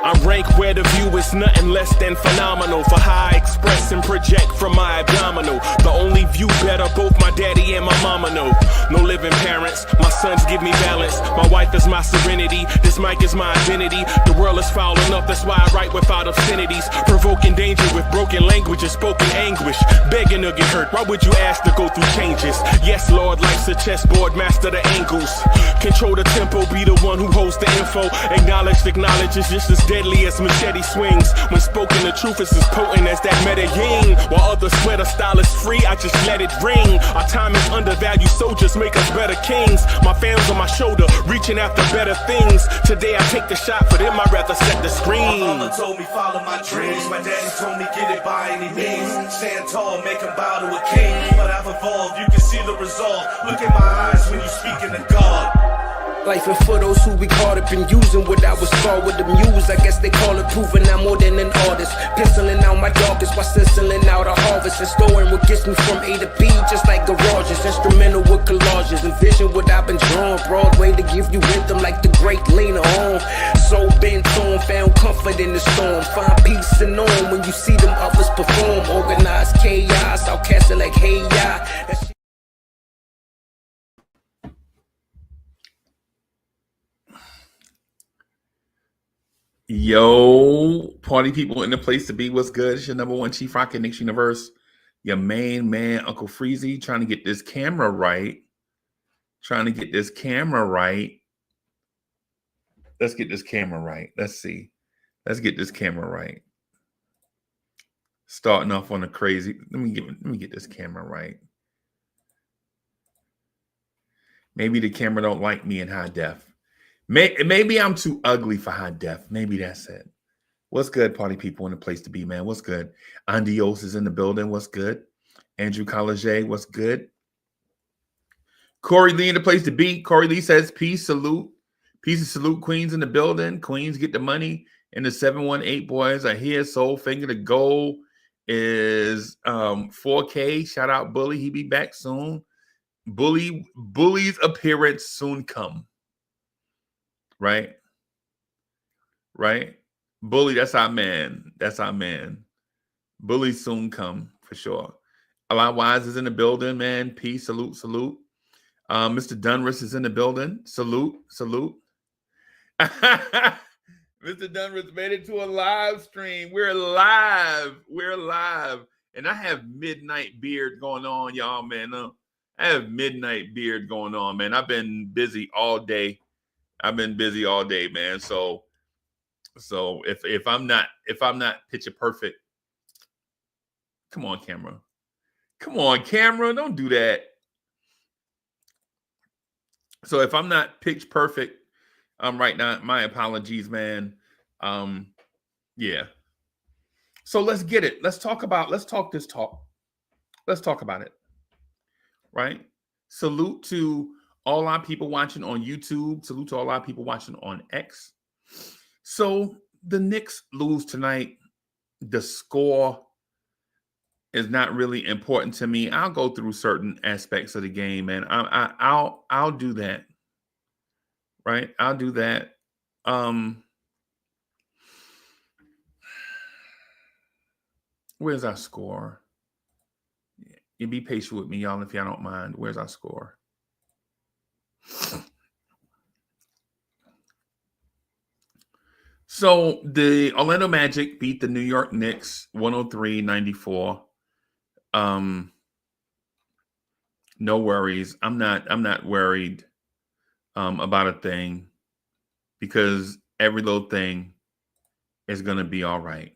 I rank where the view is nothing less than phenomenal. For how I express and project from my abdominal. The only view better, both my daddy and my mama know. No living parents, my sons give me balance. My wife is my serenity, this mic is my identity. The world is foul enough, that's why I write without obscenities. Provoking danger with broken language and spoken anguish. Begging to get hurt, why would you ask to go through changes? Yes, Lord, life's a chessboard, master the angles. Control the tempo, be the one who holds the info. Acknowledge is just as deadly as machete swings. When spoken, the truth is as potent as that Medellin. While others swear the style is free, I just let it ring. Our time is undervalued, soldiers make us better kings. My fam's on my shoulder, reaching after better things. Today I take the shot, for them I'd rather set the screen. My mama told me follow my dreams. My daddy told me get it by any means. Stand tall, make him bow to a king. But I've evolved, you can see the result. Look in my eyes when you speaking to God. Life and for those who we caught up in using what I was taught with the muse. I guess they call it proving I'm more than an artist. Penciling out my darkest while stenciling out a harvest. And storing what gets me from A to B, just like garages. Instrumental with collages. Envision what I've been drawing. Broadway to give you rhythm like the great Lena Horne. So bent on, found comfort in the storm. Find peace and on when you see them others perform. Organized chaos, I'll cast it like hey ya. Yo, party people in the place to be. What's good? It's your number one chief rocket, Knicks Universe. Your main man, Uncle Freezie, trying to get this camera right. Let's get this camera right. Let's see. Let's get this camera right. Starting off on a crazy. Let me get this camera right. Maybe the camera don't like me in high def. Maybe I'm too ugly for high def. Maybe that's it. What's good, party people in the place to be, man? What's good? Andios is in the building. What's good? Andrew College, what's good? Corey Lee in the place to be. Corey Lee says, peace, salute. Peace and salute, Queens in the building. Queens get the money. And the 718 boys are here. Soul Finger, the goal is 4K. Shout out Bully. He be back soon. Bully's appearance soon come. Right? Bully, that's our man. Bully soon come, for sure. A lot Wise is in the building, man. Peace, salute. Mr. Dunris is in the building. Salute. Mr. Dunris made it to a live stream. We're live. And I have midnight beard going on, y'all, man. I have midnight beard going on, man. I've been busy all day. Man. So if I'm not picture perfect, come on, camera. Don't do that. So if I'm not pitch perfect, right now, my apologies, man. Yeah. So let's get it. Let's talk this talk. Let's talk about it. Right? Salute to all our people watching on YouTube. Salute to all our people watching on X. So the Knicks lose tonight. The score is not really important to me. I'll go through certain aspects of the game, and I'll do that. Right? I'll do that. Where's our score? You be patient with me, y'all, if y'all don't mind. Where's our score? So the Orlando Magic beat the New York Knicks 103-94. No worries. I'm not worried about a thing, because every little thing is gonna be all right.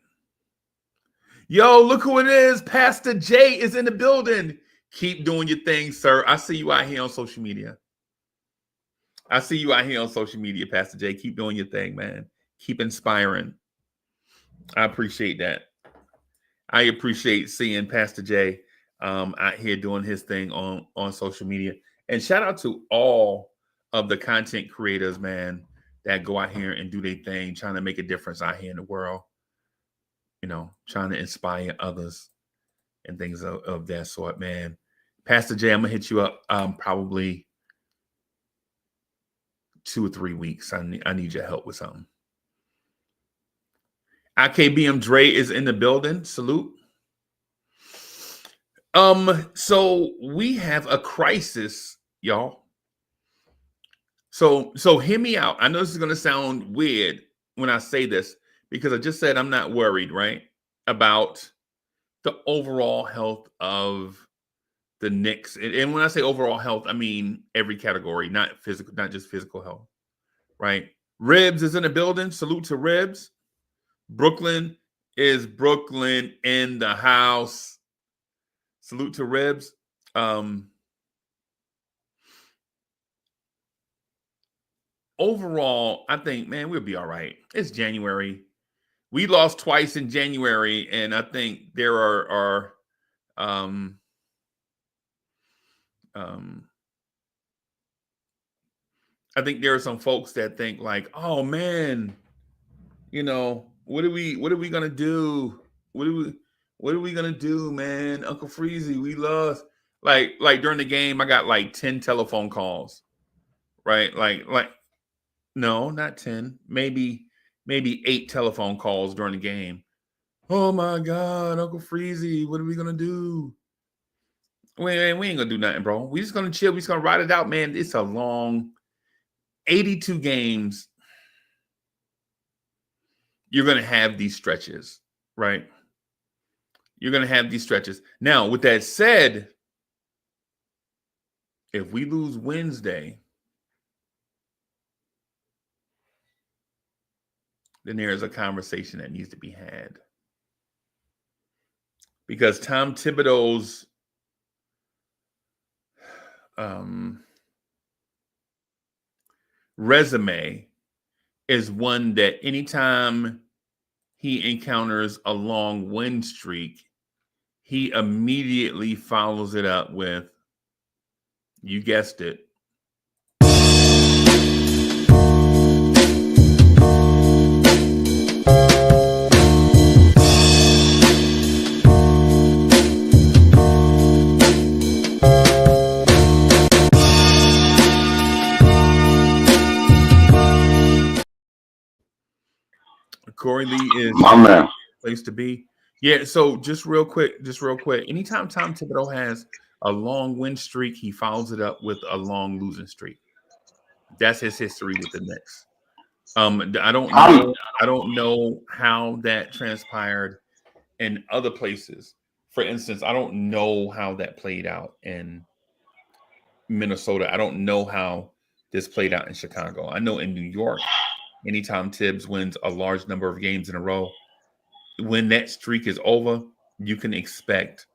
Yo, look who it is. Pastor J is in the building. Keep doing your thing, sir. I see you out here on social media. Pastor J. Keep doing your thing, man. Keep inspiring. I appreciate that. I appreciate seeing Pastor J out here doing his thing on social media. And shout out to all of the content creators, man, that go out here and do their thing, trying to make a difference out here in the world. You know, trying to inspire others and things of that sort, man. Pastor J, I'm gonna hit you up probably 2 or 3 weeks. I need your help with something. IKBM Dre is in the building. Salute. So we have a crisis, y'all. So hear me out. I know this is gonna sound weird when I say this because I just said I'm not worried, right, about the overall health of the Knicks. And when I say overall health, I mean every category, not physical, not just physical health, right? Ribs is in the building. Salute to Ribs. Brooklyn is Brooklyn in the house. Salute to Ribs. Overall, I think, man, we'll be all right. It's January. We lost twice in January, and I think there are I think there are some folks that think like, oh man, you know, what are we gonna do? What are we gonna do, man? Uncle Freezie, we lost. Like during the game, I got like 10 telephone calls, right? Like no, not 10, maybe 8 telephone calls during the game. Oh my God, Uncle Freezie, what are we gonna do? We ain't gonna do nothing, bro. We just gonna chill. We just gonna ride it out, man. It's a long 82 games. You're gonna have these stretches, right? You're gonna have these stretches. Now, with that said, if we lose Wednesday, then there is a conversation that needs to be had. Because Tom Thibodeau's resume is one that anytime he encounters a long win streak, he immediately follows it up with, you guessed it, Corey Lee is my man. Place to be. Yeah, so just real quick. Anytime Tom Thibodeau has a long win streak, he follows it up with a long losing streak. That's his history with the Knicks. I don't know how that transpired in other places. For instance, I don't know how that played out in Minnesota. I don't know how this played out in Chicago. I know in New York, anytime Tibbs wins a large number of games in a row, when that streak is over, you can expect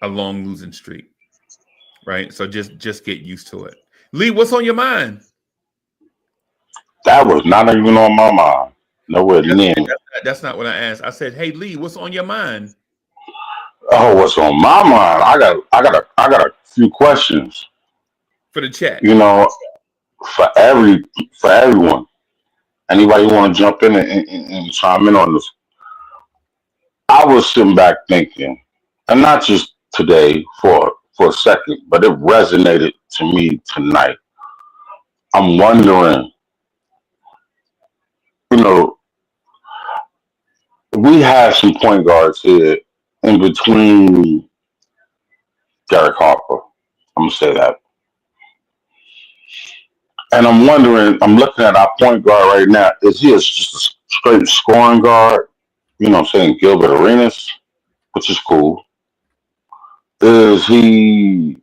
a long losing streak, right? So just get used to it. Lee, what's on your mind? That was not even on my mind. Nowhere near. That's not what I asked. I said, hey, Lee, what's on your mind? Oh, what's on my mind? I got a few questions For the chat. You know, for everyone. Anybody want to jump in and chime in on this? I was sitting back thinking, and not just today for a second, but it resonated to me tonight. I'm wondering, we have some point guards here in between Derek Harper. I'm gonna say that. And I'm wondering, I'm looking at our point guard right now. Is he just a straight scoring guard? You know what I'm saying? Gilbert Arenas, which is cool. Is he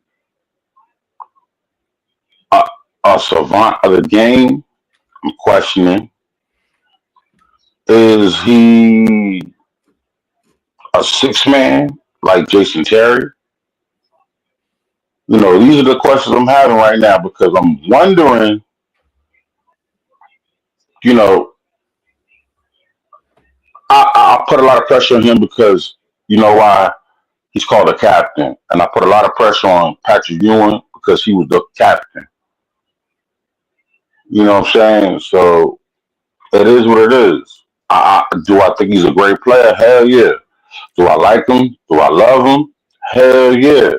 a savant of the game? I'm questioning. Is he a 6-man like Jason Terry? These are the questions I'm having right now because I'm wondering, I put a lot of pressure on him because you know why? He's called a captain. And I put a lot of pressure on Patrick Ewing because he was the captain. You know what I'm saying? So it is what it is. Do I think he's a great player? Hell yeah. Do I like him? Do I love him? Hell yeah.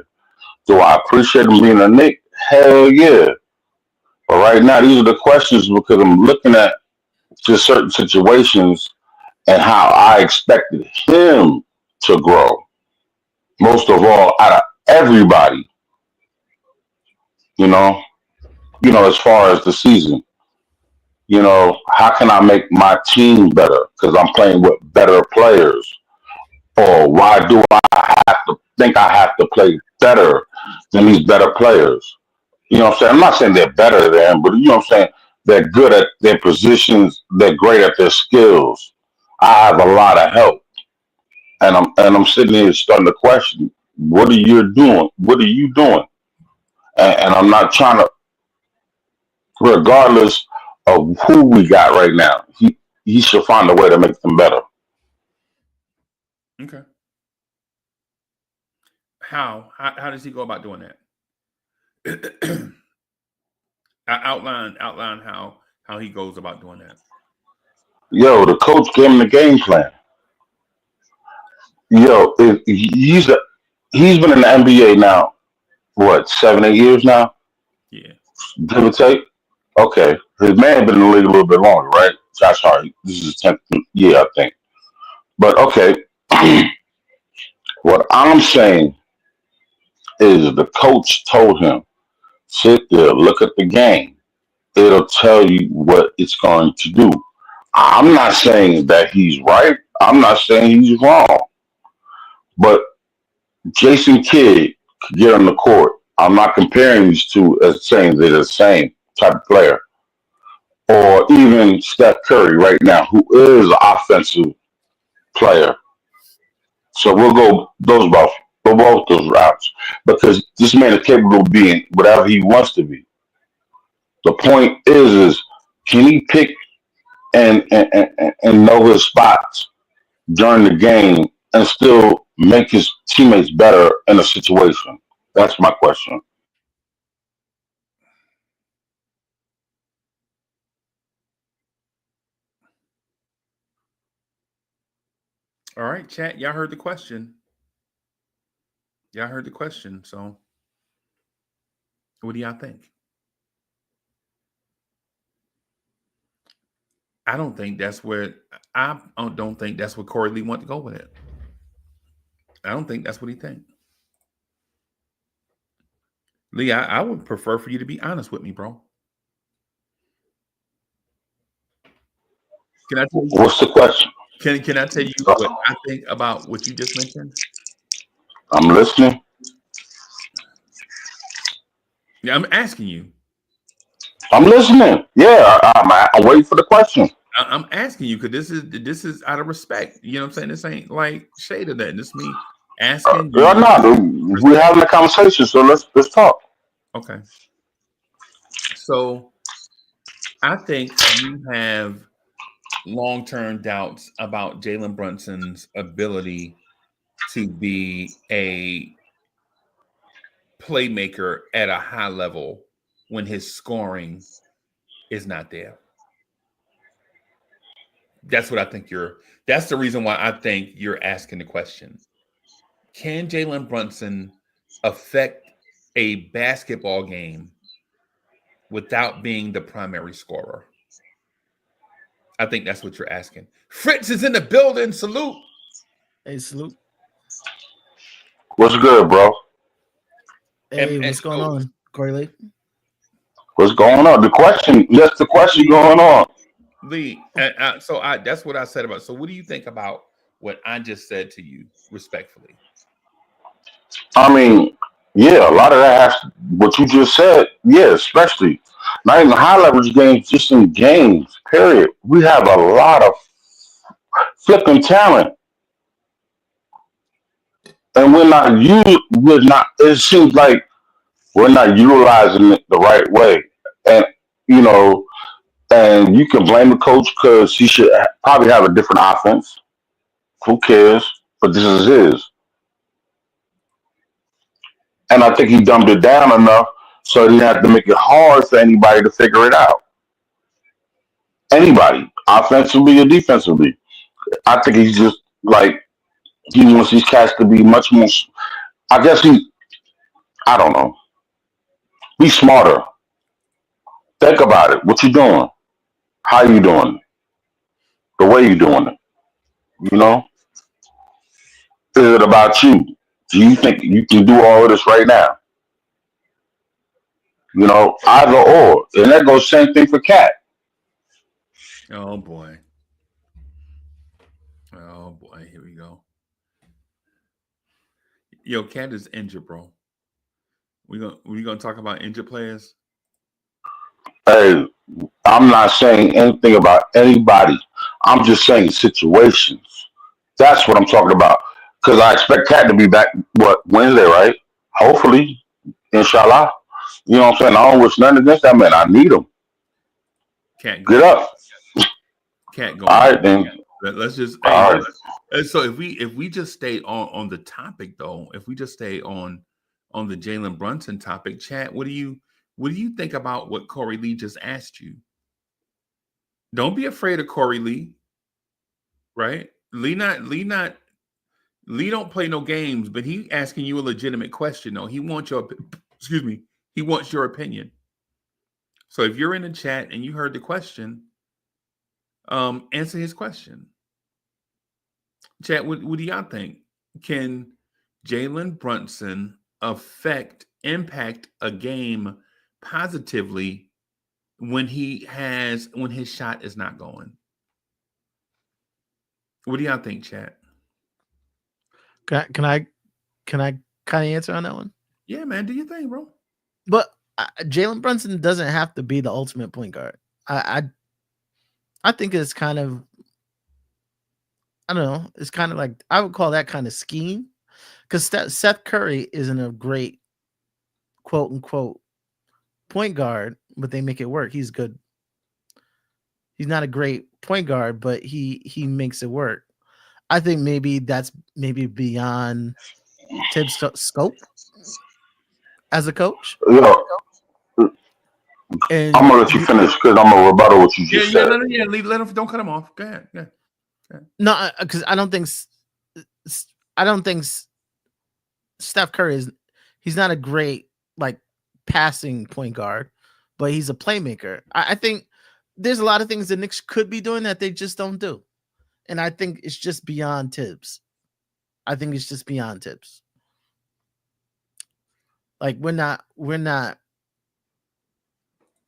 Do I appreciate him being a Knick? Hell yeah. But right now, these are the questions because I'm looking at just certain situations and how I expected him to grow. Most of all, out of everybody, you know, as far as the season, how can I make my team better? Because I'm playing with better players. Or why do I have to think I have to play better than these better players? You know what I'm saying? I'm not saying they're better than, but you know what I'm saying? They're good at their positions. They're great at their skills. I have a lot of help. And I'm sitting here starting to question, what are you doing? What are you doing? And I'm not trying to, regardless of who we got right now, he should find a way to make them better. Okay. How does he go about doing that? outline how he goes about doing that. Yo, the coach gave him the game plan. Yo, he's been in the NBA now, what, 7, 8 years now, Yeah. give or take. Okay, his man been in the league a little bit longer, right? Josh Hart, this is his 10th year, I think. But okay, what I'm saying is the coach told him, sit there, look at the game. It'll tell you what it's going to do. I'm not saying that he's right. I'm not saying he's wrong. But Jason Kidd could get on the court. I'm not comparing these two as saying they're the same type of player. Or even Steph Curry right now, who is an offensive player. So we'll go both those routes because this man is capable of being whatever he wants to be. The point is can he pick and know his spots during the game and still make his teammates better in a situation? That's my question. All right, chat. Y'all heard the question. So what do y'all think? I don't think that's where I don't think that's what Corey Lee want to go with it. I don't think that's what he think. Lee, I would prefer for you to be honest with me, bro. Can I tell you? What's the question? Can I tell you what I think about what you just mentioned? I'm listening. Yeah, I'm asking you. I'm listening. Yeah, I'm waiting for the question. I'm asking you because this is out of respect. You know what I'm saying? This ain't like shade of that. This is me asking you. Yeah, no, we're having a conversation, so let's talk. Okay. So I think you have long-term doubts about Jalen Brunson's ability to be a playmaker at a high level when his scoring is not there. That's what I think that's the reason why I think you're asking the question. Can Jalen Brunson affect a basketball game without being the primary scorer? I think that's what you're asking. Fritz is in the building. Salute. Hey, salute. What's good, bro? Hey, what's going on, Corey Lee? What's going on? That's the question going on. Lee, so that's what I said about. So what do you think about what I just said to you, respectfully? I mean, yeah, a lot of that has what you just said. Yeah, especially not even high leverage games, just in games. Period. We have a lot of flipping talent, and we're not. It seems like we're not utilizing it the right way, and you know, and you can blame the coach because he should probably have a different offense. Who cares? But this is his. And I think he dumbed it down enough so he had to make it hard for anybody to figure it out. Anybody, offensively or defensively. I think he's just like he wants these cats to be much more. I guess I don't know. Be smarter. Think about it. What you doing? How you doing it? The way you doing it? You know? Is it about you? Do you think you can do all of this right now? You know, either or. And that goes same thing for Cat. Oh boy. Oh boy. Here we go. Yo, Cat is injured, bro. We gonna talk about injured players? Hey, I'm not saying anything about anybody. I'm just saying situations. That's what I'm talking about. Because I expect Cat to be back, what, Wednesday, right? Hopefully, inshallah. You know what I'm saying? I don't wish nothing against that man. I need him. Cat Get going. up. Cat All going. right, then. Let's just All right. so if we just stay on the topic though, if we just stay on the Jalen Brunson topic, chat, what do you think about what Corey Lee just asked you? Don't be afraid of Corey Lee, right? Lee don't play no games, but he asking you a legitimate question though. He wants your excuse me, he wants your opinion. So if you're in the chat and you heard the question, answer his question. Chat, what do y'all think? Can Jalen Brunson impact a game positively when his shot is not going? What do y'all think, chat? Can I kind of answer on that one? Yeah, man, do your thing, bro. But Jalen Brunson doesn't have to be the ultimate point guard. I think it's kind of, I don't know. It's kind of like, I would call that kind of scheme, because Seth Curry isn't a great quote unquote point guard, but they make it work. He's good. He's not a great point guard, but he makes it work. I think maybe that's beyond Tibbs' scope as a coach. You know, I'm And going to let you finish because I'm going to rebuttal what you Yeah, just said. let him. Don't cut him off. Go ahead. Yeah. no, because I don't think Steph Curry he's not a great like passing point guard, but he's a playmaker. I think there's a lot of things the Knicks could be doing that they just don't do. And I think it's just beyond Tibbs. Like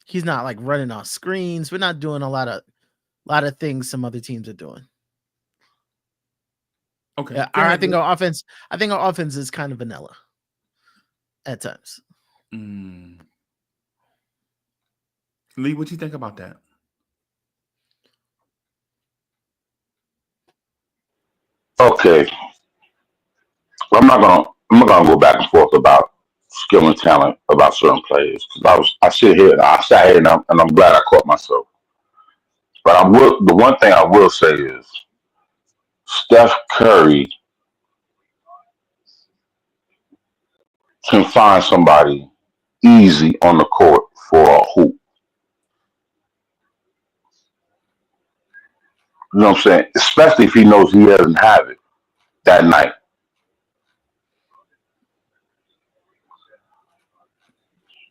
he's not like running off screens. We're not doing a lot of things some other teams are doing. Okay. Yeah, I think our offense is kind of vanilla at times. Lee, what you think about that? Okay. Well, I'm not gonna go back and forth about skill and talent about certain players because I sit here and I sat here and I'm glad I caught myself. But the one thing I will say is Steph Curry can find somebody easy on the court for a hoop. You know what I'm saying? Especially if he knows he doesn't have it that night.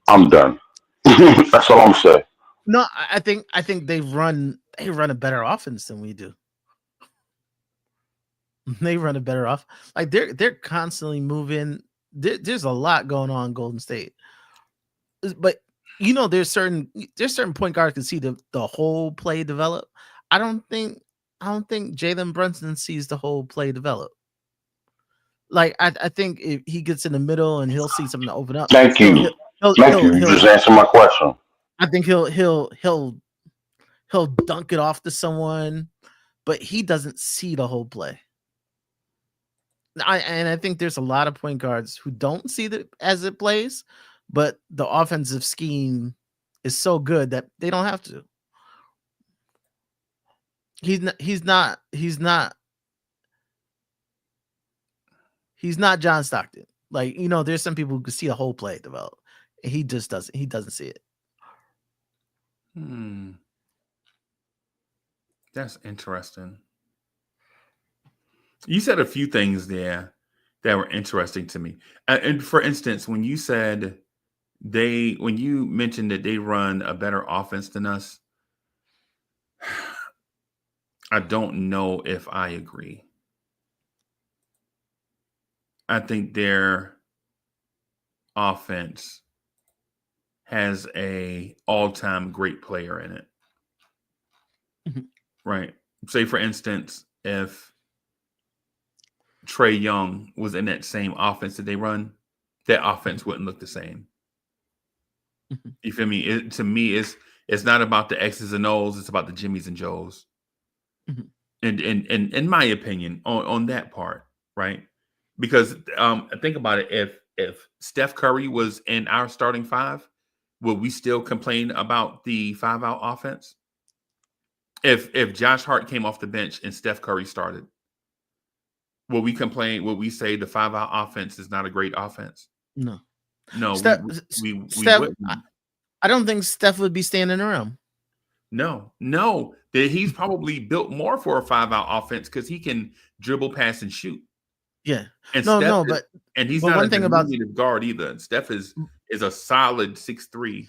I'm done. That's all I'm saying. No, I think they run a better offense than we do. They run a better off. Like they're constantly moving. There's a lot going on in Golden State. But there's certain point guards can see the whole play develop. I don't think Jalen Brunson sees the whole play develop. Like I think if he gets in the middle and he'll see something to open up. Thank you. You just answered my question. I think he'll dunk it off to someone, but he doesn't see the whole play. I think there's a lot of point guards who don't see it as it plays, but the offensive scheme is so good that they don't have to. He's not John Stockton. Like, there's some people who can see the whole play develop. And he just doesn't. He doesn't see it. That's interesting. You said a few things there that were interesting to me. And for instance, when you mentioned that they run a better offense than us, I don't know if I agree. I think their offense has a all-time great player in it. Right. Say, for instance, if Trae Young was in that same offense that they run, that offense wouldn't look the same. You feel me? To me, it's not about the X's and O's, it's about the Jimmys and Joes. And in my opinion, on that part, right? Because think about it, if Steph Curry was in our starting five, would we still complain about the 5-out offense? If Josh Hart came off the bench and Steph Curry started, will we complain? Will we say the 5-out offense is not a great offense? No. Steph, we wouldn't. I don't think Steph would be standing around. No. He's probably built more for a 5-out offense because he can dribble, pass, and shoot. Yeah. And But he's not a diminutive guard either. Steph is a solid 6'3",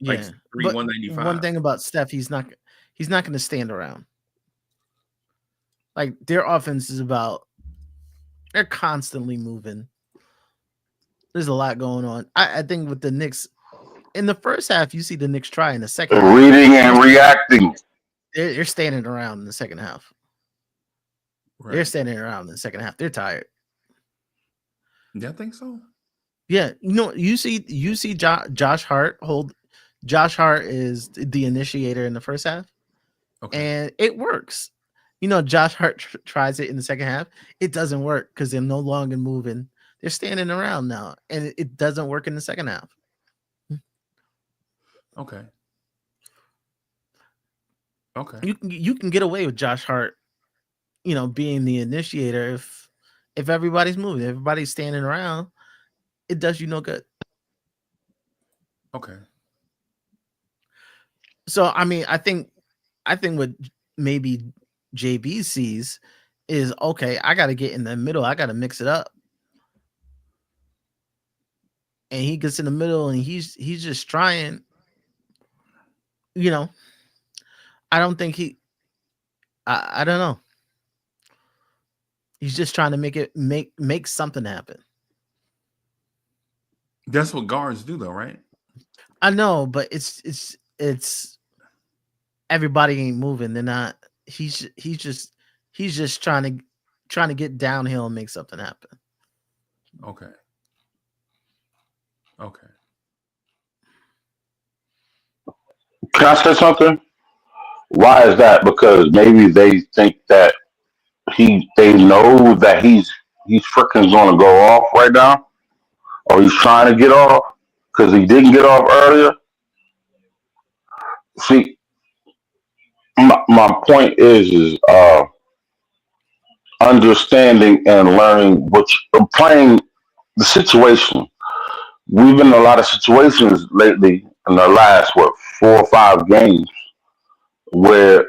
like 6'3", 195. One thing about Steph, he's not going to stand around. Like, their offense is they're constantly moving. There's a lot going on. I think with the Knicks, in the first half, you see the Knicks try. In the second half, reading and reacting. They're standing around in the second half. Right. They're standing around in the second half. They're tired. Yeah, I think so. Yeah, you see Josh Hart hold. Josh Hart is the initiator in the first half, and it works. Josh Hart tries it in the second half. It doesn't work because they're no longer moving. They're standing around now, and it doesn't work in the second half. Okay. You can get away with Josh Hart, being the initiator if everybody's moving, everybody's standing around. It does you no good. Okay. So I mean, I think what maybe JB sees is, okay, I got to get in the middle. I got to mix it up. And he gets in the middle and he's just trying, I don't think I don't know. He's just trying to make something happen. That's what guards do though, right? I know, but it's everybody ain't moving. They're not. He's just trying to get downhill and make something happen. Okay. Can I say something? Why is that? Because maybe they think that they know that he's freaking gonna go off right now, or he's trying to get off because he didn't get off earlier. See, my point is understanding and learning playing the situation. We've been in a lot of situations lately in the last 4 or 5 games where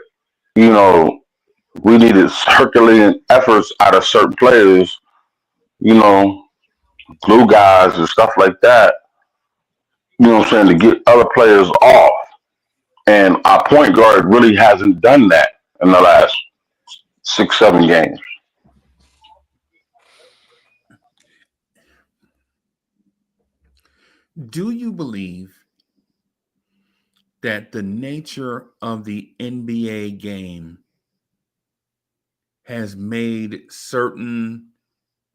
we needed Herculean efforts out of certain players, glue guys and stuff like that. To get other players off. And our point guard really hasn't done that in the last 6, 7 games. Do you believe that the nature of the NBA game has made certain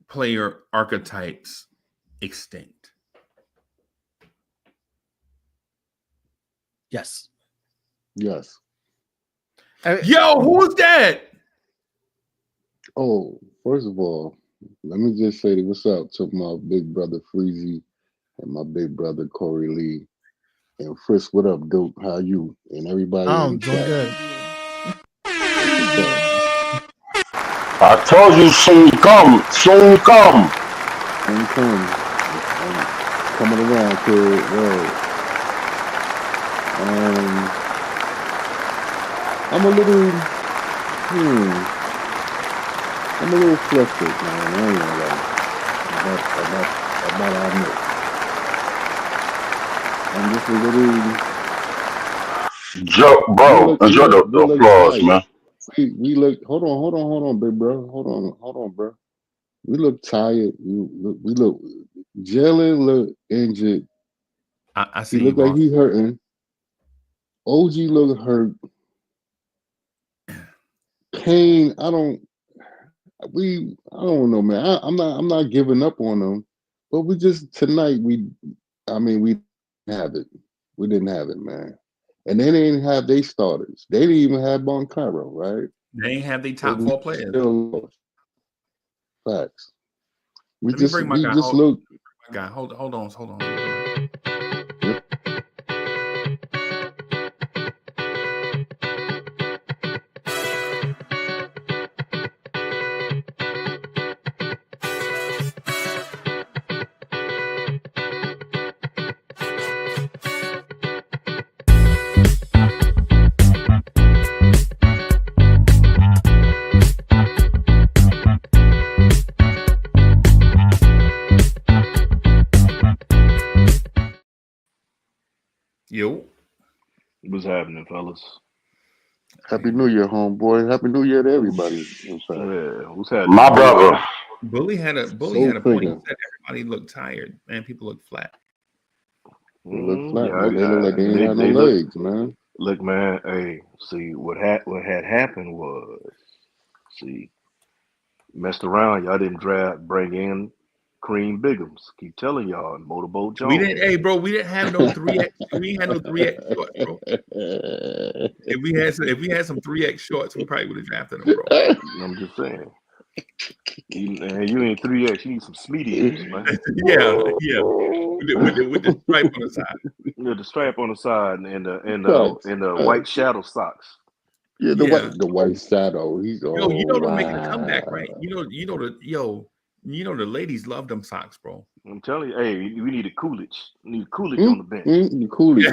player archetypes extinct? Yes. Yes. Yo, who's that? Oh, first of all, let me just say what's up to my big brother Freezie and my big brother Corey Lee. And Frisk, what up, dope? How you? And everybody in the chat. Good. I told you soon come. I'm coming around, kid. Word. I'm a little flustered, man. I ain't gonna lie. about our Knicks. I'm just a little. Joe, bro, enjoy the We look applause, tired. man. We look. Hold on, big bro. Hold on, bro. We look tired. We look. Jalen look injured. I He see you, look like boss. he hurting. OG look hurt. Kane, I don't know, man. I'm not giving up on them, but we just tonight we didn't have it. We didn't have it, man. And they didn't have their starters. They didn't even have Cairo, right? They ain't have the But top we 4 players. still lost. Facts. Let me bring my We guy. just look. My guy, hold on. Yo, What's happening, fellas? Happy New Year, homeboy. Happy New Year to everybody. In fact, Yeah, what's happening? My brother. Bully had a Soul point. He Finger. said everybody looked tired. Man, people look flat. They look flat, Yeah, man. They look like they ain't had no they look. legs, man. Look, man. Hey, see what had happened was, see, messed around. Y'all didn't bring in Cream Biggums. Keep telling y'all, and Motorboat We Jones. didn't. Hey, bro, we didn't have no 3X. We ain't had no 3X shorts, bro. If we had some 3X shorts, we probably would have drafted them, bro. I'm just saying. You ain't 3X. You need some mediums, man. yeah. With the stripe on the side. The stripe on the side and Facts. the white shadow socks. Yeah, Yeah. the white shadow. He's Yo, you know they're making a wow. comeback, right? You know the ladies love them socks, bro. I'm telling you, hey, we need a Coolidge. We need Coolidge on the bench. The Coolidge.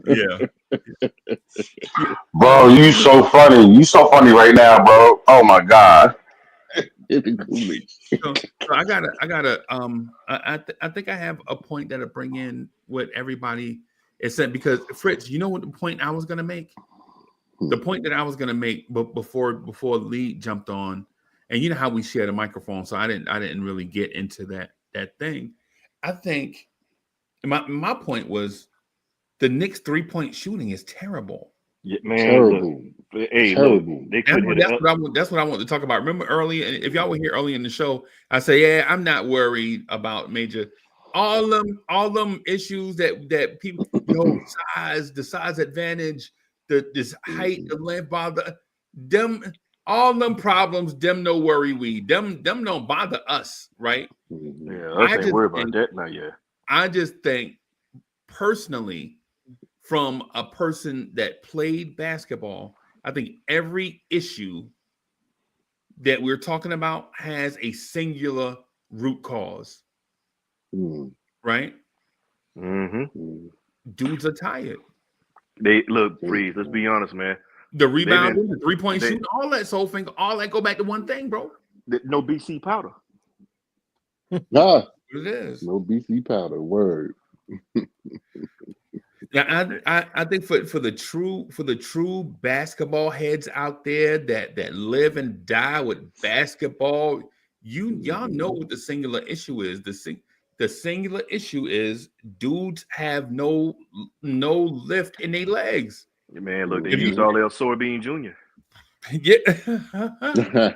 Yeah. Bro, you so funny. You so funny right now, bro. Oh my God. The Coolidge. So I think I have a point that'll bring in what everybody is saying, because Fritz, you know what the point I was gonna make? The point that I was gonna make, but before Lee jumped on, and you know how we share the microphone, so I didn't really get into that thing. I think my point was the Knicks 3-point shooting is terrible. Yeah, man, Terrible. look, hey, Terrible. look, they couldn't hit it. That's what I want to talk about. Remember earlier, if y'all were here early in the show, I say, yeah, I'm not worried about major, all them issues that people, size, the size advantage, this height, the length, bother them, all them problems, them no worry we, them don't bother us, right? Yeah, us ain't worried about that now. Yeah, I just think personally, from a person that played basketball, I think every issue that we're talking about has a singular root cause, right? Mm-hmm. Dudes are tired. They look, Freeze. Let's be honest, man. The rebounding, the 3-point shooting, all that soul finger, all that go back to one thing, bro. No BC powder. Nah, It is. no BC powder. Word. Now, I think for the true basketball heads out there that live and die with basketball, y'all know what the singular issue is. The singular issue is dudes have no lift in their legs. Yeah, man, look, they used all their soybean junior. Yeah,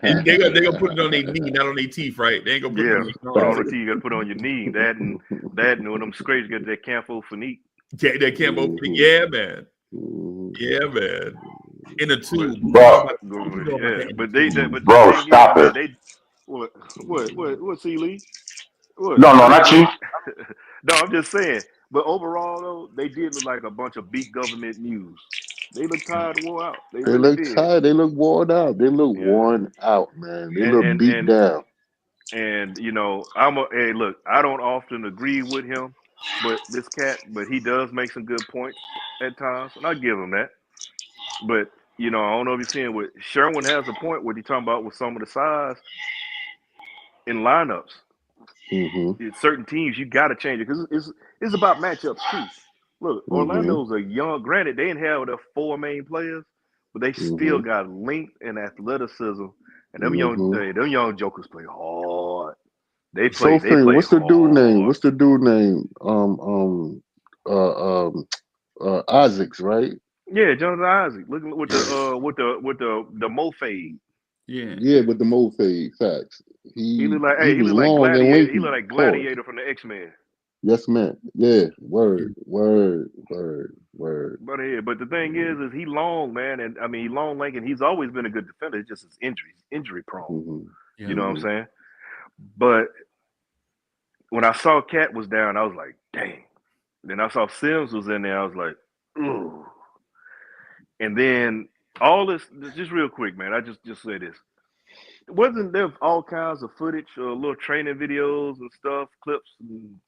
and they gonna put it on their knee, not on their teeth, right? They ain't gonna put it on your put it on the teeth. You got to put it on your knee. That and when them scrapes get that camphor finite. They can't open it. Yeah, man. Yeah, man. In a tube, Bro, but stop it. What, C. Lee? What? No, not you. No, I'm just saying. But overall, though, they did look like a bunch of beat government news. They look tired and wore out. They really look did. tired. They look worn out. They look worn out, man. They look beat down. And hey, look, I don't often agree with him, but he does make some good points at times, and I give him that. But I don't know if you're seeing what Sherwin has a point. What he talking about with some of the size. in lineups. Mm-hmm. In certain teams, you got to change it because it's about matchups too. Look, Mm-hmm. Orlando's a young. Granted, they didn't have their 4 main players, but they still Mm-hmm. got length and athleticism. And Mm-hmm. them young jokers play hard. They So, play Fame, what's the dude name? hard. What's the dude name? Isaacs, right? Yeah, Jonathan Isaac, looking with the mo fade. Yeah. Yeah, with the mo fade. Facts. He He look like he he was look like long and Gladiator. He look lanky. like Pause. Gladiator from the X-Men. Yes, man. Yeah. Word. Word. Word. Word. But the thing is he long, man, and I mean he long leg, and he's always been a good defender. It's just his injury prone. Mm-hmm. You know what I'm Mm-hmm. saying? But when I saw Cat was down, I was like, dang. Then I saw Sims was in there. I was like, ooh. And then all this, just real quick, man. I just say this. Wasn't there all kinds of footage, little training videos and stuff, clips, and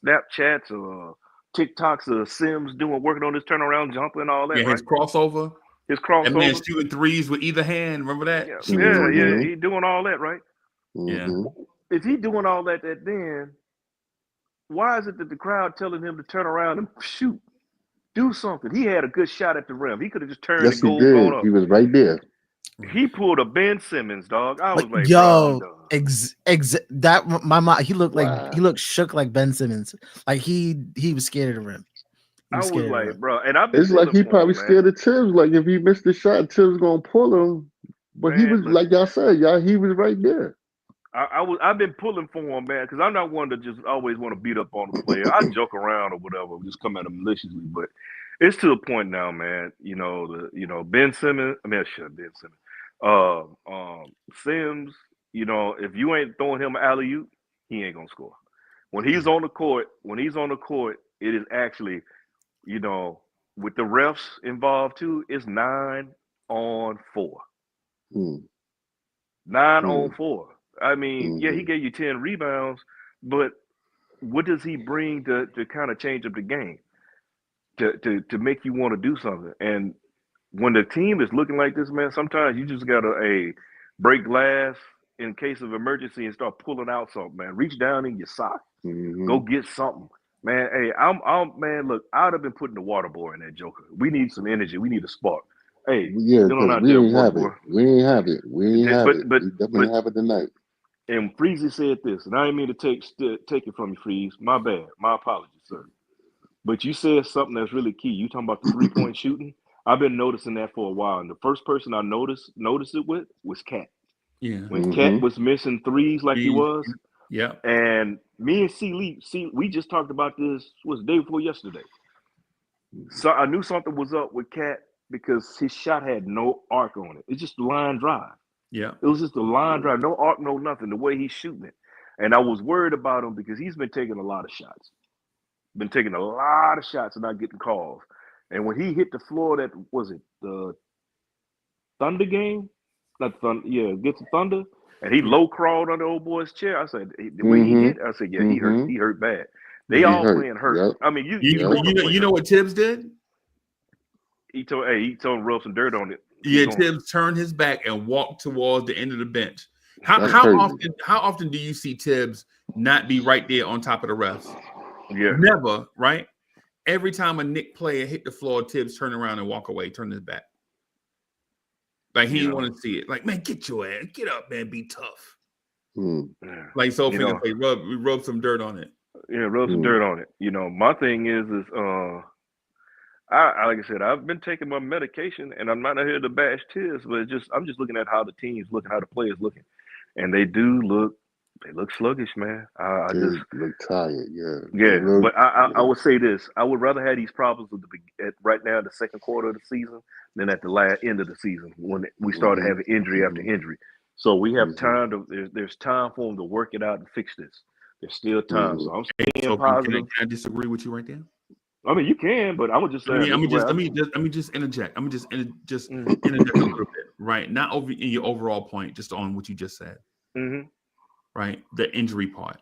Snapchats, or TikToks of Sims working on his turnaround jumper and all that, Yeah, right? his crossover. His That man crossover. shooting threes with either hand. Remember that? Yeah, Shooting threes. Mm-hmm. he doing all that, right? Yeah. Mm-hmm. If he doing all that, then why is it that the crowd telling him to turn around and shoot? Do something. He had a good shot at the rim. He could have just turned Yes, and he gone did. up. He was right there. He pulled a Ben Simmons, dog. I was Like, like, bro, I'm yo, done. that my mom. He Wow. looked shook like Ben Simmons. Like he was scared of the rim. He I was was scared of the like, rim. bro, and I've been It's like pulling he for probably him, man. scared of Tibbs. Like if he missed the shot, Tibbs gonna pull him. But he Man, was look, like y'all said, he was right there. I've been pulling for him, man, because I'm not one to just always want to beat up on the player. I joke around or whatever, just come at him maliciously, but it's to a point now, man. Ben Simmons. I mean, shit, Ben Simmons. Sims. If you ain't throwing him an alley oop, he ain't gonna score. When he's on the court, it is actually, with the refs involved too, it's 9-on-4. Hmm. 9-on-4. I mean, yeah, he Mm-hmm. gave you 10 rebounds, but what does he bring to kind of change up the game? To make you want to do something. And when the team is looking like this, man, sometimes you just gotta break glass in case of emergency and start pulling out something, man. Reach down in your sock. Mm-hmm. Go get something. Man, hey, I'm man, look, I'd have been putting the water boy in that joker. We need some energy. We need a spark. Hey, Yeah, get on because out we there, ain't water have boy. it. We ain't have it. We ain't have But it. but We but definitely have it tonight. and Freezie said this, and I didn't mean to take it from you, Freeze. My bad. My apologies, sir. But you said something that's really key. You talking about the 3-point shooting? I've been noticing that for a while, and the first person I noticed it with was Cat. Yeah. When Cat Mm-hmm. was missing threes like he was, Yeah. and me and C, we just talked about this. Was the day before yesterday? So I knew something was up with Cat because his shot had no arc on it. It's just a line drive. Yeah. It was just a line drive, no arc, no nothing. The way he's shooting it, and I was worried about him because he's been taking a lot of shots. Been taking a lot of shots and not getting calls. And when he hit the floor, that was it the Thunder game, not Thunder, yeah, against the Thunder, and he low crawled on the old boy's chair. I said the way he hit, Mm-hmm. I said, yeah, Mm-hmm. he hurt bad. They Yeah. He all hurt. playing hurt. Yep. I mean, you Yep. want to play You know hurt. what Tibbs did? He told him rub some dirt on it. Yeah, Tibbs turned his back and walked towards the end of the bench. That's How crazy. often do you see Tibbs not be right there on top of the refs? Yeah. Never, right? Every time a Knick player hit the floor, Tibbs turn around and walk away, turn his back. Like he didn't want to see it. Like, man, get your ass, get up, man, be tough. Hmm. Like Sophie can say, rub some dirt on it. Yeah, rub some dirt on it. My thing is I like I said, I've been taking my medication, and I'm not here to bash Tibbs, but I'm just looking at how the team's looking, how the players looking, and they look sluggish, man. I They just look tired. Yeah. yeah, Look, but I would say this: I would rather have these problems right now, the second quarter of the season, than at the end of the season when we started having injury after injury. So we have time there's time for them to work it out and fix this. There's still time, so I'm staying positive. Can I disagree with you right there? I mean, you can, but I would just say. Let me just interject. I'm just interject a little bit, right? Not over in your overall point, just on what you just said, right? The injury part.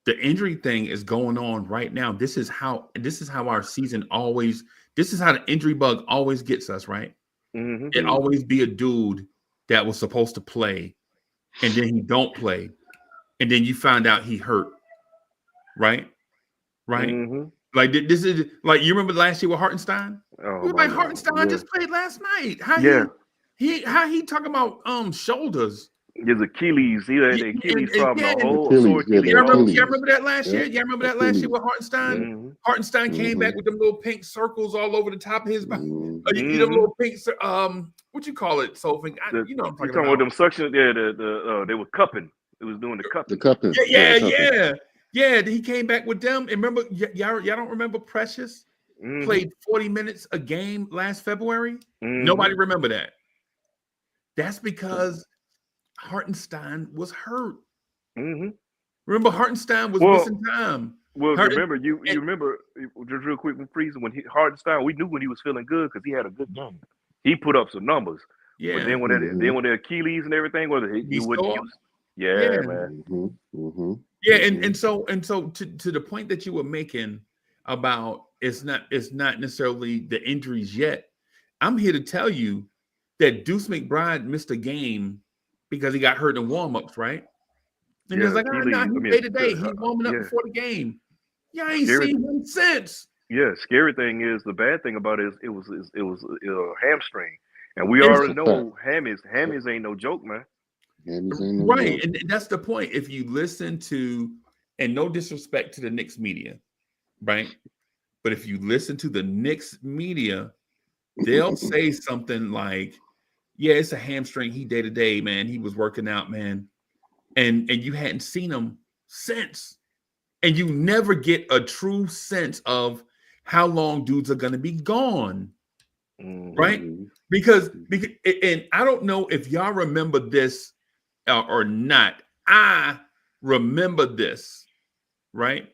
The injury thing is going on right now. This is how our season always. This is how the injury bug always gets us, right? It always be a dude that was supposed to play and then he don't play, and then you find out he hurt, right? Mm-hmm. Like this is like you remember last year with Hartenstein? Oh You were my like God. Hartenstein Yeah. just played last night. How Yeah. he talking about shoulders? His Achilles. He had the Achilles problem. Yeah, The whole Achilles, sore yeah, Achilles. the all Achilles. y'all remember that last year? Yep. Y'all remember that last year with Achilles. Hartenstein? Mhm. Hartenstein came back Mhm. with them little pink circles all over the top of his body. Mhm. Them little pink what you call it, Sophie? You know what I'm You talking talking about about. them suction? Yeah, they were cupping. It was doing the The cupping. cupping. Yeah, the cupping. yeah. He came back with them. And remember, y'all don't remember Precious Mm-hmm. played 40 minutes a game last February? Mm-hmm. Nobody remember that. That's because Hartenstein was hurt. Mm-hmm. Remember, Hartenstein was Well, missing time. Well, Harten- remember you remember just real quick when Freezer when Hardenstein, we knew when he was feeling good because he had a good game. He put up some numbers. Yeah. But then when the Achilles and everything, whether he wouldn't use. Yeah, man. Yeah, and so to the point that you were making about it's not necessarily the injuries yet. I'm here to tell you that Deuce McBride missed a game because he got hurt in warm-ups, right? And he's like, he's day to day. He's warming up before the game. Yeah, I ain't seen him since. Yeah, scary thing is the bad thing about it is it was a hamstring, and we already know hammies ain't no joke, man. Right, and that's the point. If you listen to, and no disrespect to the Knicks media, right? But if you listen to the Knicks media, they'll say something like, "Yeah, it's a hamstring. He day to day, man. He was working out, man, and you hadn't seen him since, and you never get a true sense of how long dudes are going to be gone, right? Because, and I don't know if y'all remember this or not. I remember this, right?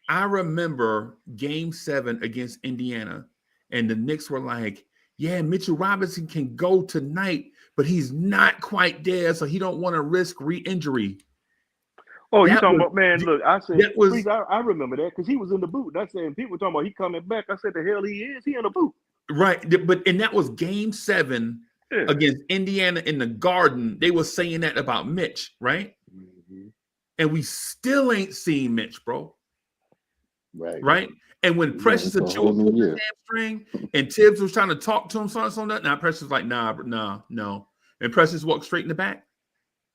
I remember Game 7 against Indiana, and the Knicks were like, "Yeah, Mitchell Robinson can go tonight, but he's not quite there, so he don't want to risk re-injury." Oh, you talking about, man? Look, I said, that was, I remember that because he was in the boot. I said, people were talking about he coming back. I said, the hell he is. He in the boot. Right, but and that was Game 7 against Indiana in the Garden. They were saying that about Mitch, right? And we still ain't seen Mitch, bro. Right. And when Precious Achua pulled his hamstring and Tibbs was trying to talk to him, something that, now Precious was like, nah, no. And Precious walked straight in the back.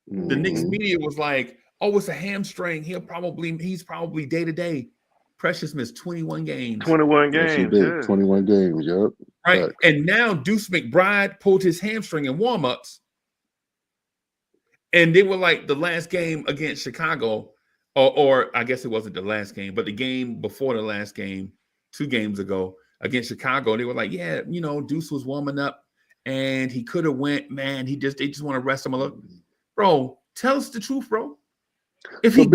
The Knicks media was like, "Oh, it's a hamstring. He's probably day to day." Precious missed 21 games. 21 games. Yeah. 21 games. Yep. Right. Right. And now Deuce McBride pulled his hamstring in warm-ups. And they were like the last game against Chicago, or I guess it wasn't the last game, but the game before the last game, 2 games ago against Chicago. They were like, "Yeah, Deuce was warming up and he could have went, man. They just want to rest him a little." Bro, tell us the truth, bro. If he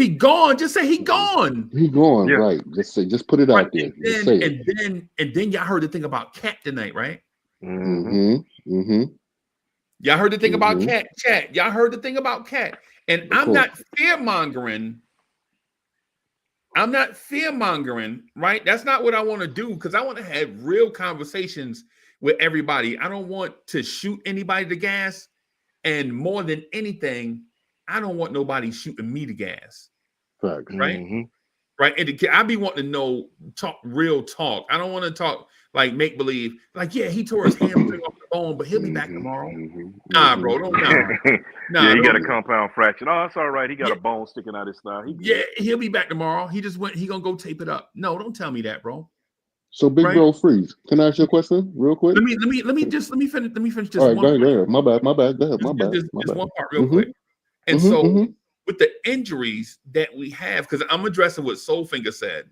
gone, just say he gone. He gone, right? Just put it out there. And then y'all heard the thing about Cat tonight, right? Mm-hmm. Y'all heard the thing about Cat. Chat. Y'all heard the thing about Cat. And I'm not fear mongering. Right? That's not what I want to do because I want to have real conversations with everybody. I don't want to shoot anybody to gas. And more than anything, I don't want nobody shooting me to gas. Facts. Right? Right. And I be wanting to talk real talk. I don't want to talk like make believe. Like, yeah, he tore his hamstring off the bone, but he'll be back tomorrow. Nah, bro. Yeah, he got a compound fracture. Oh, that's all right. He got a bone sticking out his thigh. He'll be back tomorrow. He gonna go tape it up. No, don't tell me that, bro. So, Big Bro Freeze, can I ask you a question real quick? Let me finish this. All right, go ahead. My bad. Go ahead. My bad. Just one part real quick. And so with the injuries that we have, because I'm addressing what Soulfinger said,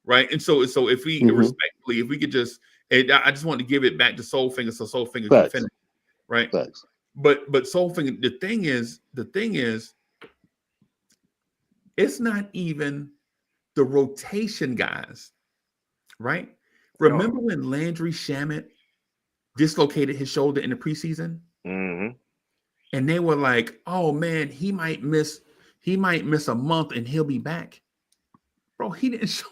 right? And so if we respectfully, if we could just, I just want to give it back to Soulfinger so Soulfinger can finish, right? Facts. But Soulfinger, the thing is, it's not even the rotation guys, right? Remember when Landry Shamet dislocated his shoulder in the preseason? And they were like, "Oh man, he might miss a month and he'll be back." Bro, he didn't show.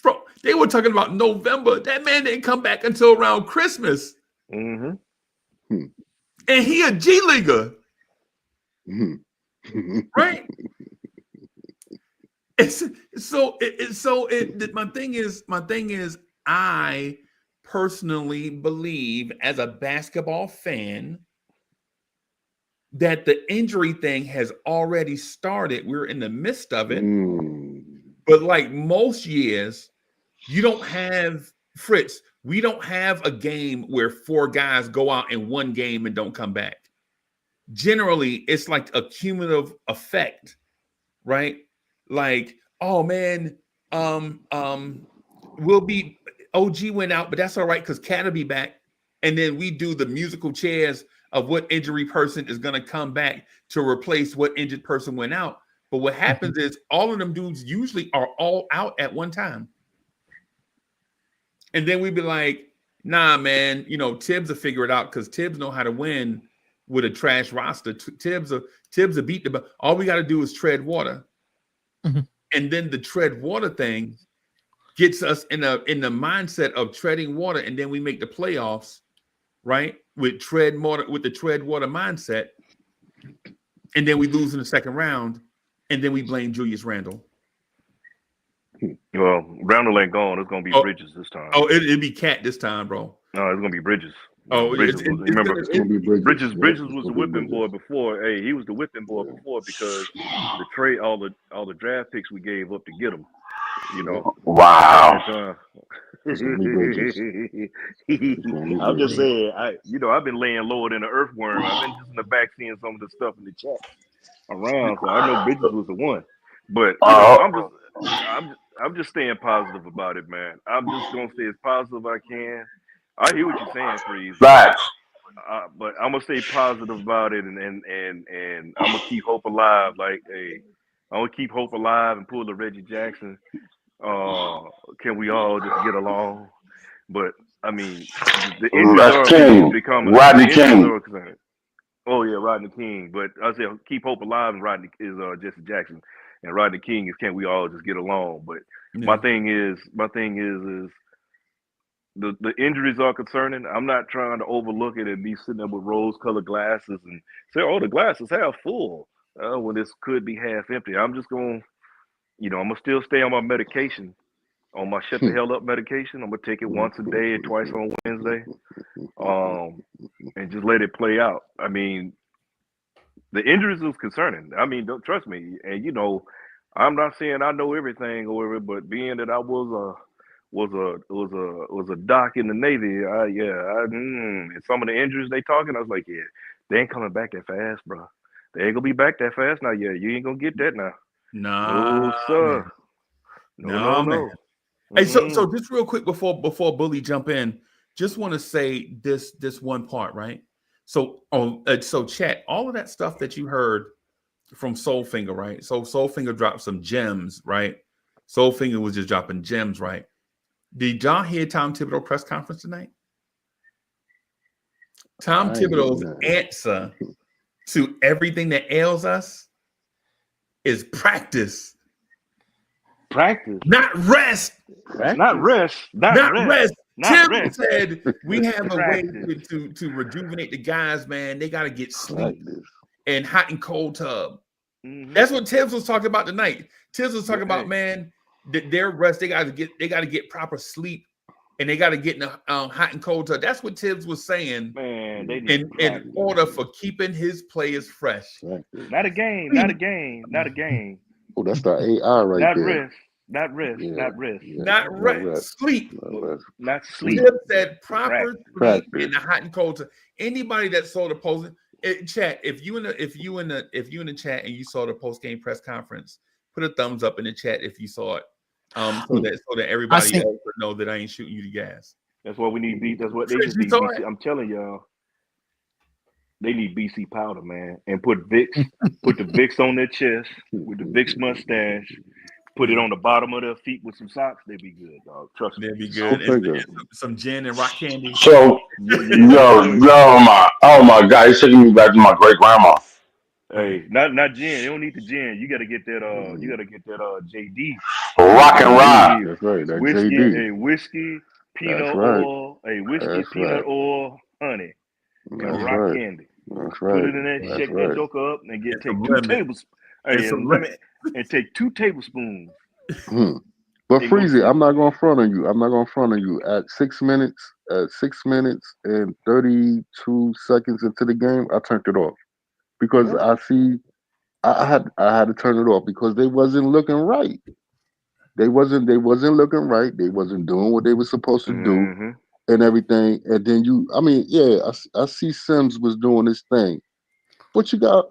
Bro, they were talking about November. That man didn't come back until around Christmas. And he a G leaguer, right? My thing is, I personally believe as a basketball fan that the injury thing has already started. We're in the midst of it. But like most years, you don't have Fritz. We don't have a game where 4 guys go out in one game and don't come back. Generally, it's like a cumulative effect, right? Like, oh man, we'll be OG went out, but that's all right because Cat will be back. And then we do the musical chairs of what injury person is going to come back to replace what injured person went out. But what happens is all of them dudes usually are all out at one time. And then we'd be like, nah, man, Tibbs will figure it out because Tibbs know how to win with a trash roster. Tibbs will beat the. All we got to do is tread water. And then the tread water thing gets us in the mindset of treading water, and then we make the playoffs, right? With the tread water mindset, and then we lose in the second round, and then we blame Julius Randle. Well, Randle ain't gone. It's gonna be Bridges this time. Oh, it'll be Cat this time, bro. No, it's gonna be Bridges. Oh, Bridges Bridges was the whipping boy Bridges. before. Hey, he was the whipping boy before because the trade, all the draft picks we gave up to get him. Wow. I'm just saying, I've been laying lower than an earthworm. I've been just in the back seeing some of the stuff in the chat around, so I know Bridges was the one. But I'm just staying positive about it, man. I'm just gonna stay as positive as I can. I hear what you're saying, Freeze. Facts. But I'm gonna stay positive about it, and I'm gonna keep hope alive. Like, hey, I'm gonna keep hope alive and pull the Reggie Jackson. Can we all just get along? But I mean, the injuries are becoming Rodney King. Oh yeah, Rodney King. But I say keep hope alive, and Rodney is Jesse Jackson, and Rodney King is can we all just get along? But my thing is the injuries are concerning. I'm not trying to overlook it and be sitting there with rose-colored glasses and say, "Oh, the glass is half full," when this could be half empty. I'm just going, I'm gonna still stay on my medication, on my shut the hell up medication. I'm gonna take it once a day and twice on Wednesday, and just let it play out. I mean, the injuries is concerning. I mean, don't trust me. And I'm not saying I know everything or whatever, but being that I was a doc in the Navy, and some of the injuries they talking, I was like, yeah, they ain't coming back that fast, bro. They ain't gonna be back that fast now. Yeah, you ain't gonna get that now. Nah, no, sir. No, man. Hey, so just real quick before Bully jump in, just want to say this one part, right? So chat, all of that stuff that you heard from Soulfinger, right? So Soulfinger dropped some gems, right? Soulfinger was just dropping gems, right? Did y'all hear Tom Thibodeau press conference tonight? Tom Thibodeau's answer to everything that ails us is practice. Practice. Not rest. Not rest. Not rest. Tim rest. said we have a way to rejuvenate the guys, man. They got to get sleep and hot and cold tub. Mm-hmm. That's what Tibbs was talking about tonight. Tibbs was talking about, man, their rest. They got to get proper sleep, and they got to get in the hot and cold tub. That's what Tibbs was saying. Man, they in order for keeping his players fresh. Not a game. Not a game. Not a game. Oh, that's the AI right there. Not rest. Not rest. Sleep. Not sleep. Tibbs said proper sleep in the hot and cold tub. Anybody that saw the post chat, if you in the chat and you saw the post game press conference, put a thumbs up in the chat if you saw it, so that everybody else would know that I ain't shooting you the gas. That's what we need. That's what they just need. I'm telling y'all, they need BC powder, man, and put Vicks, put the Vicks on their chest with the Vicks mustache. Put it on the bottom of their feet with some socks. They'd be good, dog. Trust me. They'd be good. And some gin and rock candy. So, oh my God, he's taking me back to my great grandma. Hey, not gin. You don't need the gin. You gotta get that. You gotta get that. JD. Rock and rye. That's right. That whiskey. JD. Whiskey, peanut oil. Whiskey, peanut oil, honey. and That's rock right. candy. That's Put right. it in there, That's shake that right. joker up, and It's take some 2 lemon. tablespoons. Hey, It's some and lemon. take 2 tablespoons. Hmm. But And go Freezy, sleep. I'm not going to front on you. I'm not going to front on you. At 6 minutes, and 32 seconds into the game, I turned it off because Yep. I see I had to turn it off because they wasn't looking right. They wasn't looking right. They wasn't doing what they were supposed to do Mm-hmm. and everything. And then I mean, yeah, I see Sims was doing his thing, but you got.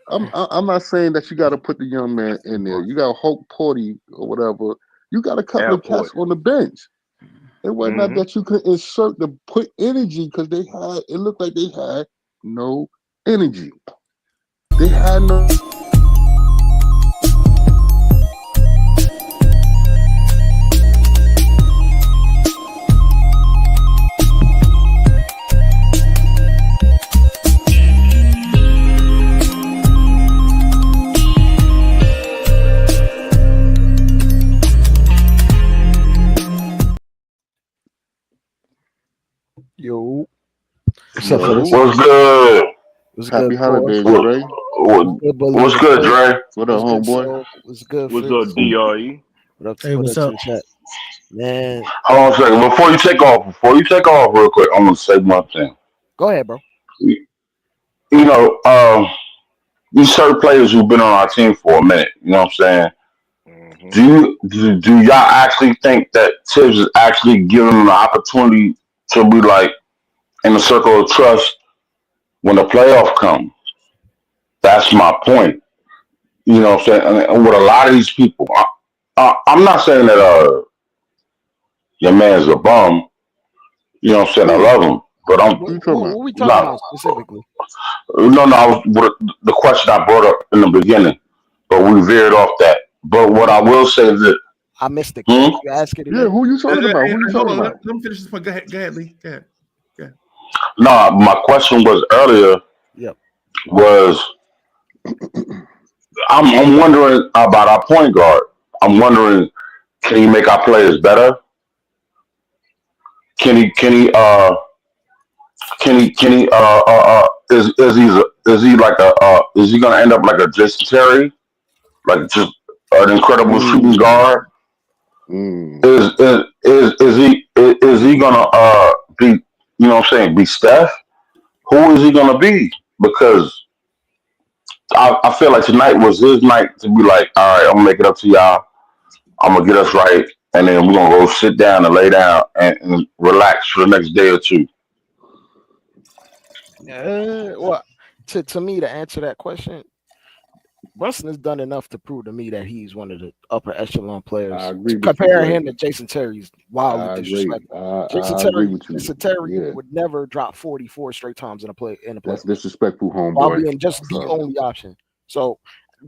I'm not saying that you got to put the young man in there. You got Hope Porty or whatever. You got a couple of cats Airport. on the bench. It wasn't not Mm-hmm. that you could insert to put energy because they had. It looked like they had no energy. They had no. Yo, what's up, Yo, fellas? What's good? What's happy good, boss? holidays, What, Dre. What's what, good, what's believer? good, Fritz? Dre? What up, What's good, homeboy? soul? What's good, What's up, Fritz? DRE? Hey, What what's up to up? the chat? Man, Hold on a second. Before you take off real quick, I'm gonna say one thing. go ahead, bro. You know, these certain players who've been on our team for a minute. You know what I'm saying? Mm-hmm. Do y'all actually think that Tibbs is actually giving them the opportunity to be like in the circle of trust when the playoff comes? That's my point. You know what I'm saying? And with a lot of these people, I'm not saying that your man's a bum. You know what I'm saying? I Who? love him, but I'm Who you talking Who about? are we talking not. about specifically? No, no. I was the question I brought up in the beginning, but we veered off that. But what I Who? will say is that, I missed it. hmm? Could you ask it Yeah, again? who you talking about? Who you Hold talking on. about? Let me finish this point. Go ahead, Lee. Go ahead. Go ahead. No, my question was earlier Yep. was I'm wondering about our point guard. I'm wondering, can he make our players better? Can he is he like is he gonna end up like a Jason Terry, like just an incredible shooting Mm, guard? mm. Is he gonna be, you know what I'm saying, be Steph? Who is he gonna be? Because I feel like tonight was his night to be like, all right, I'm gonna make it up to y'all. I'm gonna get us right, and then we're gonna go sit down and lay down and relax for the next day or two. Well, to me, to answer that question, Brunson has done enough to prove to me that he's one of the upper echelon I players. agree with you, Comparing Dre. him to Jason Terry is wildly I agree. disrespectful. Jason I agree Terry, with you. Jason Terry Yeah, would never drop 44 straight times in the that's playoffs disrespectful, while homeboy. being just the Sorry. only option. So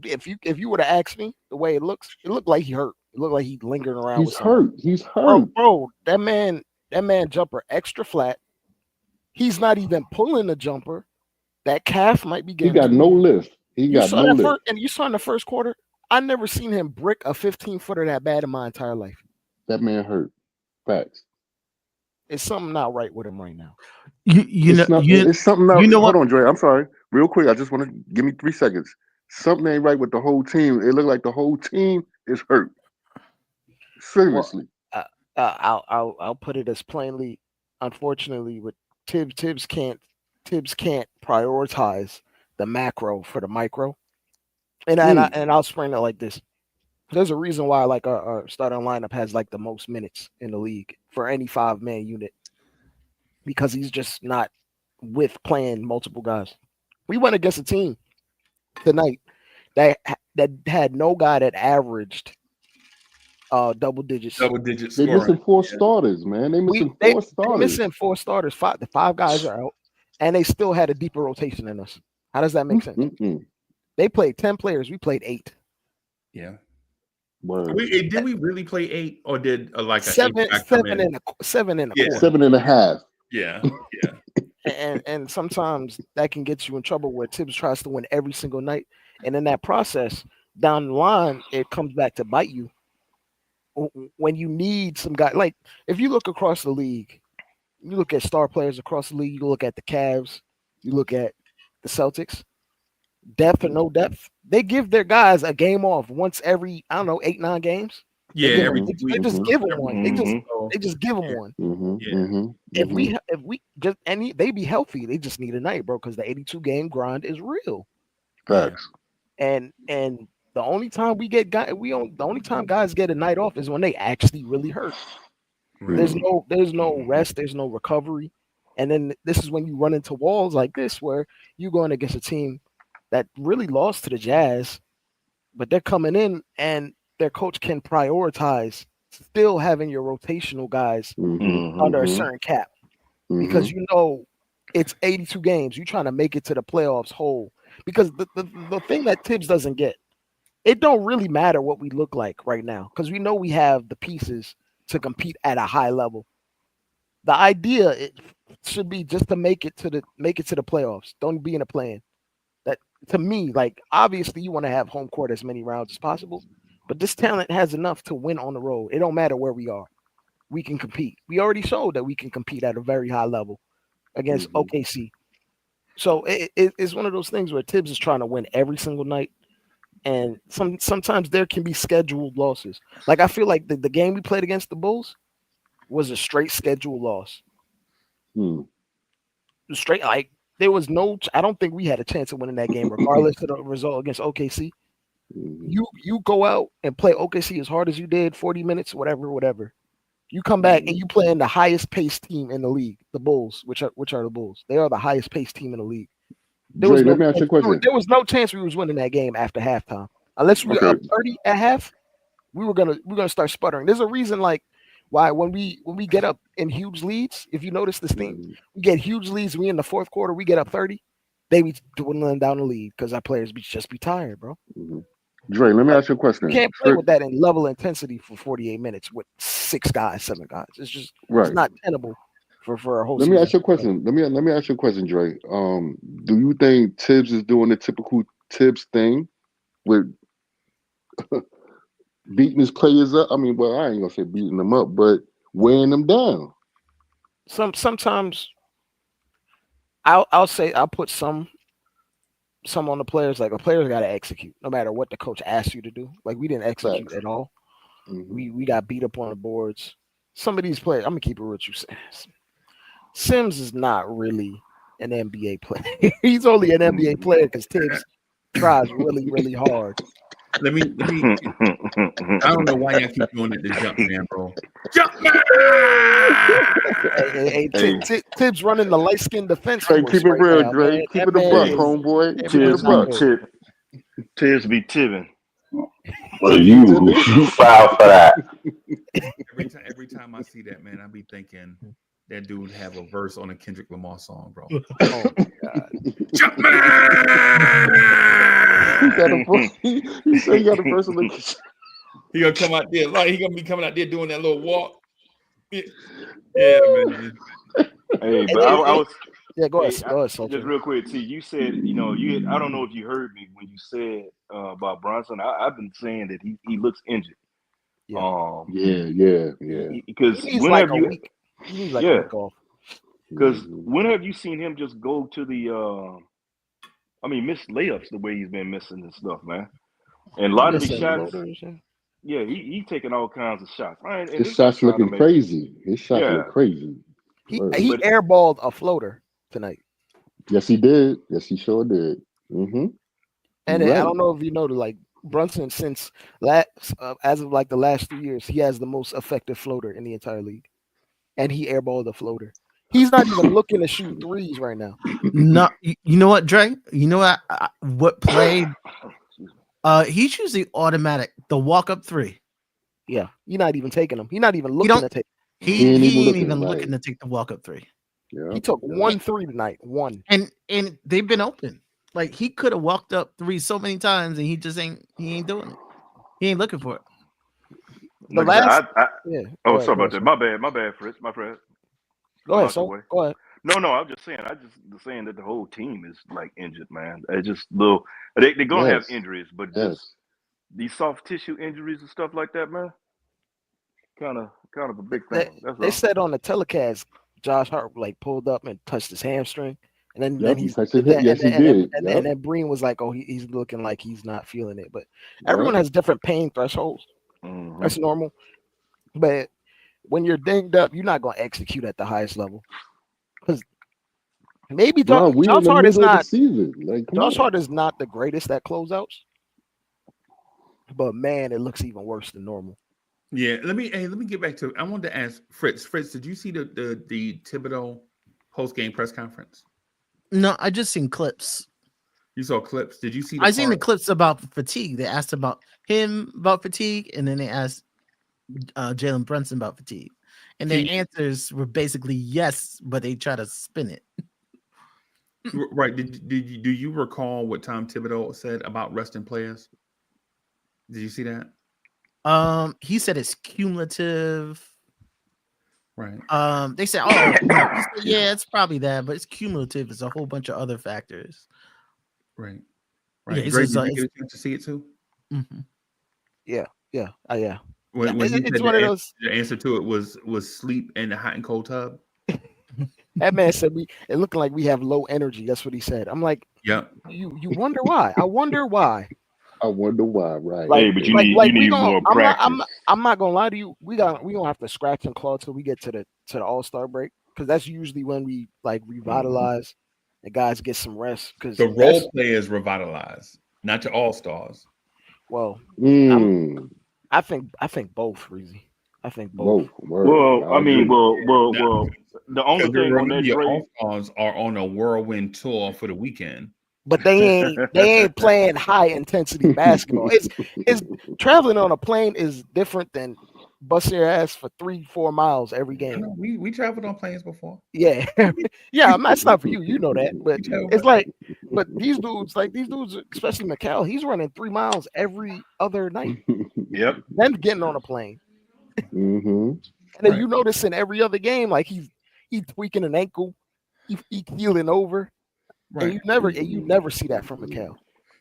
if you would have asked me the way it looked like he hurt. It looked like he lingering around with He's something. hurt. He's hurt. Bro, that man jumper extra flat. He's not even pulling the jumper. That calf might be He getting got too no long. lift. He You got saw no that lift. first, and you saw in the first quarter. I never seen him brick a 15-footer that bad in my entire life. That man hurt. Facts. It's something not right with him right now. You know It's not. you It's something you else. know what? Hold on, Dre. I'm sorry. Real quick. I just want to give me 3 seconds. Something ain't right with the whole team. It looked like the whole team is hurt. Well, Seriously. uh, I'll put it as plainly. Unfortunately, with Tibbs can't prioritize the macro for the micro, Mm. and I'll explain it like this. There's a reason why like our starting lineup has like the most minutes in the league for any 5-man unit because he's just not with playing multiple guys. We went against a team tonight that had no guy that averaged double digits. Double digit They scoring. missing 4 Yeah. starters, man. They We missing they 4 they starters. missing 4 starters. The 5 guys are out, and they still had a deeper rotation than us. How does that make sense? Mm-mm. They played 10 players. We played 8. Yeah. Word. Did we really play 8, or did like an 8 Seven, guy come seven in? and a seven and a Yeah. quarter. 7.5. Yeah. Yeah. And sometimes that can get you in trouble where Tibbs tries to win every single night, and in that process, down the line, it comes back to bite you when you need some guy. Like if you look across the league, You look at star players across the league. You look at the Cavs. You look at the Celtics. Depth or no depth, they give their guys a game off once every, I don't know, 8-9 games. Yeah, They every 2 they weeks. just give them one. They Mhm. just give them one. If we just they be healthy, they just need a night, bro, because the 82 game grind is real. Facts. And the only time the only time guys get a night off is when they actually really hurt. Right. There's no rest, there's no recovery. And then this is when you run into walls like this where you're going against a team that really lost to the Jazz, but they're coming in and their coach can prioritize still having your rotational guys under a certain cap. Because you know it's 82 games. You're trying to make it to the playoffs whole. Because the thing that Tibbs doesn't get, it don't really matter what we look like right now, because we know we have the pieces to compete at a high level. The idea it should be just to make it to the playoffs. Don't be in a play-in. That, to me, like, obviously you want to have home court as many rounds as possible, but this talent has enough to win on the road. It don't matter where we are. We can compete. We already showed that we can compete at a very high level against OKC. So it's one of those things where Tibbs is trying to win every single night, and sometimes there can be scheduled losses. Like, I feel like the game we played against the Bulls was a straight schedule loss. Straight, like, there was no. I don't think we had a chance of winning that game, regardless of the result against OKC. You go out and play OKC as hard as you did, 40 minutes, whatever. You come back and you play in the highest paced team in the league, the Bulls, which are the Bulls. They are the highest paced team in the league. Dre, let me ask you a question. There was no chance we was winning that game after halftime, unless we were up 30 at half. We were gonna start sputtering. There's a reason, like, why when we get up in huge leads, if you notice this thing, we get huge leads. We in the fourth quarter, we get up 30. They be dwindling down the lead because our players just be tired, bro. Dre, let me ask you a question. You can't play with that in level intensity for 48 minutes with 6 guys, 7 guys. It's just it's not tenable for a whole season. Let me ask you a question. Let me ask you a question, Dre. Do you think Tibbs is doing the typical Tibbs thing with beating his players up? I mean, well, I ain't gonna say beating them up, but weighing them down. Sometimes I'll say I'll put some on the players. Like, a player's got to execute no matter what the coach asks you to do. Like, we didn't execute at all. We got beat up on the boards. Some of these players, I'm gonna keep it real with you. Sims is not really an NBA player. He's only an NBA player because Tibbs tries really, really hard. Let me. I don't know why y'all keep doing it to jump man, bro. Jump man! Hey, Tibbs running the light skin defense. Hey, keep it real, now, Dre. Man. Keep it a buck, homeboy. Keep it a buck. Tibbs be tibbing. Well, you foul for that. Every time I see that, man, I be thinking that dude have a verse on a Kendrick Lamar song, bro. Oh my God. Jump man! He said he got a verse on the. He gonna come out there, like, he gonna be coming out there doing that little walk. Yeah, man. Hey, but I was. Yeah, go ahead, Soldier. Just real quick, T. You said, I don't know if you heard me when you said about Bronson. I've been saying that he looks injured. Yeah. Because he needs when like have you? He needs like a week off. Because when have you seen him just go to the? Miss layups the way he's been missing and stuff, man. And a lot of these shots. Yeah, he taking all kinds of shots. His shots looking crazy. His shots look crazy. He airballed a floater tonight. Yes, he did. Yes, he sure did. And I don't know if you know, like, Brunson, since as of like the last 2 years, he has the most effective floater in the entire league, and he airballed a floater. He's not even looking to shoot threes right now. No, you know what, Dre? You know what played? He's usually automatic. The walk-up three. Yeah, you're not even taking them. He's not even looking to take. He ain't even looking to take the walk-up three. Yeah. He took 1 3 tonight. One. And they've been open. Like, he could have walked up 3 so many times, and he ain't doing it. He ain't looking for it. The last. Oh, sorry about that. My bad, Fritz. My friend. Go ahead, Go ahead. No, I'm just saying. Saying that the whole team is like injured, man. It's just little. They're gonna have injuries, but just these soft tissue injuries and stuff like that, man. Kind of a big thing. They said on the telecast, Josh Hart like pulled up and touched his hamstring, and then Yep, he he's touched his hip. Yes, he did. and Yep, then Breen was like, oh, he's looking like he's not feeling it. But yep. everyone has different pain thresholds. Mm-hmm. That's normal. But when you're dinged up, you're not going to execute at the highest level because maybe Bro, we in Josh the Hart is middle of the not season. Like, come Josh on. Hart is not the greatest at closeouts, but man, it looks even worse than normal. Yeah, let me get back to. I wanted to ask Fritz. Fritz, did you see the Thibodeau post game press conference? No, I just seen clips. You saw clips. Did you see the? I seen the clips about fatigue. They asked about him about fatigue, and then they asked Jalen Brunson about fatigue, and their answers were basically yes, but they try to spin it. Right? Do you recall what Tom Thibodeau said about resting players? Did you see that? He said it's cumulative. Right. They said, oh, he said, yeah, it's probably that, but it's cumulative. It's a whole bunch of other factors. Right. Yeah, Right. Dre, did you get a chance to see it too? Mm-hmm. Yeah. When It's he said one of those. the answer to it was sleep in the hot and cold tub. That man said it looking like we have low energy. That's what he said. I'm like, Yep. You wonder why? I wonder why. I wonder why, right? Like, Hey, but you like need we gonna. more practice. I'm not gonna lie to you. We gonna have to scratch and claw till we get to the All-Star break because that's usually when we like revitalize and guys get some rest. Because the role players revitalize, not your all stars. Well, I think both, Freezie. I think both. Well, I mean, well. The only thing on that, your Dre, all-stars are on a whirlwind tour for the weekend. But they ain't playing high intensity basketball. It's traveling on a plane is different than busting your ass for 3-4 miles every game. We traveled on planes before. Yeah, yeah. That's not for you. You know that. But it's like, but these dudes, especially McCall, he's running 3 miles every other night. Yep. Then getting on a plane. And then you notice in every other game, like he's tweaking an ankle, he healing over. Right. And you never see that from McCall.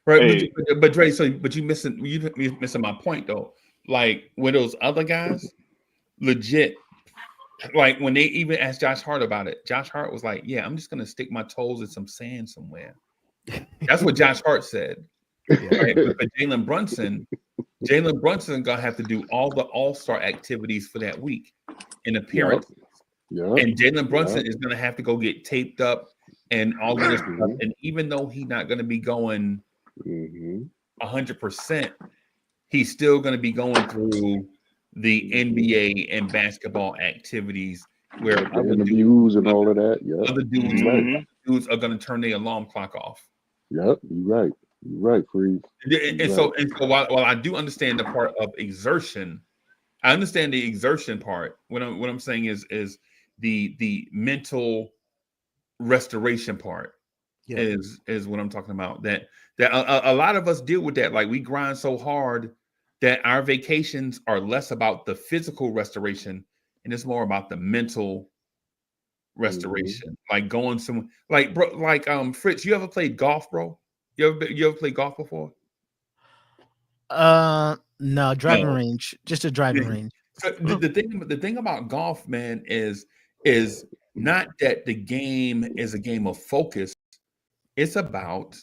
Right. Hey. But Dre, but you missing my point though. Like with those other guys, legit, like when they even asked Josh Hart about it, Josh Hart was like, yeah, I'm just gonna stick my toes in some sand somewhere. That's what Josh Hart said. Right? But Jalen Brunson gonna have to do all the all-star activities for that week in appearances. Yep. And Jalen Brunson is gonna have to go get taped up and all of this stuff. And even though he's not going to be going 100%, he's still going to be going through the NBA and basketball activities where the interviews and all of that. Yeah, other dudes are going to turn their alarm clock off. Yep, you're right, Freeze. And so while I do understand the part of exertion, I understand the exertion part. What I'm saying is the mental restoration part is what I'm talking about. That a lot of us deal with that. Like we grind so hard that our vacations are less about the physical restoration and it's more about the mental restoration. Like going some like bro, like Fritz, you ever played golf, bro? You ever played golf before? No, driving range, just a driving range. So the thing about golf, man, is not that the game is a game of focus. It's about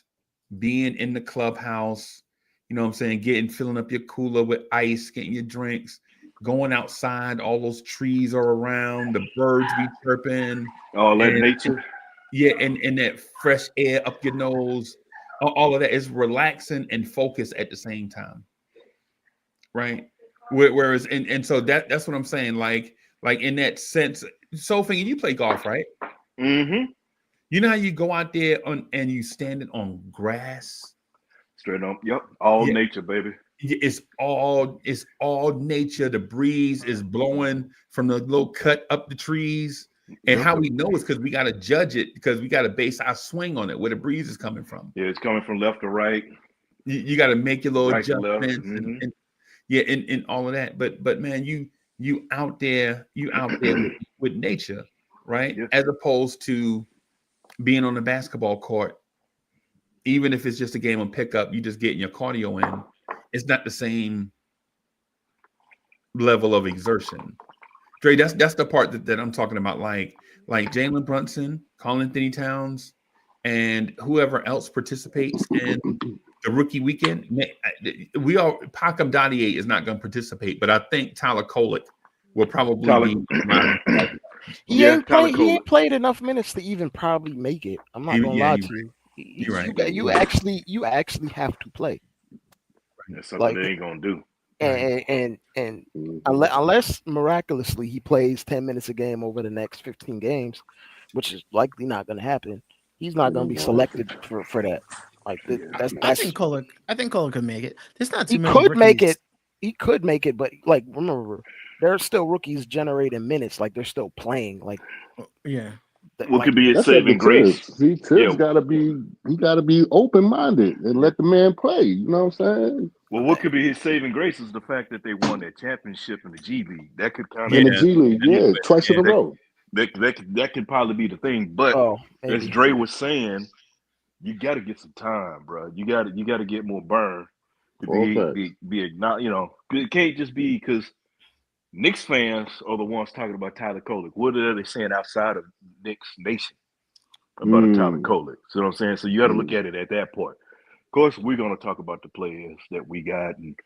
being in the clubhouse, you know what I'm saying, filling up your cooler with ice, getting your drinks, going outside, all those trees are around, the birds be chirping. All that nature. And that fresh air up your nose. All of that is relaxing and focus at the same time. Right? Whereas and so that's what I'm saying. Like in that sense, Sophie, you play golf, right? Mm-hmm. You know how you go out there and you standing on grass? Straight up. Yep. All nature, baby. It's all nature. The breeze is blowing from the little cut up the trees. And how we know is because we got to judge it because we got to base our swing on it, where the breeze is coming from. Yeah, it's coming from left to right. You got to make your little right adjustments and all of that. But man, you out there with nature, right? Yeah. As opposed to being on the basketball court, even if it's just a game of pickup, you just getting your cardio in. It's not the same level of exertion. Dre, that's the part that I'm talking about. Like Jalen Brunson, Colin Anthony Towns, and whoever else participates in the rookie weekend. We all Pakam Dadier is not going to participate, but I think Tyler Kolek will probably be. He ain't played enough minutes to even probably make it. I'm not gonna lie to you. You're right. You actually have to play. That's something they ain't gonna do. And unless miraculously he plays 10 minutes a game over the next 15 games, which is likely not going to happen, he's not going to be selected for that. Like that's I think Kolek could make it. There's not too he many. Could make it. He could make it, but like remember, there are still rookies generating minutes. Like they're still playing. Like yeah. What could be his saving grace? See, Tibbs gotta be open minded and let the man play. You know what I'm saying? Well, what could be his saving grace is the fact that they won that championship in the G League. That could kind of in the G League, twice in a row. That could probably be the thing. But as Dre was saying, you got to get some time, bro. You got to get more burn to be acknowledged. You know, it can't just be because Knicks fans are the ones talking about Tyler Kolek. What are they saying outside of Knicks Nation about Tyler Kolek? So what I'm saying? So you got to look at it at that point. Of course, we're going to talk about the players that we got, and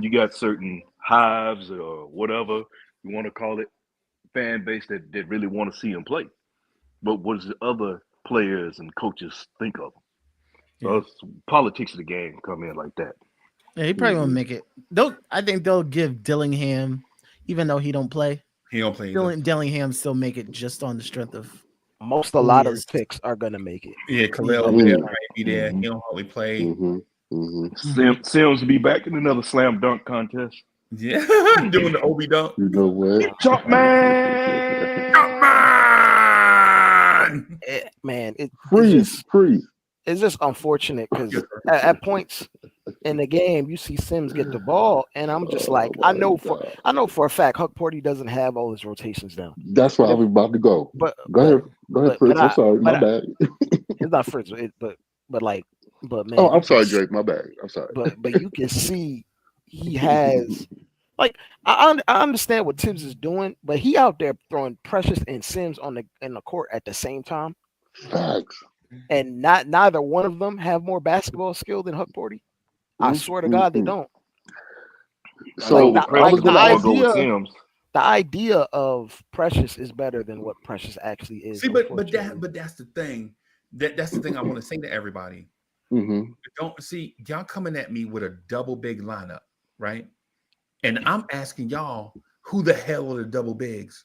you got certain hives or whatever you want to call it, fan base that really want to see him play. But what does the other players and coaches think of him? So politics of the game come in like that. Yeah, he probably won't make it. I think they'll give Dillingham, even though he don't play. He don't play. Dillingham still make it just on the strength of a lot of picks are gonna make it. Yeah, Khalil might be there. He don't hardly play. Sims will be back in another slam dunk contest. Yeah, doing the Obi dunk. You know what? Jump man. Man, freeze. It's just unfortunate because at points in the game you see Sims get the ball, and I'm just like, I know for a fact Huck Porty doesn't have all his rotations down. That's where I was about to go. But go ahead, Fritz. I'm sorry, my bad. It's not Fritz, but man. Oh, I'm sorry, Drake. My bad. I'm sorry. But you can see he has. Like I understand what Tibbs is doing, but he out there throwing Precious and Sims in the court at the same time. Facts. And neither one of them have more basketball skill than Huck Porty. I swear to God, they don't. So the idea of Precious is better than what Precious actually is. See, but that's the thing. That's the thing I want to say to everybody. Don't see y'all coming at me with a double big lineup, right? And I'm asking y'all, who the hell are the double bigs?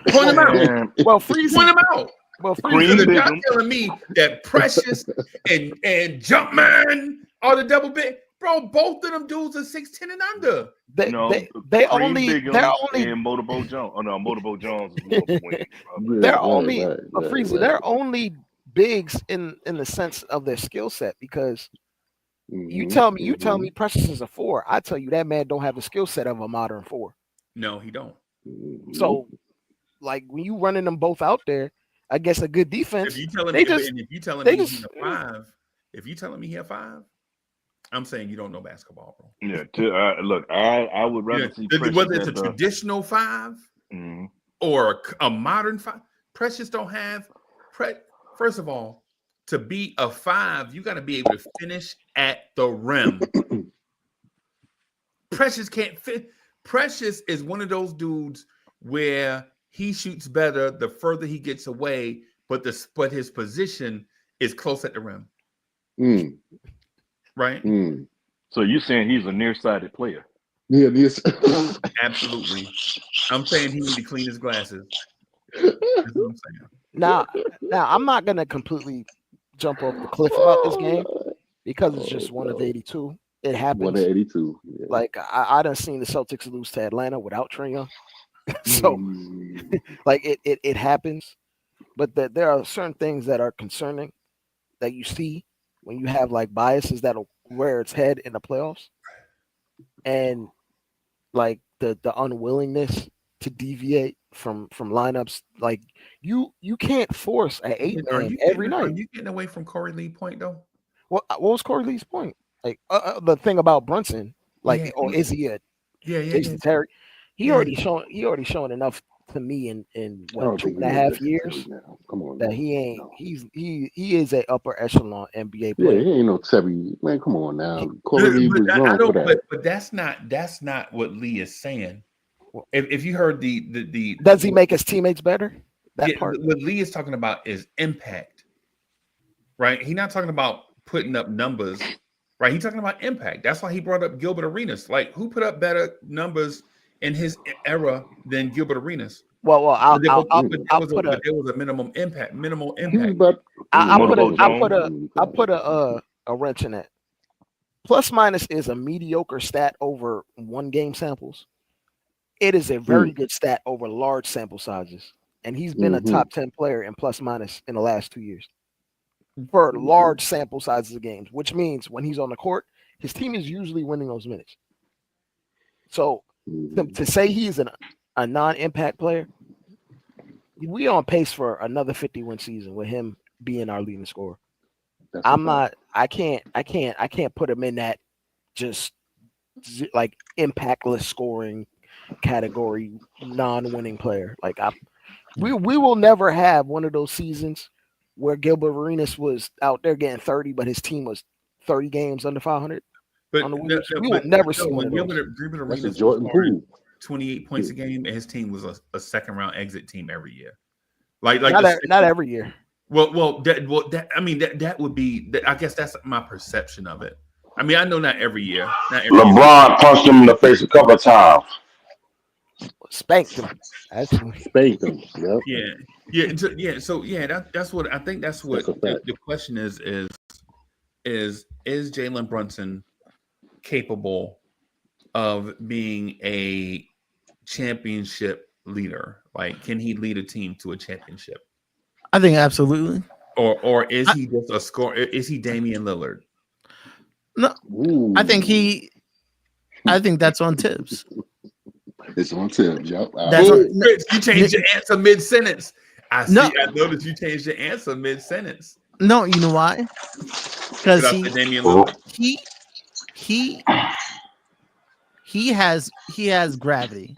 Point them out. Well, Freezie. Point them out. Well, Freezie, y'all telling me that Precious and Jumpman are the double big, bro? Both of them dudes are 6'10" and under. They're only and Motorboat Jones. Oh no, Motorboat Jones is more wing. They're only Freezie. They're only bigs in the sense of their skill set because. You tell me Precious is a 4. I tell you that man don't have the skill set of a modern 4. No, he don't. So, like when you running them both out there, I guess a good defense. If you telling me he's a 5, if you telling me he a 5, I'm saying you don't know basketball, bro. Yeah, look, I would rather see Precious whether it's a traditional 5 or a modern 5. Precious don't have. First of all. To be a 5, you got to be able to finish at the rim. Precious can't fit. Precious is one of those dudes where he shoots better the further he gets away, but his position is close at the rim. Right? So you're saying he's a nearsighted player? Yeah, this absolutely. I'm saying he needs to clean his glasses. That's what I'm saying. Now I'm not gonna completely jump off the cliff about this game because it's just one of 82. It happens. 1 of 82. Yeah. Like I done seen the Celtics lose to Atlanta without Trae Young. So like it happens. But there are certain things that are concerning that you see when you have like biases that'll rear its head in the playoffs. And like the unwillingness to deviate from lineups, like you can't force an 8-man every night. Are you getting away from Corey Lee's point though? What was Corey Lee's point? Like the thing about Brunson, like, or is he a Jason Terry? He already shown enough to me in I what don't 2.5 think he is years that now. Come on, that man. he ain't. No. He is a upper echelon NBA Yeah, player. he ain't no Tebby. Man, come on now. But, Quality was I wrong for don't. that. But that's not what Lee is saying. If you heard the Does he make his teammates better? That yeah, part. what Lee is talking about is impact, right? He's not talking about putting up numbers, right? He's talking about impact. That's why he brought up Gilbert Arenas. Like, who put up better numbers in his era than Gilbert Arenas? Well, But there I'll was put a a minimal impact. He was about. I put Motorboat a wrench in that. Plus minus is a mediocre stat over 1 game samples. It is a very good stat over large sample sizes. And he's been a top 10 player in plus minus in the last 2 years for large sample sizes of games, which means when he's on the court, his team is usually winning those minutes. So to say he's a non-impact player, we on pace for another 50-win season with him being our leading scorer. I can't put him in that just like impactless scoring category, non-winning player. Like we will never have one of those seasons where Gilbert Arenas was out there getting 30, but his team was 30 games under 500. But we will never see one of those. Gilbert Arenas That's a Jordan Poole. 28 points a game, and his team was a second round exit team every year. Like not every year. That would be. I guess that's my perception of it. I mean, I know not every year. LeBron punched him in the face a couple of times. Spanked him. Actually, spanked him. Yep. Yeah. So that's what I think. That's what the question is Jalen Brunson capable of being a championship leader? Like, can he lead a team to a championship? I think absolutely. Or is he just a scorer? Is he Damian Lillard? No, I think that's on Tibbs. It's on Tibbs. Yep. You changed your answer mid-sentence. I noticed you changed your answer mid-sentence. No, you know why? Because he has gravity.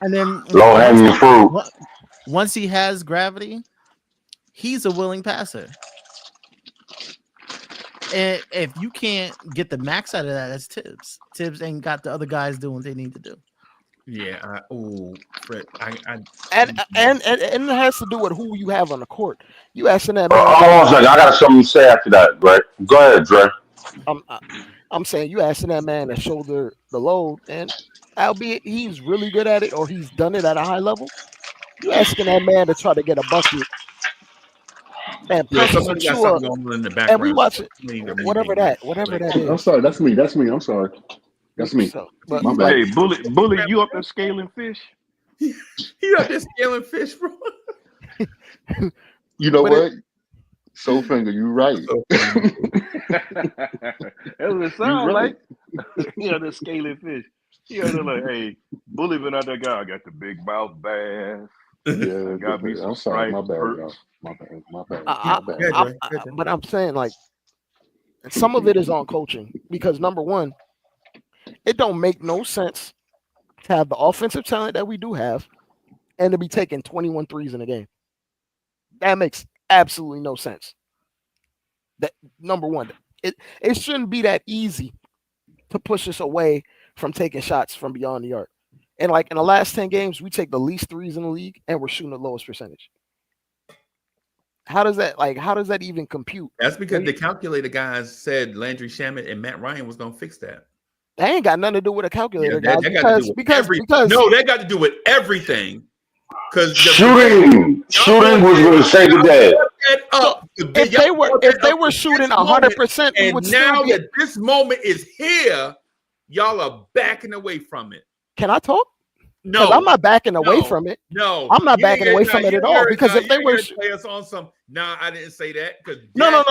And then low hanging fruit. Once he has gravity, he's a willing passer. And if you can't get the max out of that, that's Tibbs. Tibbs ain't got the other guys doing what they need to do. Yeah. Fred. And it has to do with who you have on the court. You asking that man. Hold on a second. I got something to say after that, Dre. Go ahead, Dre. I'm saying you asking that man to shoulder the load, and albeit he's really good at it or he's done it at a high level, you asking that man to try to get a bucket and somebody got something going on in the background. And we watch it. Whatever that is. I'm sorry. That's me. I'm sorry. That's me. My bad. Hey, Bully, you up there scaling fish? He up there scaling fish, bro. You know what? Soul finger, you right. That's what it sounds like. You up there scaling fish. You up there like, hey, Bully been out there, guy. I got the big mouth bass. Yeah, got me some. I'm sorry. My bad. My bad. But I'm saying, like, some of it is on coaching because number one, it don't make no sense to have the offensive talent that we do have and to be taking 21 threes in a game. That makes absolutely no sense. That number one, it shouldn't be that easy to push us away from taking shots from beyond the arc. And like in the last 10 games, we take the least threes in the league and we're shooting the lowest percentage. How does that even compute? That's because the calculator guys said Landry Shamet and Matt Ryan was going to fix that. That ain't got nothing to do with a calculator, guys. That got to do with everything. Because shooting was going to save the day. If they were shooting 100%, and now that this moment is here, y'all are backing away from it. Can I talk? No, I'm not backing away from it. No, I'm not backing away from it at all. Because if they were play us on some, I didn't say that. No.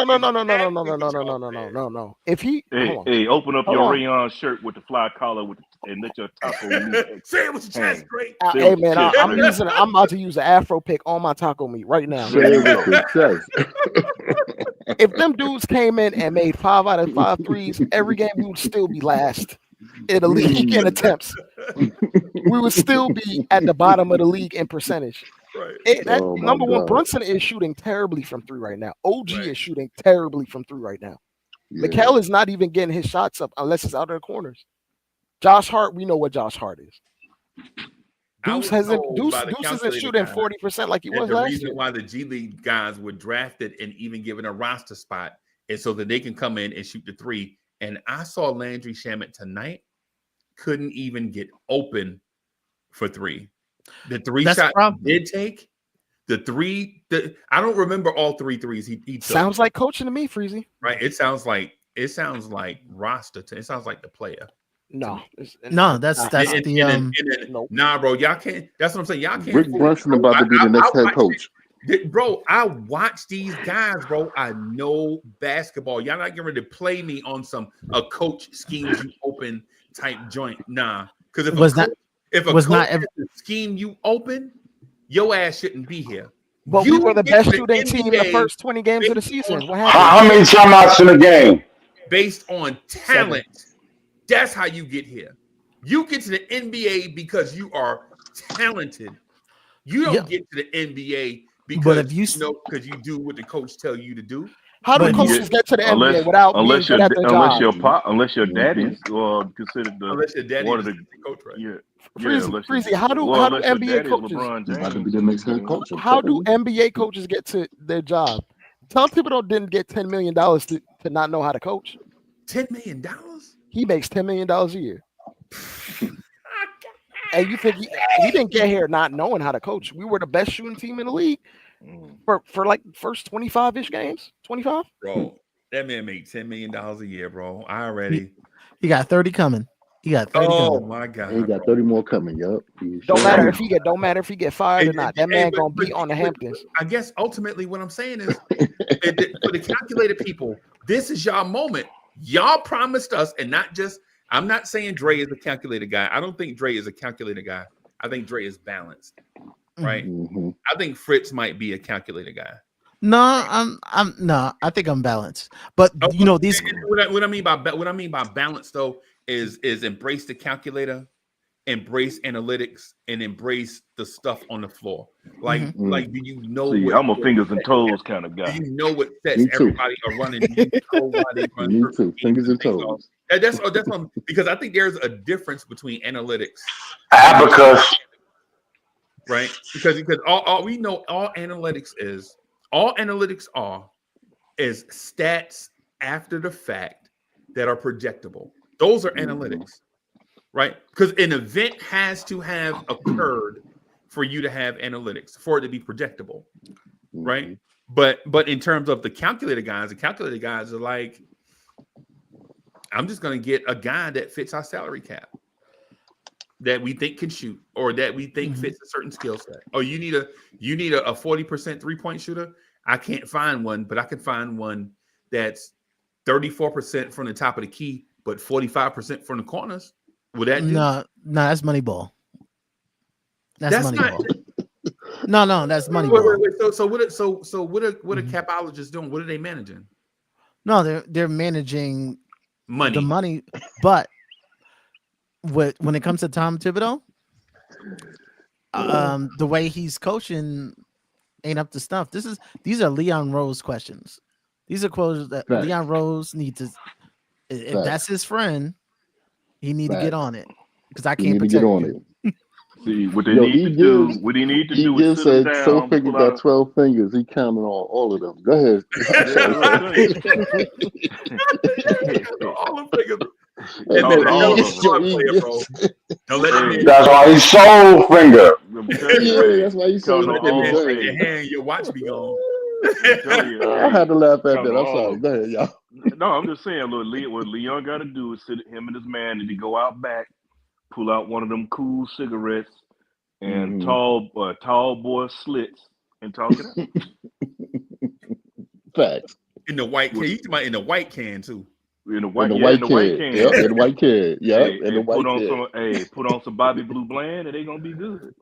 If he open up your rayon shirt with the fly collar and let your taco meat. Say it with your chest, great. Hey man, I'm about to use an Afro pick on my taco meat right now. If them dudes came in and made 5 out of 5 threes, every game we would still be last. in the league in attempts, we would still be at the bottom of the league in percentage. Right. Oh, my Number one, God. Brunson is shooting terribly from three right now. OG Right. is shooting terribly from three right now. Yeah. Mikal is not even getting his shots up unless it's out of the corners. Josh Hart, we know what Josh Hart is. Deuce isn't shooting 40% like he was the last reason year. why the G League guys were drafted and even given a roster spot is so that they can come in and shoot the three. And I saw Landry Shamet tonight couldn't even get open for three. The three shot did take. I don't remember all three threes he took. Sounds like coaching to me, Freezie. Right. It sounds like roster. It sounds like the player. That's nah, bro. Y'all can't. That's what I'm saying. Y'all can't. Rick Brunson about to be the next head coach. Bro, I watch these guys, bro. I know basketball. Y'all not getting ready to play me on a coach schemes you open type joint. Nah, because if a coach scheme you open, your ass shouldn't be here. But we were the best shooting team in the first 20 games of the season. What happened? How many timeouts in a game? Based on talent. That's how you get here. You get to the NBA because you are talented. You don't get to the NBA because because you do what the coach tell you to do. How do coaches get to the NBA without being good at their job? Unless your daddy's considered one of the coach, right? Yeah. Freezie, how do NBA coaches? How do NBA coaches get to their job? Tom Thibodeau didn't get $10 million to not know how to coach. $10 million? He makes $10 million a year. And you think he didn't get here not knowing how to coach? We were the best shooting team in the league for like first 25-ish games. 25? Bro, that man made $10 million a year, bro. I already. He got 30 coming. He got 30 coming. Oh my God. He got 30 more coming. Yup. Don't matter if he get fired or not. That man gonna be on the Hamptons. I guess ultimately what I'm saying is for the calculated people, this is y'all moment. Y'all promised us, and not just. I'm not saying Dre is a calculated guy. I don't think Dre is a calculated guy. I think Dre is balanced, right? Mm-hmm. I think Fritz might be a calculated guy. No, I think I'm balanced. But you know, these what I mean by balance though is embrace the calculator, embrace analytics, and embrace the stuff on the floor. Like do you know? See, I'm a fingers and toes kind of guy. Do you know what sets everybody are running? Me too. Fingers and toes. That's what because I think there's a difference between analytics, abacus, right? Because all we know all analytics are is stats after the fact that are projectable. Those are analytics, right? Because an event has to have occurred for you to have analytics, for it to be projectable, right? But in terms of the calculated guys are like, I'm just going to get a guy that fits our salary cap, that we think can shoot, or that we think fits a certain skill set. Oh, you need a 40% 3-point shooter. I can't find one, but I can find one that's 34% from the top of the key, but 45% from the corners. Would that do? No, that's money ball. That's money ball. No, that's money ball. Wait. So what are capologists doing? What are they managing? No, they're managing money. The money, but when it comes to Tom Thibodeau, the way he's coaching ain't up to snuff. These are Leon Rose questions. These are quotes that Leon Rose needs to. If that's his friend, he need to get on it, because I can't protect you. See what they need to do. What he need to do is sit down. So figure got 12 fingers. He counted on all of them. Go ahead. All the fingers. That's why he's soul finger. Yeah, that's why he's soul finger. Your hand, your watch be gone. I had to laugh at that. I'm sorry. Go ahead, y'all. No, I'm just saying, what Leon got to do is sit him and his man, and he go out back, pull out one of them cool cigarettes and tall boy slits, and talk it out. Facts. In the white can. He's in the white can too. In the white can. Yep, in the white can. Yep, in the white can. Put on some Bobby Blue Bland, and they gonna be good.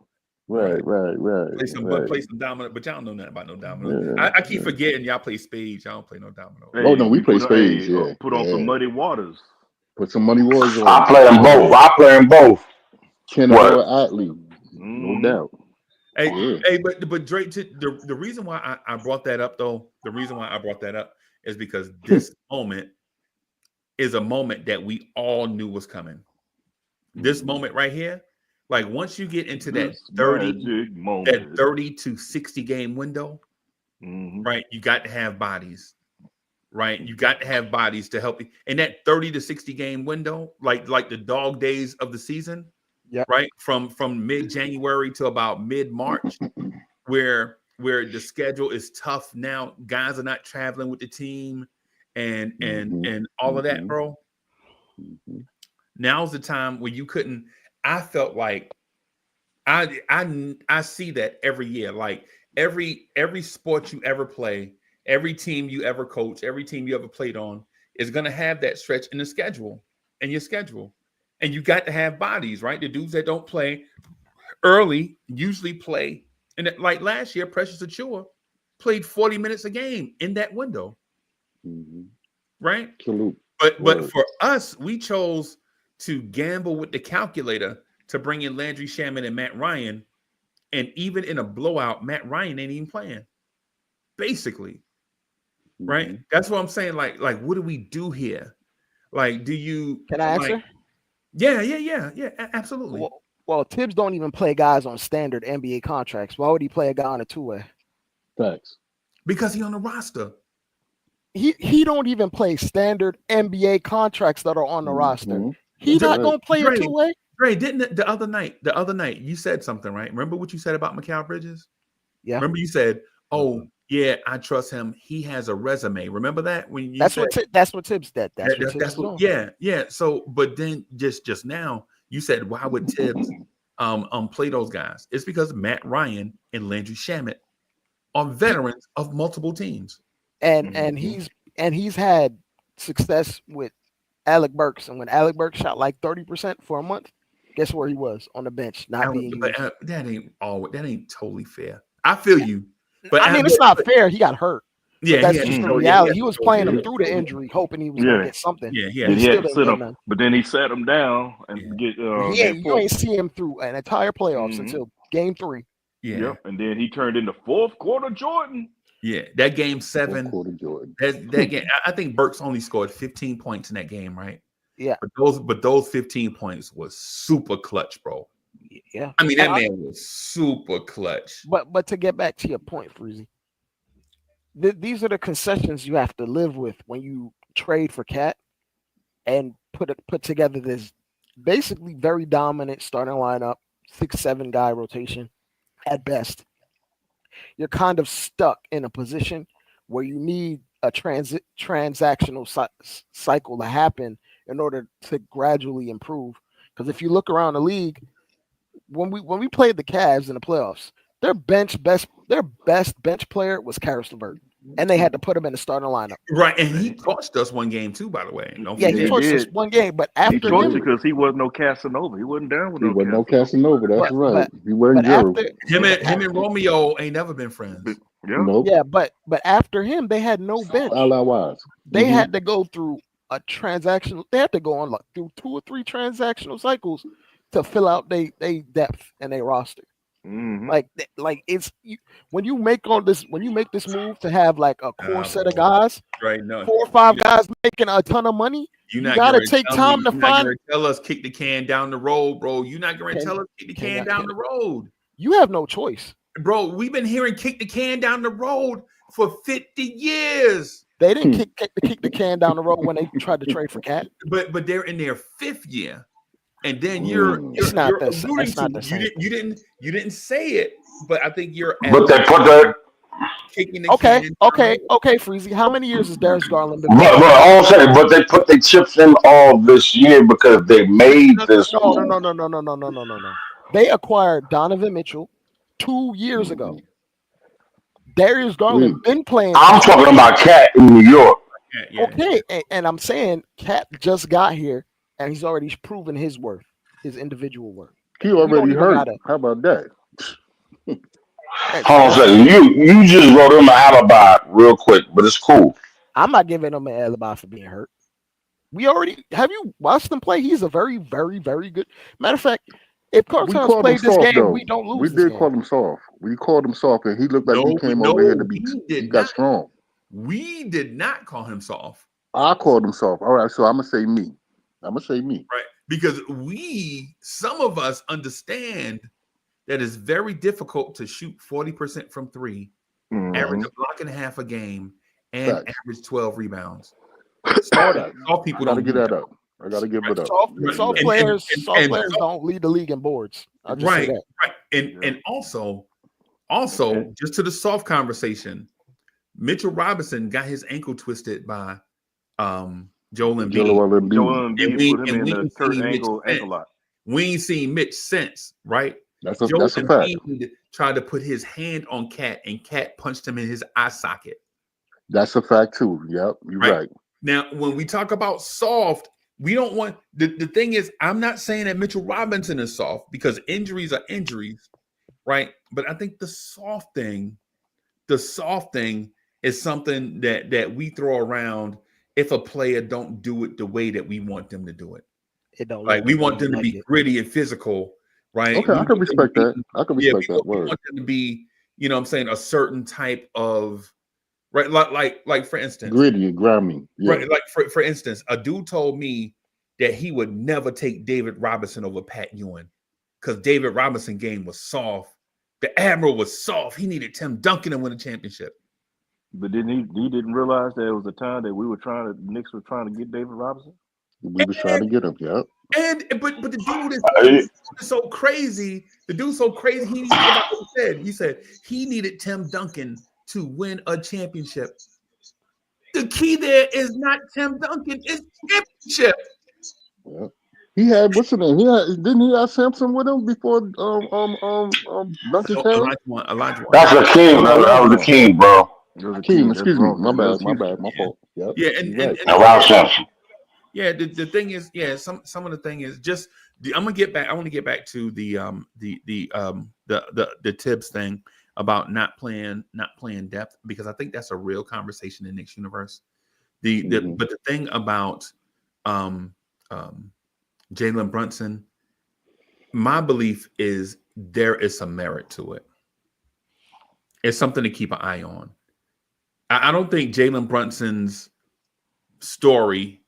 Right. Play some domino, but y'all don't know nothing about no domino. Yeah, I keep forgetting y'all play spades. Y'all don't play no domino. We play spades. Put on some Muddy Waters. Put some money wars I on. play them both. I play them both. Kenner What? or Atley, no doubt. Hey, Yeah. hey, but Drake, the reason why I brought that up though, the reason why I brought that up is because this moment is a moment that we all knew was coming. This moment right here, like once you get into that This 30, magic that moment. 30 to 60 game window, right? You got to have bodies, right? You got to have bodies to help you. In that 30 to 60 game window, like the dog days of the season, Yep. right? From mid-January to about mid-March, where the schedule is tough now. Guys are not traveling with the team and all of that, bro. Now's the time where you couldn't. I felt like I see that every year. Like every sport you ever play, every team you ever coach, every team you ever played on is gonna have that stretch in the schedule, in your schedule. And you got to have bodies, right? The dudes that don't play early usually play. And like last year, Precious Achua played 40 minutes a game in that window. Right? Salute. But for us, we chose to gamble with the calculator to bring in Landry Shaman and Matt Ryan. And even in a blowout, Matt Ryan ain't even playing. Basically. Right? That's what I'm saying. Like, what do we do here? Like, do you Can I answer? Like, yeah, absolutely. Well, Tibbs don't even play guys on standard NBA contracts. Why would he play a guy on a two-way? Facts. Because he on the roster. He don't even play standard NBA contracts that are on the roster. He's not gonna play a two-way. Dre, didn't the other night you said something, right? Remember what you said about Mikal Bridges? Yeah. Remember you said, "Oh yeah, I trust him. He has a resume." Remember that when you that's said, what Tibbs did. That's what yeah. So, but then just now you said, why would Tibbs play those guys? It's because Matt Ryan and Landry Shamet are veterans of multiple teams, and he's had success with Alec Burks, and when Alec Burks shot like 30% for a month, guess where he was? On the bench, not being used. That ain't totally fair. I feel you, but I mean it's not fair. He got hurt. Yeah, that's just the reality. He was playing him through the injury, hoping he was gonna get something. Yeah, he had to sit him, but then he sat him down and get. You ain't see him through an entire playoffs until game 3. Yeah. Yep. And then he turned into fourth quarter Jordan. Yeah, that game 7. Fourth quarter Jordan. That game, I think Burks only scored 15 points in that game, right? Yeah. But those 15 points was super clutch, bro. Yeah. I mean, that man was super clutch. But to get back to your point, Freezie, these are the concessions you have to live with when you trade for Cat and put together this basically very dominant starting lineup, 6-7 guy rotation at best. You're kind of stuck in a position where you need a transactional cycle to happen in order to gradually improve. Because if you look around the league, when we played the Cavs in the playoffs, their best bench player was Karis LeVert, and they had to put him in the starting lineup. Right, and he cost us one game too, by the way. He torched us one game, but after he torched because he wasn't no Casanova. He wasn't down with no Casanova. That's right. He wasn't Jero. Him and Romeo ain't never been friends. Yeah, nope. Yeah, but after him, they had no bench. They had to go through a transactional. They had to go on through 2 or 3 transactional cycles to fill out they depth and they roster. Like it's when you make this move to have like a core set of guys, right? No, 4 or 5 guys making a ton of money. You gotta take time to find. Tell us kick the can down the road, bro. You're not gonna tell us kick the can down the road. You have no choice, bro. We've been hearing kick the can down the road for 50 years. They didn't kick the can down the road when they tried to trade for Cat. But they're in their 5th year. And then you're alluding to you didn't say it, but I think you're. But they put that. Kicking the okay, Freezie. How many years has Darius Garland been? But they put their chips in all this year because they made this. No. They acquired Donovan Mitchell 2 years ago. Darius Garland been playing. I'm talking about Cat in New York. Yeah. Okay, and I'm saying Cat just got here. And he's already proven his worth, his individual worth. He already hurt. How about that? Hold on a second. You just wrote him an alibi real quick, but it's cool. I'm not giving him an alibi for being hurt. Have you watched him play? He's a very, very, very good. Matter of fact, if We Cartels called him played this soft game, though. we don't We lose this did game. call him soft. We called him soft, and he looked like he came over here to be. He got strong. We did not call him soft. I called him soft. All right, so I'm gonna say me. Right. Because some of us understand that it's very difficult to shoot 40% from three, average a block and a half a game, and average 12 rebounds. Soft people gotta don't get do that up. I gotta give it up. Soft players don't lead the league in boards. I'll just say that. Right. And also, just to the soft conversation, Mitchell Robinson got his ankle twisted by Joel Embiid. Joel Embiid put him in the Kurt ankle lock. We ain't seen Mitch since, right? That's Joel a fact. Embiid tried to put his hand on Cat, and Cat punched him in his eye socket. That's a fact too. Yep, you're right. Now, when we talk about soft, we don't want the thing is, I'm not saying that Mitchell Robinson is soft because injuries are injuries, right? But I think the soft thing is something that we throw around if a player don't do it the way that we want them to do it. It don't like we want them to be gritty and physical, right? Okay, I can respect that. I can respect that. We want them to be, you know what I'm saying, a certain type of right, like for instance, gritty and grimy. Yeah. Right, like for instance, a dude told me that he would never take David Robinson over Pat Ewing because David Robinson game was soft. The Admiral was soft. He needed Tim Duncan to win a championship. But he didn't realize there was a time that the Knicks were trying to get David Robinson? We was trying to get him, yeah. But the dude is so crazy. The dude's so crazy. He said he needed Tim Duncan to win a championship. The key there is not Tim Duncan, it's championship. Yeah. He had what's the name? Didn't he have Sampson with him before Duncan came? Elijah. That's a king. That was the king, bro. King, excuse me. My bad, my fault. Yep. Yeah, and Ralph Sampson. Yeah, the thing is, some of the thing is just I want to get back to the Tibbs thing about not playing depth, because I think that's a real conversation in Knicks universe. But the thing about Jalen Brunson, my belief is there is some merit to it. It's something to keep an eye on. I don't think Jalen Brunson's story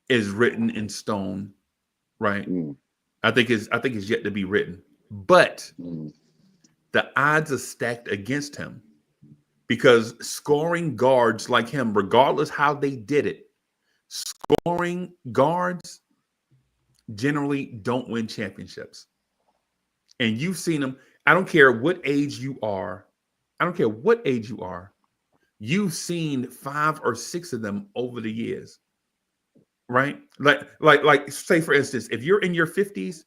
is written in stone, right? I think it's yet to be written, but the odds are stacked against him because scoring guards like him, regardless how they did it, scoring guards generally don't win championships. And you've seen them. I don't care what age you are. You've seen 5 or 6 of them over the years. Right? Like say for instance, if you're in your 50s,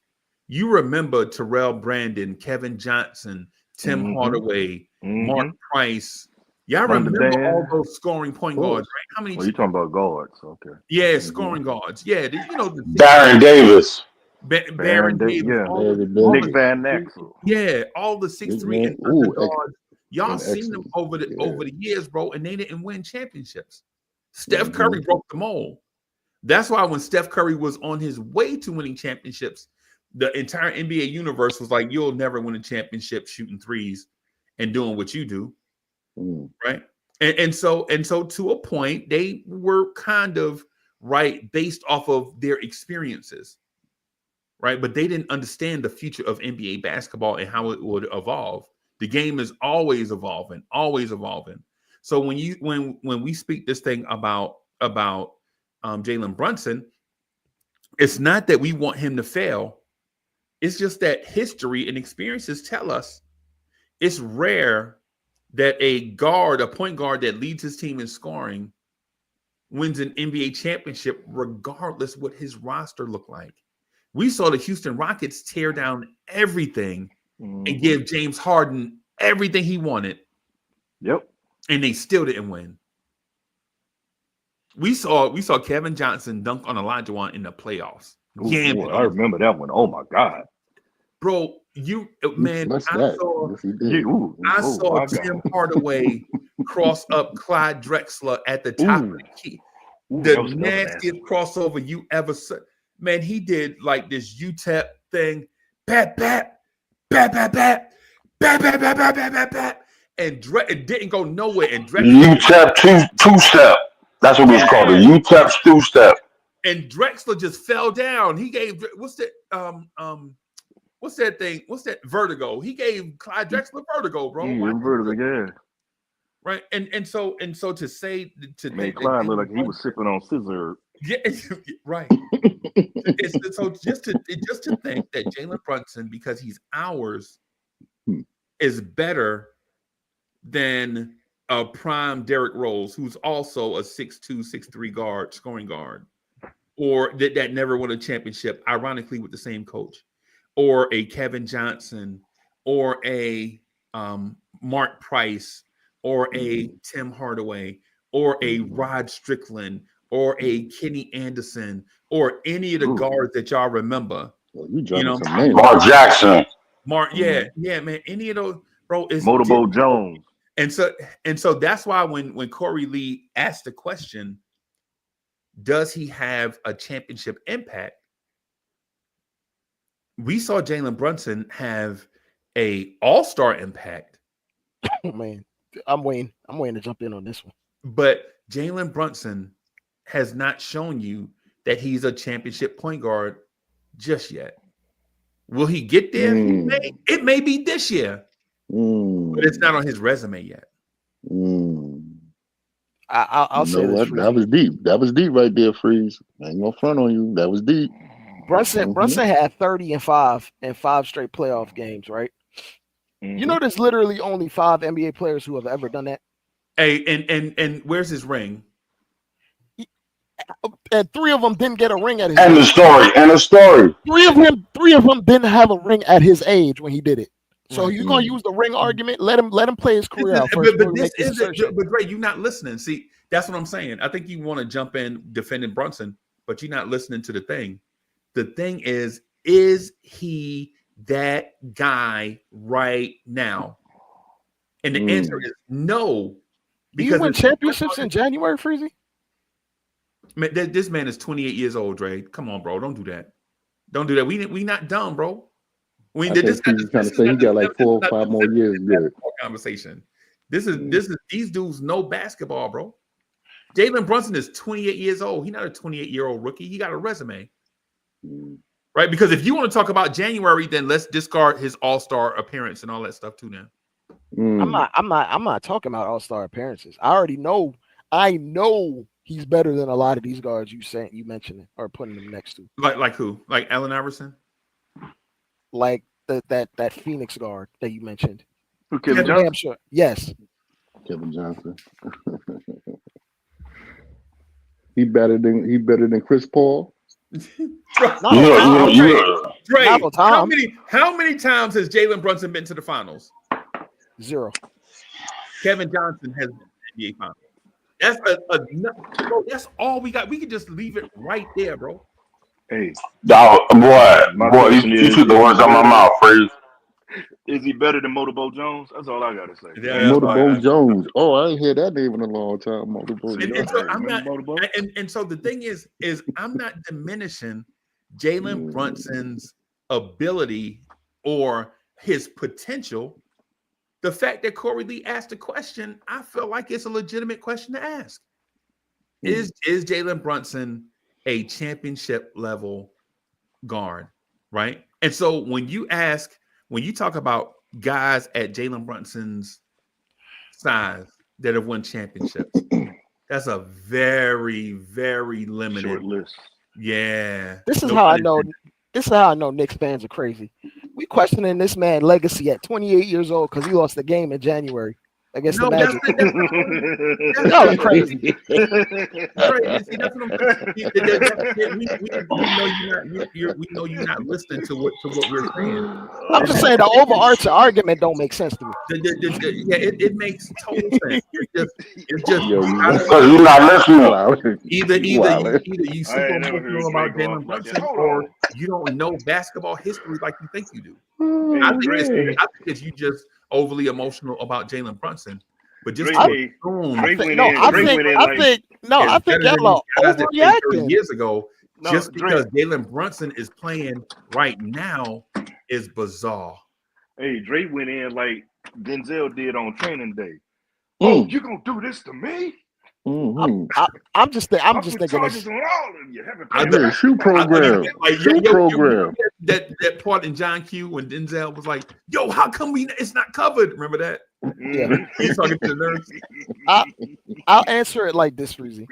you remember Terrell Brandon, Kevin Johnson, Tim Hardaway, Mark Price. Y'all remember all those scoring point guards, right? How many? Well, you talking about guards? Okay. Yeah, scoring guards. Yeah, Baron Davis. Baron Davis. Yeah. Nick Van Exel. Yeah, all the 6'3" and under guards. Y'all seen them over the years, bro, and they didn't win championships. Steph Curry broke the mold. That's why when Steph Curry was on his way to winning championships, the entire NBA universe was like, you'll never win a championship shooting threes and doing what you do. Right. And so to a point, they were kind of right based off of their experiences. Right. But they didn't understand the future of NBA basketball and how it would evolve. The game is always evolving, always evolving. So when we speak this thing about Jalen Brunson, it's not that we want him to fail. It's just that history and experiences tell us it's rare that a point guard that leads his team in scoring wins an NBA championship, regardless what his roster looked like. We saw the Houston Rockets tear down everything and give James Harden everything he wanted. Yep. And they still didn't win. We saw Kevin Johnson dunk on Elijah Wan in the playoffs. I remember that one. Oh my God. Bro, I saw Tim Hardaway cross up Clyde Drexler at the top of the key. Ooh, the that was another nasty. nastiest crossover you ever saw. Man, he did like this UTEP thing. Bat, bat, bat, bat, bat, bat, bat, bat, bat, bat, bat, bat. And it didn't go nowhere. And UTEP two step. That's what it's called. The UTEP two step. And Drexler just fell down. He gave what's that thing? What's that vertigo? He gave Clyde Drexler vertigo, bro. Vertigo, yeah. Right. And so to say to Man, Clyde looked like he was sipping on scissor. Yeah, right. So just to think that Jalen Brunson, because he's ours, is better than a prime Derrick Rose, who's also a 6'2", 6'3" guard, scoring guard, or that never won a championship, ironically with the same coach, or a Kevin Johnson, or a Mark Price, or a Tim Hardaway, or a Rod Strickland, or a Kenny Anderson, or any of the guards that y'all remember. Well, Mark Jackson. Yeah, man. Any of those, bro, is Motorboat Jones. And so that's why when Corey Lee asked the question, does he have a championship impact? We saw Jalen Brunson have a all-star impact. Oh man, I'm waiting to jump in on this one. But Jalen Brunson has not shown you that he's a championship point guard just yet. Will he get there? It may be this year, but it's not on his resume yet. I'll say this. That was deep. That was deep right there, Freeze. I ain't gonna front on you. That was deep. Brunson had 30 and 5 in 5 straight playoff games, right? You know, there's literally only 5 NBA players who have ever done that. Hey, and where's his ring? And 3 of them didn't get a ring at his age. And the story. 3 of them didn't have a ring at his age when he did it. So you're gonna use the ring argument? Let him play his career out first. But Ray, you're not listening. See, that's what I'm saying. I think you want to jump in defending Brunson, but you're not listening to the thing. The thing is he that guy right now? And the answer is no. Because you win championships in January, Freezie? Man, this man is 28 years old, Dre. Come on, bro. Don't do that. Don't do that. We not dumb, bro. We did this. Trying to say he got like 4 or 5 more years. Good conversation. This is these dudes know basketball, bro. Jalen Brunson is 28 years old. He's not a 28-year-old rookie. He got a resume. Right? Because if you want to talk about January, then let's discard his all-star appearance and all that stuff too now. I'm not talking about all-star appearances. I know he's better than a lot of these guards you mentioned or putting them next to. Like who? Like Allen Iverson? Like that Phoenix guard that you mentioned. Who, Kevin Johnson? Sure. Yes. Kevin Johnson. He better than Chris Paul. How many times has Jalen Brunson been to the finals? 0. Kevin Johnson has been to the NBA finals. That's bro, that's all we got. We can just leave it right there, bro. Hey, boy, you took the words out of my mouth, Freeze. Is he better than Motorboat Jones? That's all I gotta say. Yeah, Motorboat Jones. Oh, I ain't heard that name in a long time. Motorboat Jones. So the thing is I'm not diminishing Jalen Brunson's ability or his potential. The fact that Corey Lee asked the question, I feel like it's a legitimate question to ask. Is Jalen Brunson a championship level guard, right? And so when you talk about guys at Jalen Brunson's size that have won championships, that's a very, very limited short list. Yeah. This is how I know Knicks fans are crazy. We questioning this man's legacy at 28 years old because he lost the game in January against the Magic. Y'all are crazy. We know you're not listening to what we're saying. I'm just saying the overarching argument don't make sense to me. It makes total sense. It's just because you're not listening. Either you super emotional about Jalen Brunson or you don't know basketball history like you think you do. I think it's you just overly emotional about Jalen Brunson. But just Drake, to assume Drake went no, in. I Drake think, went in I like think, no, is I think better than y'all these are guys that played 30 overreacting. years ago, no just because Drake. Jalen Brunson is playing right now is bizarre. Hey, Drake went in like Denzel did on Training Day. Oh, Mm. you gonna do this to me? Mm-hmm. I'm just I thinking put charges this. on all of you. Haven't I played bet Yeah, shoe basketball. program. like Shoe program. that part in John Q when Denzel was like, "Yo, how come it's not covered?" Remember that? Yeah. Mhm. He's talking to the nurse. I'll answer it like this, Freezy.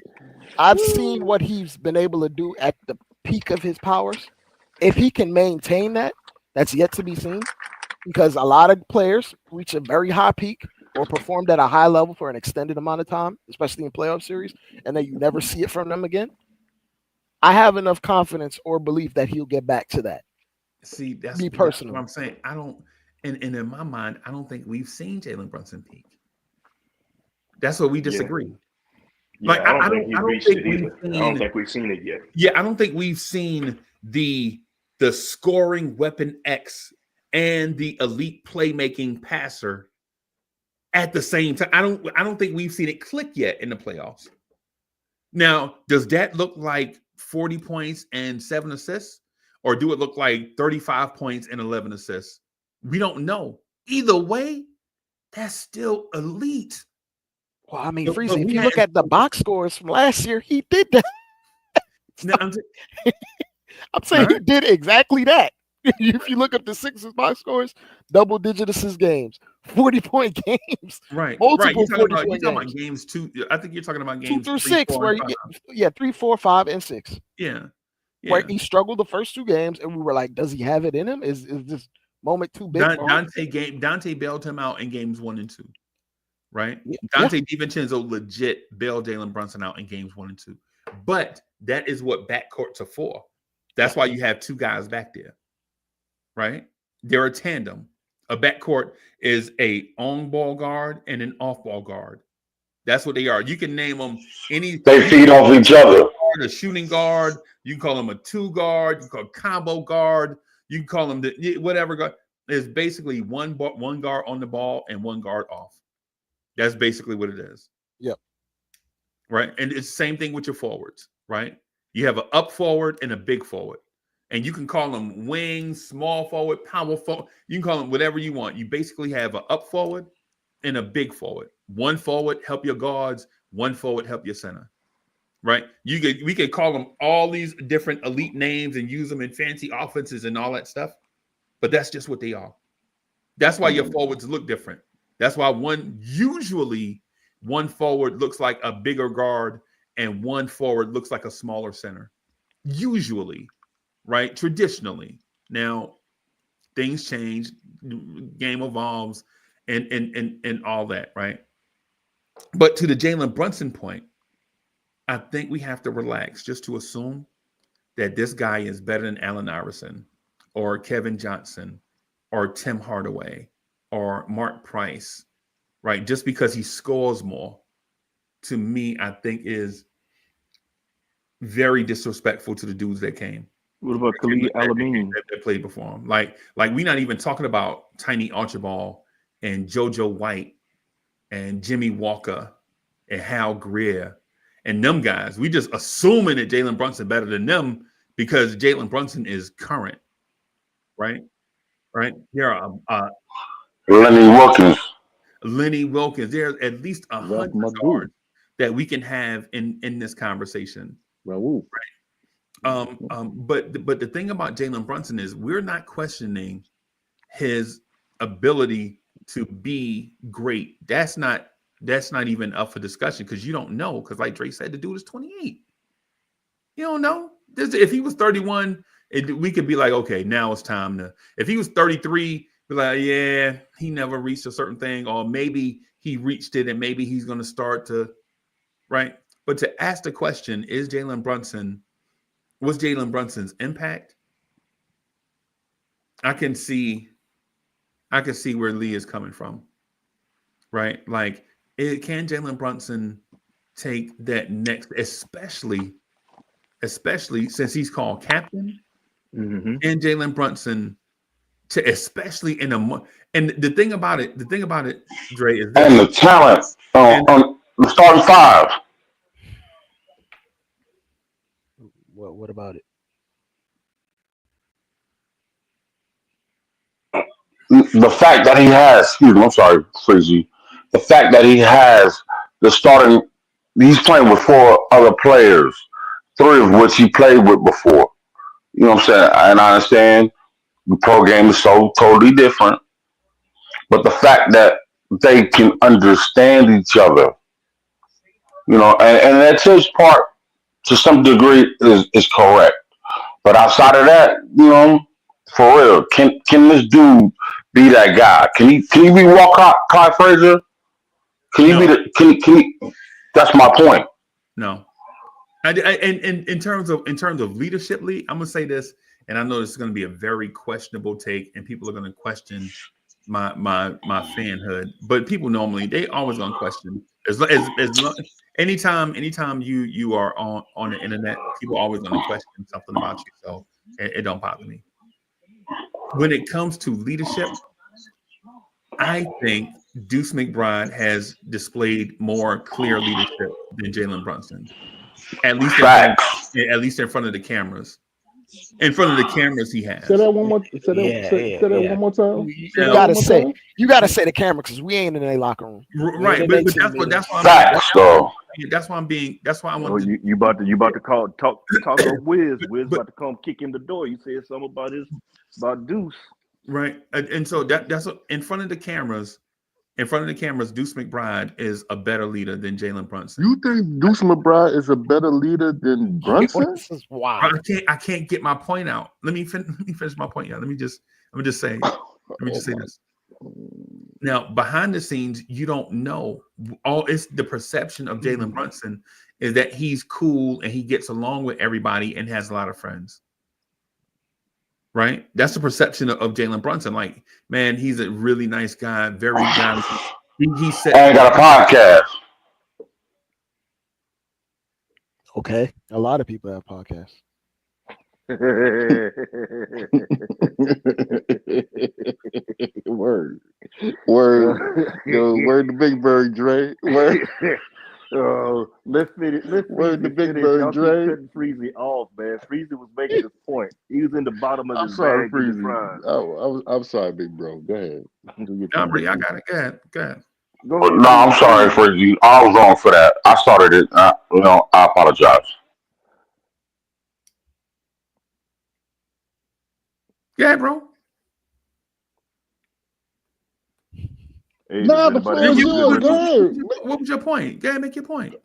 I've seen what he's been able to do at the peak of his powers. If he can maintain that, that's yet to be seen. Because a lot of players reach a very high peak or performed at a high level for an extended amount of time, especially in playoff series, and then you never see it from them again. I have enough confidence or belief that he'll get back to that. See, that's Me what personally. I'm saying. I don't, and in my mind, I don't think we've seen Jalen Brunson peak. That's what we disagree. Yeah, Like I don't think he reached it we've either. I seen. don't think we've seen it yet. Yeah, I don't think we've seen the scoring weapon X and the elite playmaking passer at the same time. I don't think we've seen it click yet in the playoffs. Now, does that look like 40 points and 7 assists? Or do it look like 35 points and 11 assists? We don't know. Either way, that's still elite. Well, I mean, But Freezy, if we you had- look at the box scores from last year, he did that. Now, I'm saying he Alright. did exactly that. If you look at the Sixers box scores, double-digit assist games, 40-point games, right. multiple You're 40-point talking about games, games 2. I think you're talking about 2 games through 3, 6, 4, where and 5. 3, 4, 5, and 6. Yeah. Where he struggled the first 2 games, and we were like, does he have it in him? Is this moment too big for him? Dante bailed him out in games 1 and 2. Right? Yeah. Dante DiVincenzo legit bailed Jalen Brunson out in games 1 and 2. But that is what backcourts are for. That's why you have 2 guys back there. Right? They're a tandem. A backcourt is a on-ball guard and an off-ball guard. That's what they are. You can name them any. They feed off each other. A shooting guard. You can call them a 2 guard. You can call a combo guard. You can call them whatever guard. It's basically one guard on the ball and 1 guard off. That's basically what it is. Yep. Right. And it's the same thing with your forwards. Right. You have an up forward and a big forward. And you can call them wings, small forward, power forward. You can call them whatever you want. You basically have an up forward and a big forward. 1 forward help your guards. 1 forward help your center. Right? We could call them all these different elite names and use them in fancy offenses and all that stuff. But that's just what they are. That's why your forwards look different. That's why usually one forward looks like a bigger guard and 1 forward looks like a smaller center. Usually. Right? Traditionally. Now, things change, game evolves, and all that, right? But to the Jalen Brunson point, I think we have to relax just to assume that this guy is better than Allen Iverson or Kevin Johnson or Tim Hardaway or Mark Price, right? Just because he scores more, to me, I think is very disrespectful to the dudes that came. What about Khalid Alameen? That played before him. Like we're not even talking about Tiny Archibald and JoJo White and Jimmy Walker and Hal Greer and them guys. We just assuming that Jalen Brunson better than them because Jalen Brunson is current, right? Right? There are Lenny Wilkins. There's at least 100 guards that we can have in this conversation. Raul. Right. But the thing about Jalen Brunson is we're not questioning his ability to be great. That's not even up for discussion because you don't know. Because like Drake said, the dude is 28. You don't know. If he was 31, we could be like, okay, now it's time to. If he was 33, be like, yeah, he never reached a certain thing, or maybe he reached it and maybe he's going to start to, right? But to ask the question, what's Jalen Brunson's impact? I can see where Lee is coming from, right? Like, can Jalen Brunson take that next, especially since he's called captain, Mm-hmm. and Jalen Brunson to especially in a and the thing about it, Dre, is And this. the talent And on the starting five. What about it? The fact that he has, excuse me, I'm sorry, Freezy. The fact that he has the starting, he's playing with four other players, three of which he played with before. You know what I'm saying? And I understand the pro game is so totally different, but the fact that they can understand each other, and that's his part to some degree is correct. But outside of that, for real, can this dude be that guy? Can he be Walcott, Clyde Frazier? Can he be no, the? Can he? That's my point. no. And in terms of leadership, Lee, I'm gonna say this, and I know this is gonna be a very questionable take, and people are gonna question my fanhood. But people normally they always gonna question anytime you are on the internet, people always gonna question something about you. So it don't bother me. When it comes to leadership, I think Deuce McBride has displayed more clear leadership than Jalen Brunson, at least in front of Facts. the cameras. In front of the cameras, he Say has. that one more. Say that one more time. Say You that Now, one gotta more say time. the camera because we ain't in a locker room. We ain't right, in but a team meeting. that's why I'm being Facts, though. that's why I Oh, want to. you about to talk up Wiz. Wiz But about to come kick in the door. You said something about Deuce. right, and so that's what, in front of the cameras. In front of the cameras, Deuce McBride is a better leader than Jalen Brunson. You think Deuce McBride is a better leader than Brunson? This is wild. I can't get my point out. Let me finish my point. Yeah, let me just say Oh my. this. Now, behind the scenes, you don't know. All it's the perception of Jalen Brunson is that he's cool and he gets along with everybody and has a lot of friends. Right? That's the perception of Jalen Brunson. Like, man, he's a really nice guy, very down. He said, And got a podcast. Okay, a lot of people have podcasts. Word. Yo, word the Big Bird, Dre. Word, Let's finish. word the Big Finish. Bird, Y'all keep Dre. cutting Freezy off, man. Freezy was making his point. He was in the bottom of I'm his sorry, bag in the Freezy. prime. I'm sorry, Big Bro. Go ahead. Do your "No, thing. Bree, I got it. Go ahead. Go ahead." Go No, ahead, I'm Freezy. sorry for you. I was wrong for that. I started it. I apologize. Go ahead, bro. Hey, does Nah, the anybody floor have is a good yours. Go recipe? ahead. What was your point? Go ahead, make your point. No.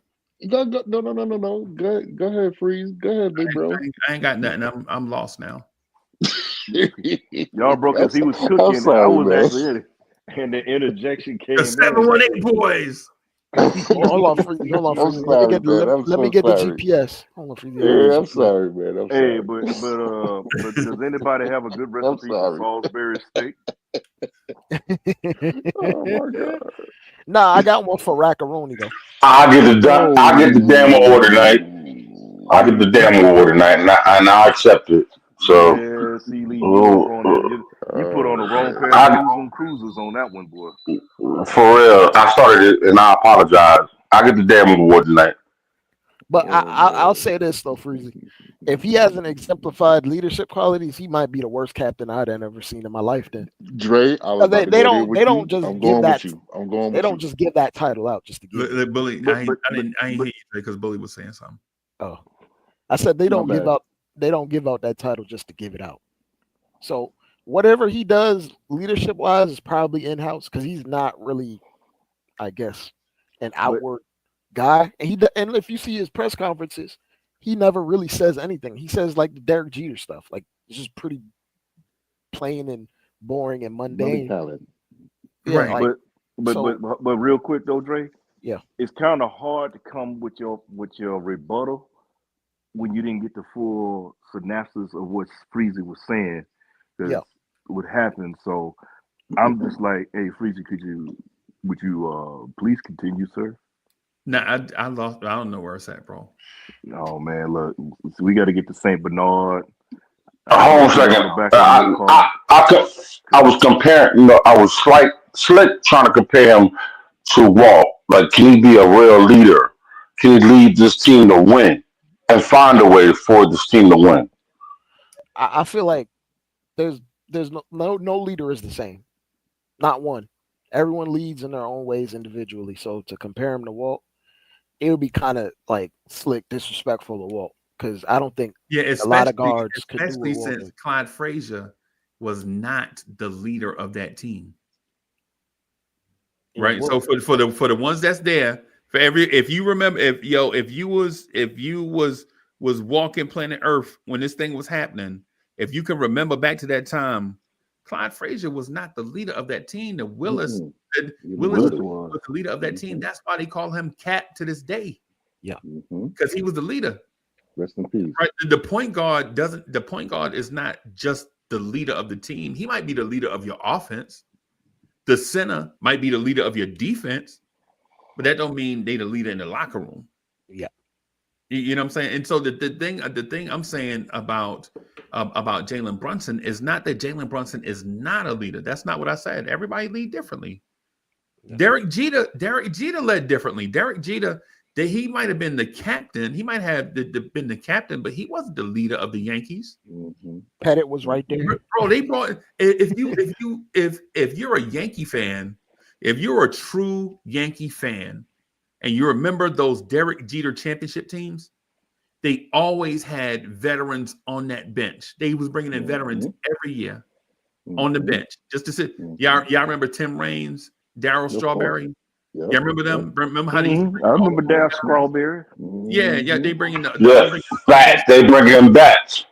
Go ahead, Freeze. Go ahead, Big Bro. I ain't got nothing. I'm lost now. Y'all broke us. He was I'm cooking. I sorry, was man. actually in it. And the interjection The came in. 718 boys. Hold on, Freezy. Hold on, I'm Freezy. sorry, man. I'm Let so me get the sorry. GPS. Hold on, Freezy. Let me Yeah, get I'm the GPS. sorry, man. I'm Hey, sorry. but does anybody have a good I'm recipe for sorry. Salisbury steak? Oh my God. Nah, I got one for Rackaroni though. I get the damn award tonight. I get See, the damn award tonight, and I accept it. So, yeah, see, Lee, you was on it. You put on the wrong pair of I shoes and cruisers on that one, boy. for real, I started it, and I apologize. I get the damn award tonight. But Oh I'll man. say this though, Freezy. If he hasn't exemplified leadership qualities, he might be the worst captain I'd ever seen in my life. Then Dre, I was about to they go there don't with you. just I'm give going with that you. I'm going they with don't you. just give that title out just to give it. Bully, But I but but ain't hear but you because Bully was saying something. Oh, I said My bad. they don't give out that title just to give it out. So whatever he does leadership wise is probably in house because he's not really, I guess, an outward guy. And if you see his press conferences, he never really says anything. He says like the Derek Jeter stuff, like it's just pretty plain and boring and Money mundane. talent. Yeah, Right. like but so. real quick though, Dre, Yeah, it's kind of hard to come with your rebuttal when you didn't get the full synopsis of what Freezy was saying, because yeah. what happened. So I'm just like, hey, Freezy, would you please continue, sir? Nah, I lost. I don't know where it's at, bro. Oh man, look, we got to get to Saint Bernard. Hold on a Agree on second. the back end, Carter. I was comparing. I was slick trying to compare him to Walt. Like, can he be a real leader? Can he lead this team to win and find a way for this team to win? I feel like there's no leader is the same. Not one. Everyone leads in their own ways individually. So to compare him to Walt, it would be kind of like slick, disrespectful to Walt, because I don't think a lot of guards could do what Walt since did. Clyde Frazier was not the leader of that team. Right. So for the ones that's there, if you remember, if you was walking planet Earth when this thing was happening, if you can remember back to that time, Clyde Frazier was not the leader of that team. The Willis Willis was the leader of that team. That's why they call him Cap to this day. Yeah. Because he was the leader. Rest in peace. Right. The point guard is not just the leader of the team. He might be the leader of your offense. The center might be the leader of your defense, but that don't mean they the leader in the locker room. Yeah. You know what I'm saying? And so the thing I'm saying about Jalen Brunson is not that Jalen Brunson is not a leader. That's not what I said. Everybody lead differently. Yeah. Derek Jeter led differently. Derek Jeter, he might have been the captain. He might have been the captain, but he wasn't the leader of the Yankees. Pettit was right there. Bro, they brought if you're a Yankee fan, if you're a true Yankee fan, and you remember those Derek Jeter championship teams, they always had veterans on that bench. They was bringing in veterans every year on the bench just to sit. Y'all remember Tim Raines, Darryl Strawberry? Y'all remember them? Remember how I remember Darryl Strawberry. Yeah, they bring in bats. They bring in bats.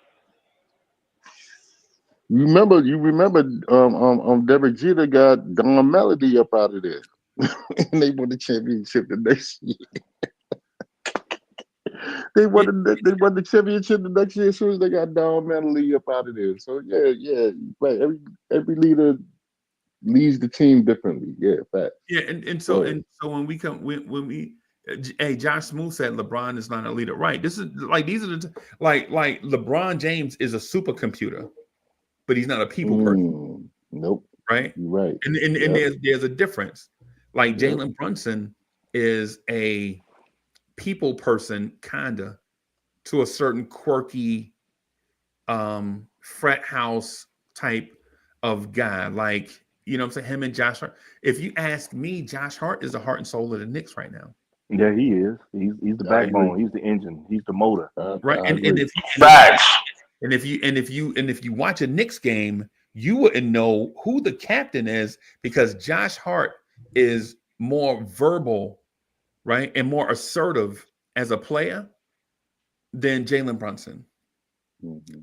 You remember Derek Jeter got Don Melody up out of there. And they won the championship the next year. They won the championship the next year as soon as they got Don Melody up out of there. So yeah, right. Every leader leads the team differently. Yeah, fact. Yeah, and so when we hey, Josh Smoot said LeBron is not a leader. Right. This is like these are the like LeBron James is a supercomputer, but he's not a people person. Nope. Right. You're right. And there's a difference. Like Jalen Brunson is a people person, kinda, to a certain quirky frat house type of guy. Like, you know what I'm saying? Him and Josh Hart. If you ask me, Josh Hart is the heart and soul of the Knicks right now. Yeah, he is. He's the backbone. He's the engine. He's the motor. Right. And if you watch a Knicks game, you wouldn't know who the captain is because Josh Hart is more verbal, right, and more assertive as a player than Jalen Brunson.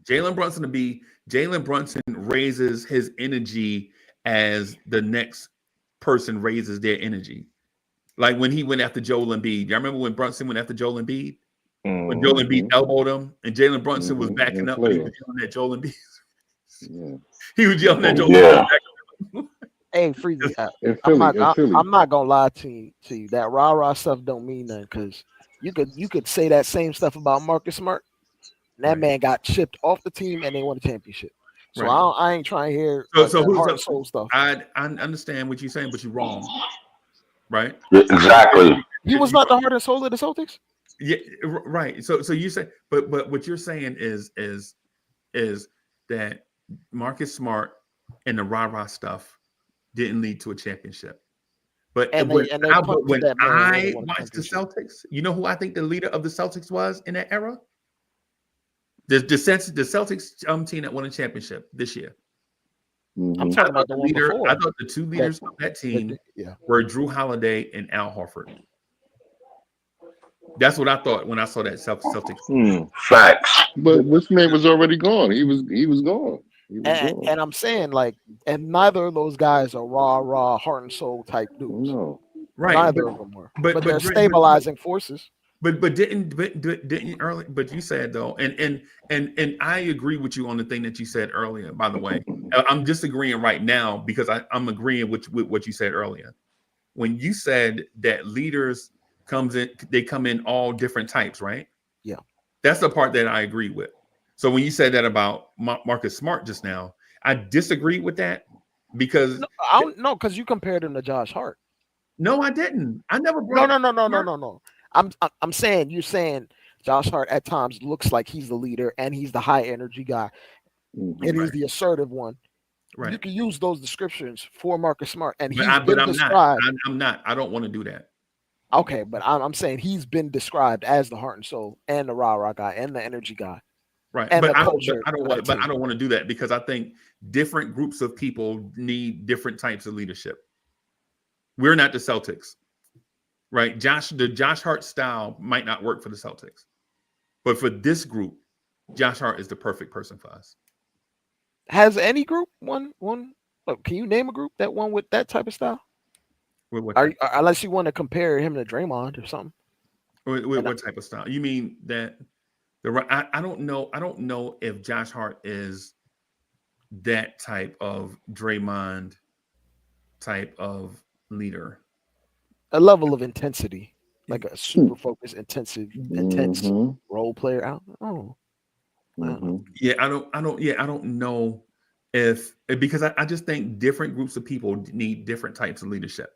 Jalen Brunson raises his energy as the next person raises their energy. Like when he went after Joel Embiid. Y'all remember when Brunson went after Joel Embiid? When Joel Embiid elbowed him and Jalen Brunson was backing up, but he was yelling at Joel Embiid. He was yelling at Joel Embiid. Hey, Freezie, I'm not gonna lie to you. That rah-rah stuff don't mean nothing because you could say that same stuff about Marcus Smart. And that man got shipped off the team and they won a championship. So I ain't trying to hear heart and soul stuff. I understand what you're saying, but you're wrong. Right? Exactly. He was not the heart and soul of the Celtics. Yeah, right. So you say, but what you're saying is that Marcus Smart and the rah-rah stuff didn't lead to a championship. But when I watched the Celtics, you know who I think the leader of the Celtics was in that era? The Celtics team that won a championship this year. I'm talking about the one before. I thought the two leaders of that team were Drew Holiday and Al Horford. That's what I thought when I saw that Celtics. Facts. But this man was already gone. He was gone. And I'm saying and neither of those guys are raw heart and soul type dudes. No, right. Neither of them were. But they're stabilizing forces. But didn't early? But you said though, and I agree with you on the thing that you said earlier. By the way, I'm disagreeing right now because I'm agreeing with what you said earlier. When you said that leaders come in all different types, right? Yeah, that's the part that I agree with. So when you said that about Marcus Smart just now, I disagree with that because No, I don't know because you compared him to Josh Hart. no, I didn't. I never brought No. I'm saying you're saying Josh Hart at times looks like he's the leader and he's the high energy guy and he's the assertive one. Right. You can use those descriptions for Marcus Smart, and But he's been I'm described. not. I'm not. I don't want to do that. Okay, but I'm saying he's been described as the heart and soul and the rah-rah guy and the energy guy. Right. And But the I don't culture want of the I don't want to do that because I think different groups of people need different types of leadership. We're not the Celtics. Right? The Josh Hart style might not work for the Celtics. But for this group, Josh Hart is the perfect person for us. Has any group won? Can you name a group that won with that type of style? Unless you want to compare him to Draymond or something. What type of style? You mean that I don't know. I don't know if Josh Hart is that type of Draymond type of leader. A level of intensity, like a super focused, intense role player. I don't know. Yeah, I don't know because I just think different groups of people need different types of leadership.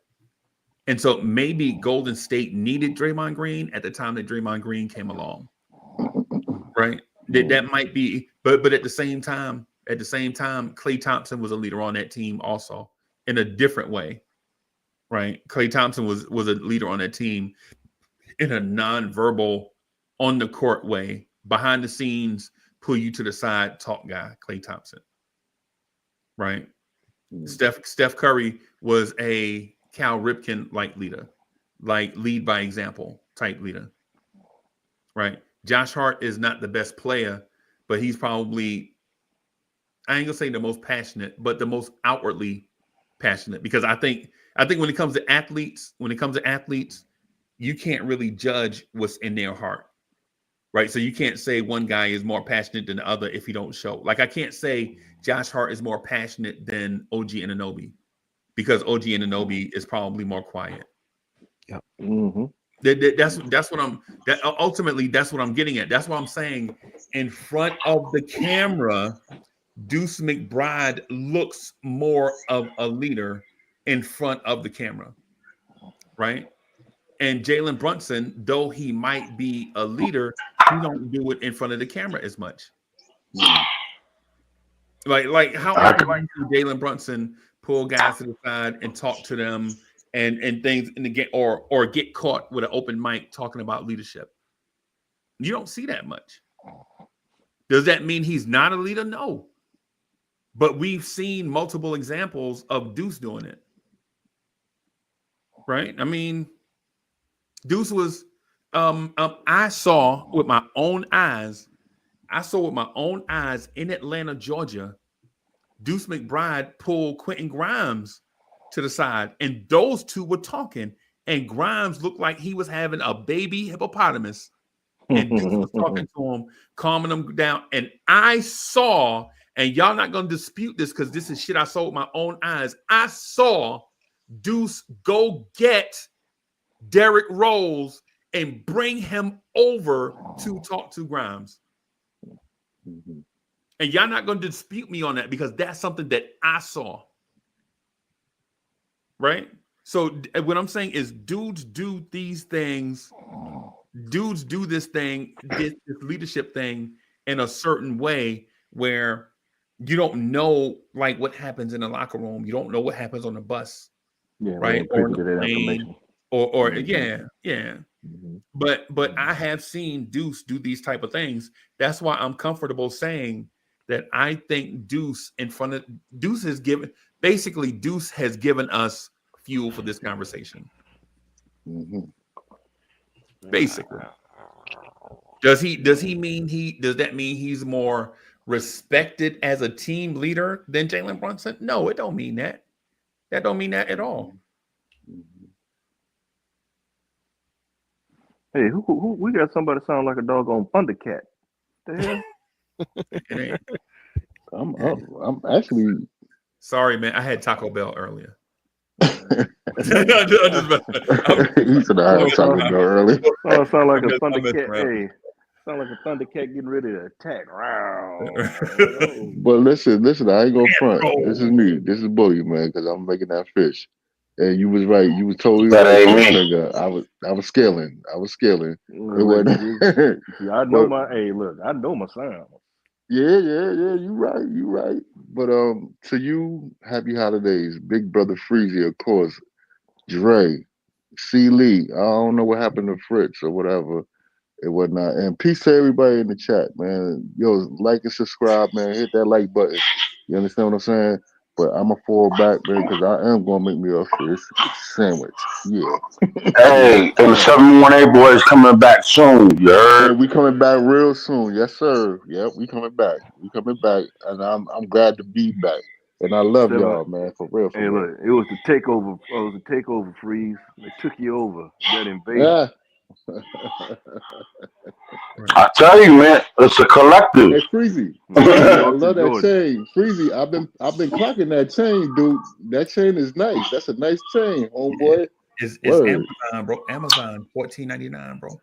And so maybe Golden State needed Draymond Green at the time that Draymond Green came along. Right? That might be, but at the same time, Klay Thompson was a leader on that team also in a different way. Right? Klay Thompson was a leader on that team in a non-verbal, on the court way, behind the scenes, pull you to the side, talk guy, Klay Thompson. Right? Steph Curry was a Cal Ripken-like leader, like lead by example type leader. Right? Josh Hart is not the best player, but he's probably, I ain't gonna say the most passionate, but the most outwardly passionate. Because I think when it comes to athletes, you can't really judge what's in their heart. Right. So you can't say one guy is more passionate than the other if he don't show. Like I can't say Josh Hart is more passionate than OG Anunoby because OG Anunoby is probably more quiet. Yep. Ultimately that's what I'm getting at. That's what I'm saying. In front of the camera, Deuce McBride looks more of a leader in front of the camera. Right. And Jalen Brunson, though he might be a leader, he don't do it in front of the camera as much. Like how often do Jalen Brunson pull guys to the side and talk to them and things in the game or get caught with an open mic talking about leadership? You don't see that much. Does that mean he's not a leader? No. But we've seen multiple examples of Deuce doing it. Right? I mean, Deuce was I saw with my own eyes in Atlanta, Georgia, Deuce McBride pulled Quentin Grimes to the side, and those two were talking, and Grimes looked like he was having a baby hippopotamus, and Deuce was talking to him, calming him down, and I saw, and y'all not going to dispute this because this is shit I saw with my own eyes, I saw Deuce go get Derrick Rose and bring him over to talk to Grimes. And y'all not going to dispute me on that because that's something that I saw. Right? So what I'm saying is dudes do these things. Dudes do this thing, this leadership thing in a certain way where you don't know like what happens in the locker room. You don't know what happens on the bus. Yeah, right? Or on the plane. Or yeah. But I have seen Deuce do these type of things. That's why I'm comfortable saying that I think Deuce has given us fuel for this conversation. Basically. Does that mean he's more respected as a team leader than Jalen Brunson? No, it don't mean that. That don't mean that at all. Hey, who we got somebody sound like a doggone Thundercat. The hell? I'm actually sorry, man. I had Taco Bell earlier. He said I had Taco Bell earlier. Oh, sound like a Thundercat. Hey, Sound like a Thundercat getting ready to attack. But listen, I ain't gonna front. roll. This is me. This is Bully, man, because I'm making that fish. And you was right. You was totally That right, ain't Coach me. Finger. I was scaling. It Look, wasn't. see, I know but my. Hey, look, I know my sound. yeah. You right. But to you, happy holidays, Big Brother Freezie, of course. Dre, C. Lee. I don't know what happened to Fritz or whatever and whatnot. And peace to everybody in the chat, man. Yo, like and subscribe, man. Hit that like button. You understand what I'm saying? But I'm a fall back, man, because I am gonna make me a fish sandwich. Yeah. Hey, and the 718 boys coming back soon. You heard? And we coming back real soon. Yes, sir. Yep, we coming back. And I'm glad to be back. And I love Seven. y'all, man. For real, for Hey, real. look, it was the takeover. It was the takeover freeze. They took you over. You got invaded. Yeah. I tell you, man, it's a collective. Hey, Freezy. New Freezy, I York to love that Georgia. chain. Freezy, I've been clocking that chain, dude. That chain is nice. That's a nice chain, Yeah. homeboy. It's Word. Amazon, bro. Amazon $14.99, bro.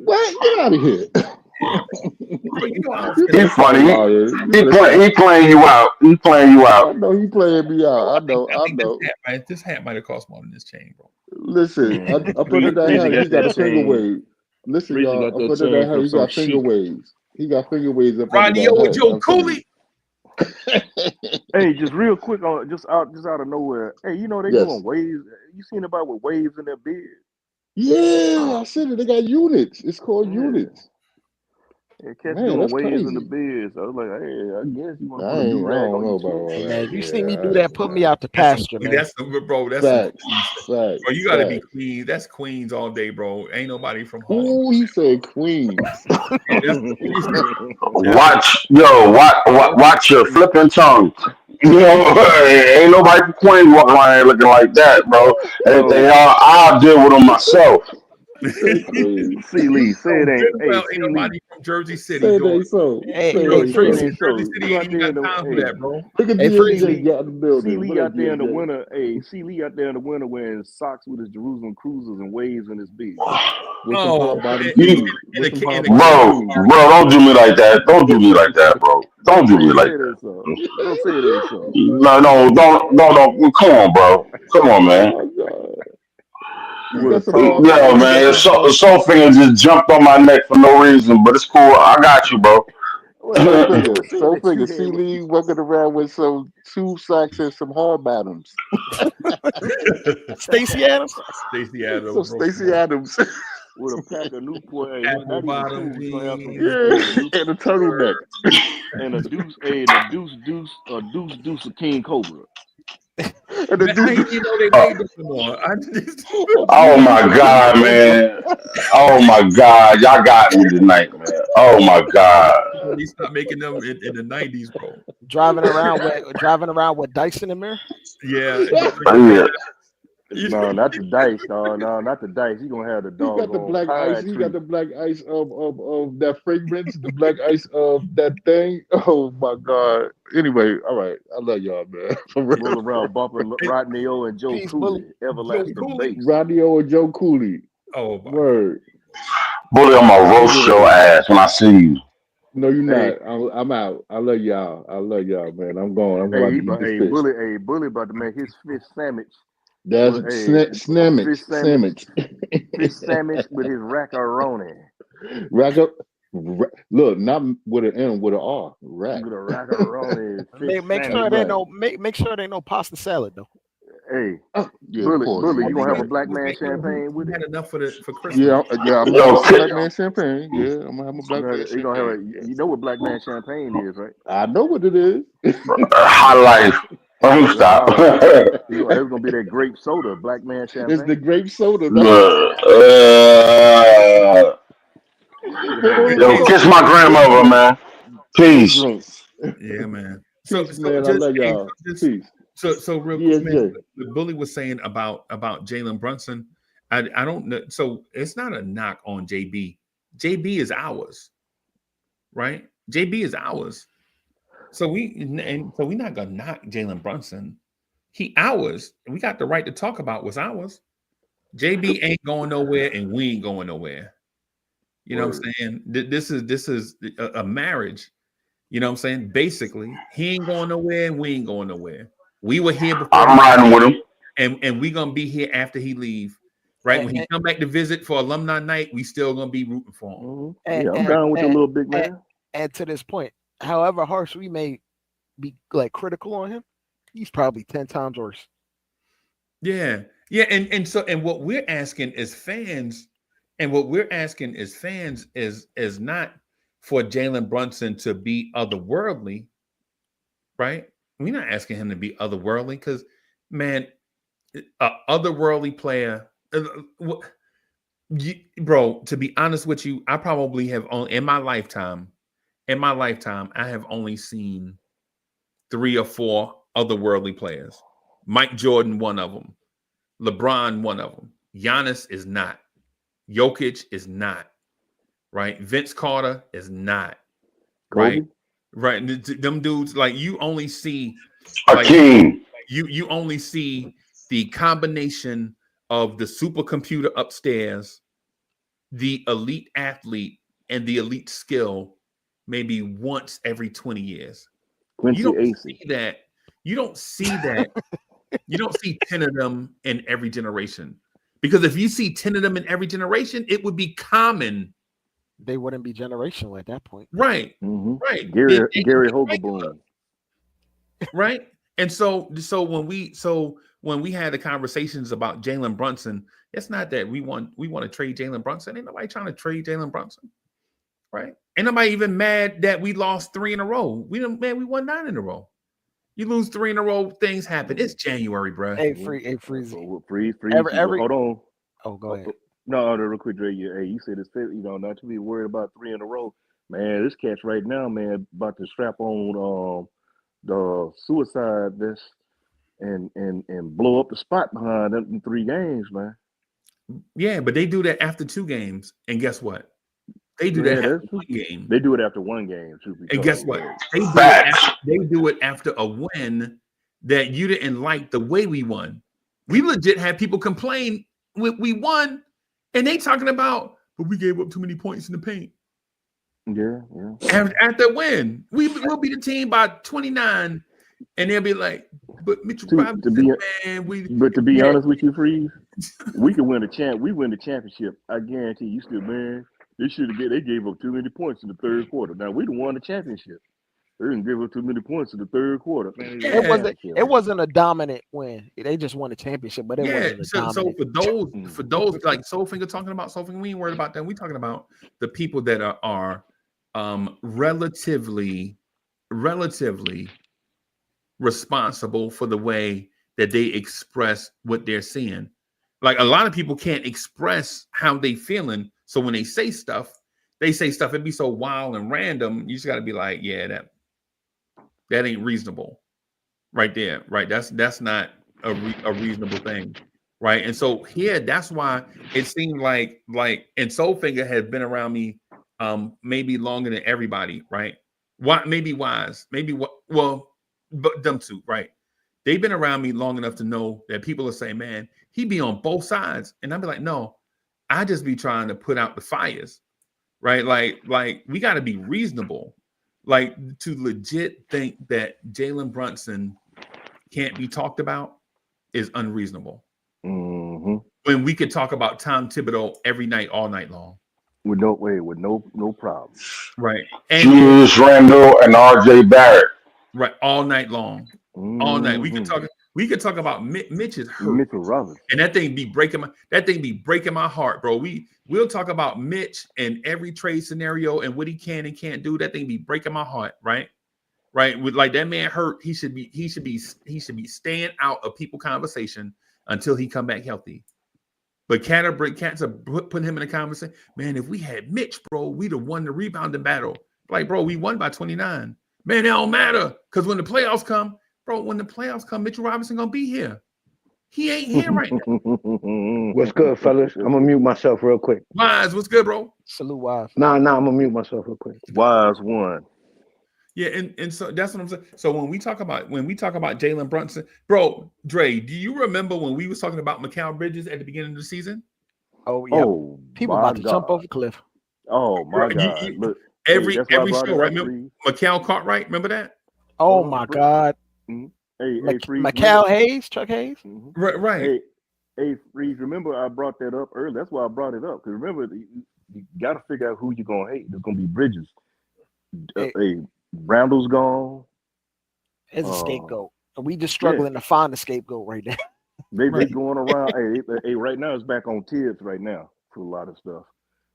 What? Get out of here. Yeah, bro, you know I don't You spend He better no stop funny. lying. You He better stop. playing you out. He playing you I out. know he playing me bro. out. I I think know. this hat might have cost more than this chain, bro. Listen, up under that Freezy hat, he got got that a finger chain. wave. Listen, Freezy y'all, got up that under that chain hat, from he some got finger sheik. waves. He got finger waves up under Ronnie that O with hat. Joe I'm telling Cooley. Hey, just real quick, just out of nowhere. Hey, you know they you. Yes. doing waves. You seen about with waves in their beard? Yeah, I said it. They got units. It's called Yeah, units. yeah, cats Man, doing that's waves in the crazy. beard. So I was like, hey, I guess you want to put a I do rag don't on know your about chin. all Hey man, that. if you see me do Yeah, that, put me out the That's some pasture, man. bro. That's some facts, Queens. facts, Bro, you got to be facts. Queens. That's Queens all day, bro. Ain't nobody from Harlem. Ooh, he said Queens. That's Watch your flipping tongue. You know, ain't nobody from Queens walking around here looking like that, bro. And if they So, are, I'll deal with them myself. He said Queens. C Lee, say it ain't. good Hey, well ain't C Lee, nobody from Jersey City Say it doing ain't so. Hey, Say it C Lee, hey, ain't say it so. Freezy. ain't Jersey so. City You ain't out even there got in the, time for hey, that, bro. Look at Hey, DSJ Freezy. got in the C building. What Lee up, out there in the DSJ? winter. Hey, C Lee out there in the winter wearing socks with his Jerusalem cruisers and waves in his beard. With some hot Oh, bottom You, shoes. With some in hot the bottom King bro, shoes. don't do me like that. Don't do me like that, bro. Don't Don't do me say like it that. ain't so. Don't say it ain't so. No. Come on, bro. Come on, man. Oh my God. He With a got some tall, hard Yeah, bottom. He got man. some hard. Soul finger just jumped on my neck for no reason, but it's cool. I got you, bro. Soul well, figure. say it Soul that you figure. C had Lee walking around with some two socks and some hard bottoms. Stacy Adams. Stacey Some Adams, bro. Come Stacey on. Adams. with a pack of Newport. Hey, Apple not even bottom two. He's gonna have some jeans, Yeah. hey, new And a turtleneck. and a deuce. Hey, and a deuce of King Cobra. And the Man, I dude. didn't even know they Uh, made them anymore. I just oh Deuce my of King god, Cobra. man. Oh my god, y'all got me tonight, man. Oh my god. they stopped making them in the '90s, bro. Driving around with dice in the mirror. Yeah, the Yeah. you No, not the dice. No, not the dice. He gonna have the He got the doggone black ice. pine He got tree. the black ice of that fragrance, the black ice of that thing. Oh my God. Anyway, all right. I love y'all, man. For real. Roll around bumping Rodney O and Joe Peace, bully. Cooley, Joe everlasting Cooley. bass. Rodney O and Joe Cooley. Oh my god. Word. Bully, I'm gonna roast your Anyway, ass when I see you. no, you're Hey, not. I'm out. I love y'all. I love y'all, man. I'm going. I'm about to eat this fish. bully about to make his fish sandwich That's with a sandwich. Sandwich. fish sandwich with his rackaroni. Rack up. Look, not with an M, with an R. Rack. With a rackaroni fish Make sure sandwich. it ain't Rack. no make sure it ain't no pasta salad though. Hey, Oh, yeah, of course. bully, Yeah, you you gonna have got a it. black man champagne with He it? had enough for Christmas. Yeah, I'm gonna have Yo, my black man champagne. Yeah, I'm gonna have my black man You gonna have champagne. you Yes. know what black man champagne is, right? I know what it is. high life. Let me Yeah, stop. holla. It's gonna be that grape soda, black man It's the champagne. grape soda. Look, Who yo, talking kiss about my this big grandmother, drink? man. Big Peace. drink. Yeah, man. So Peace, so man. I just love hey, y'all. Peace. so real quick, man. DSJ. The bully was saying about Jalen Brunson. I don't know. So it's not a knock on JB. JB is ours, right? JB is ours. So we're not gonna knock Jalen Brunson. He ours. We got the right to talk about what's ours. JB ain't going nowhere, and we ain't going nowhere. You know what I'm saying? This is a marriage. You know what I'm saying? Basically, he ain't going nowhere and we ain't going nowhere. We were here before. I'm riding with him. And we gonna be here after he leave. Right? When he come back to visit for alumni night, we still gonna be rooting for him. Mm-hmm. Yeah, I'm down with the little big man. And to this point, however harsh we may be like critical on him, he's probably 10 times worse. Yeah. Yeah. And what we're asking as fans, is not for Jalen Brunson to be otherworldly, right? We're not asking him to be otherworldly because, man, a otherworldly player, bro, to be honest with you, I probably have only in my lifetime, I have only seen 3 or 4 otherworldly players. Mike Jordan, one of them. LeBron, one of them. Giannis is not. Jokic is not. Right? Vince Carter is not. Right? Kobe? Right. Them dudes, like you only see A king. You only see the combination of the supercomputer upstairs, the elite athlete, and the elite skill maybe once every 20 years. Quincy You don't Acey. see that. You don't see that. You don't see 10 of them in every generation. Because if you see 10 of them in every generation, it would be common. They wouldn't be generational at that point. Right. Mm-hmm. Right. Gary They Hogaboom. Right. And so when we had the conversations about Jalen Brunson, it's not that we want to trade Jalen Brunson. Ain't nobody trying to trade Jalen Brunson. Right. Ain't nobody even mad that we lost 3 in a row. We won 9 in a row. You lose 3 in a row, things happen. It's January, bro. Hey, Freezie. So, Freeze. Every Hold on. Oh, go ahead. No, real quick, Dre. You said it's not to be worried about 3 in a row. Man, this catch right now, man, about to strap on the suicide vest and blow up the spot behind them in 3 games, man. Yeah, but they do that after 2 games, and guess what? They do that after 1 game. They do it after 1 game too. And guess what? They do it after a win that you didn't like the way we won. We legit had people complain we won, and they talking about, but we gave up too many points in the paint. Yeah. At the win, we'll be the team by 29, and they'll be like, but Mitchell Robinson, man, But to be honest with you, Freeze, we can win we win the championship. I guarantee you still, man. They gave up too many points in the 3rd quarter. Now we done won the championship. They didn't give up too many points in the 3rd quarter. Man, it wasn't a dominant win. They just won the championship, but it wasn't a dominant. So for those like Soulfinger talking about Soulfinger, we ain't worried about them. We talking about the people that are relatively responsible for the way that they express what they're seeing. Like a lot of people can't express how they feeling. So when they say stuff, it'd be so wild and random. You just got to be like, yeah, that ain't reasonable, right there, right? That's not a reasonable thing, right? And so here, that's why it seemed like, and Soulfinger had been around me, maybe longer than everybody, right? Why? Maybe Wise, but them two, right? They've been around me long enough to know that people are saying, man, he be on both sides, and I'd be like, no. I just be trying to put out the fires, right? Like we got to be reasonable. Like to legit think that Jalen Brunson can't be talked about is unreasonable. Mm-hmm. When we could talk about Tom Thibodeau every night, all night long. With no problem. Right. And Julius Randle and RJ Barrett. Right. All night long. Mm-hmm. All night. We could talk about Mitch is hurt. Mitchell Robinson. And that thing be breaking my heart, bro. We'll talk about Mitch and every trade scenario and what he can and can't do. That thing be breaking my heart, right? Right. With like that man hurt, he should be staying out of people conversation until he come back healthy. But cats are putting him in a conversation. Man, if we had Mitch, bro, we'd have won the rebounding battle. Like, bro, we won by 29. Man, it don't matter. Because when the playoffs come, Mitchell Robinson gonna be here. He ain't here right now. What's good, fellas? I'm gonna mute myself real quick. Wise, what's good, bro? Salute, Wise. Nah, I'm gonna mute myself real quick. Wise won. Yeah, and so that's what I'm saying. So when we talk about Jalen Brunson, bro, Dre, do you remember when we was talking about Mikal Bridges at the beginning of the season? Oh yeah. People about to jump off a cliff. Oh my Right, God! Look, hey, that's why I every brought show, it right? up, Remember Freeze. Mikhail Cartwright? Remember that? Oh Hold on, my God. Mhm. Hey, Freeze. Remember? Macau Hayes, Chuck Hayes. Mhm. Right. Hey, Freeze. Remember, I brought that up earlier. That's why I brought it up because remember, you got to figure out who you're gonna hate. There's gonna be Bridges. Hey, Hey, Randall's gone. as a Uh, scapegoat. We just yeah, struggling to find a scapegoat right now. they Right. going around. Hey, right now it's back on Tibbs right now for a lot of stuff.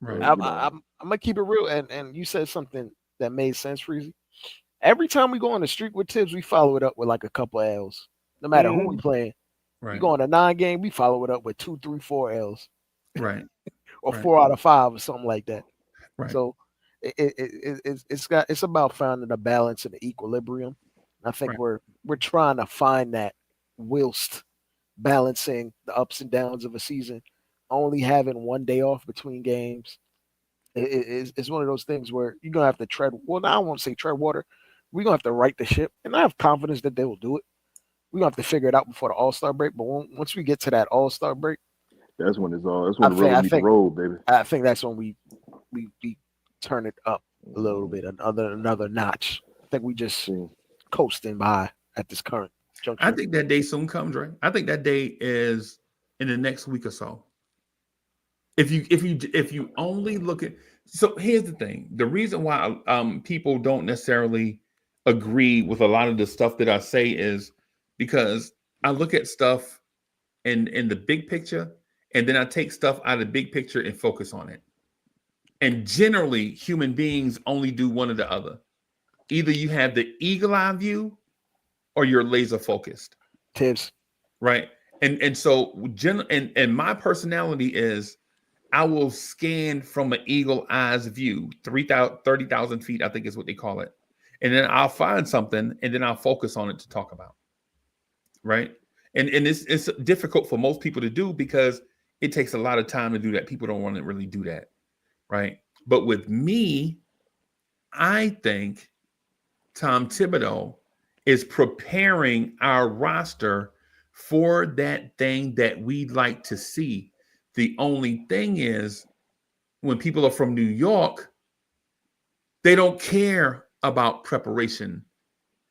Right. You know, I'm gonna keep it real, and you said something that made sense, Freezy. Every time we go on the street with Tibbs, we follow it up with like a couple L's. No matter who we playing, we Right. go on a 9 game, we follow it up with 2, 3, 4 L's Right. or Right. 4 out of 5 or something like that. Right. So it's about finding a balance and an equilibrium. I think Right. we're trying to find that whilst balancing the ups and downs of a season, only having one day off between games. It's one of those things where you're gonna have to tread. Well, now I won't say tread water. We're gonna have to right the ship, and I have confidence that they will do it. We're gonna have to figure it out before the All-Star break. But once we get to that All-Star break, that's when it's all. That's I when the think rubber I meets the think road, baby. I think that's when we turn it up a little bit, another notch. I think we just See, coasting by at this current juncture. I think that day soon comes, right? I think that day is in the next week or so. If you only look at, so here's the thing. The reason why people don't necessarily agree with a lot of the stuff that I say is because I look at stuff in the big picture, and then I take stuff out of the big picture and focus on it. And generally, human beings only do one or the other. Either you have the eagle eye view or you're laser focused. Tibbs. Right. And so and my personality is I will scan from an eagle eyes view, 30,000 feet, I think is what they call it. And then I'll find something and then I'll focus on it to talk about. Right. And it's difficult for most people to do because it takes a lot of time to do that. People don't want to really do that. Right. But with me, I think Tom Thibodeau is preparing our roster for that thing that we'd like to see. The only thing is, when people are from New York, they don't care about preparation.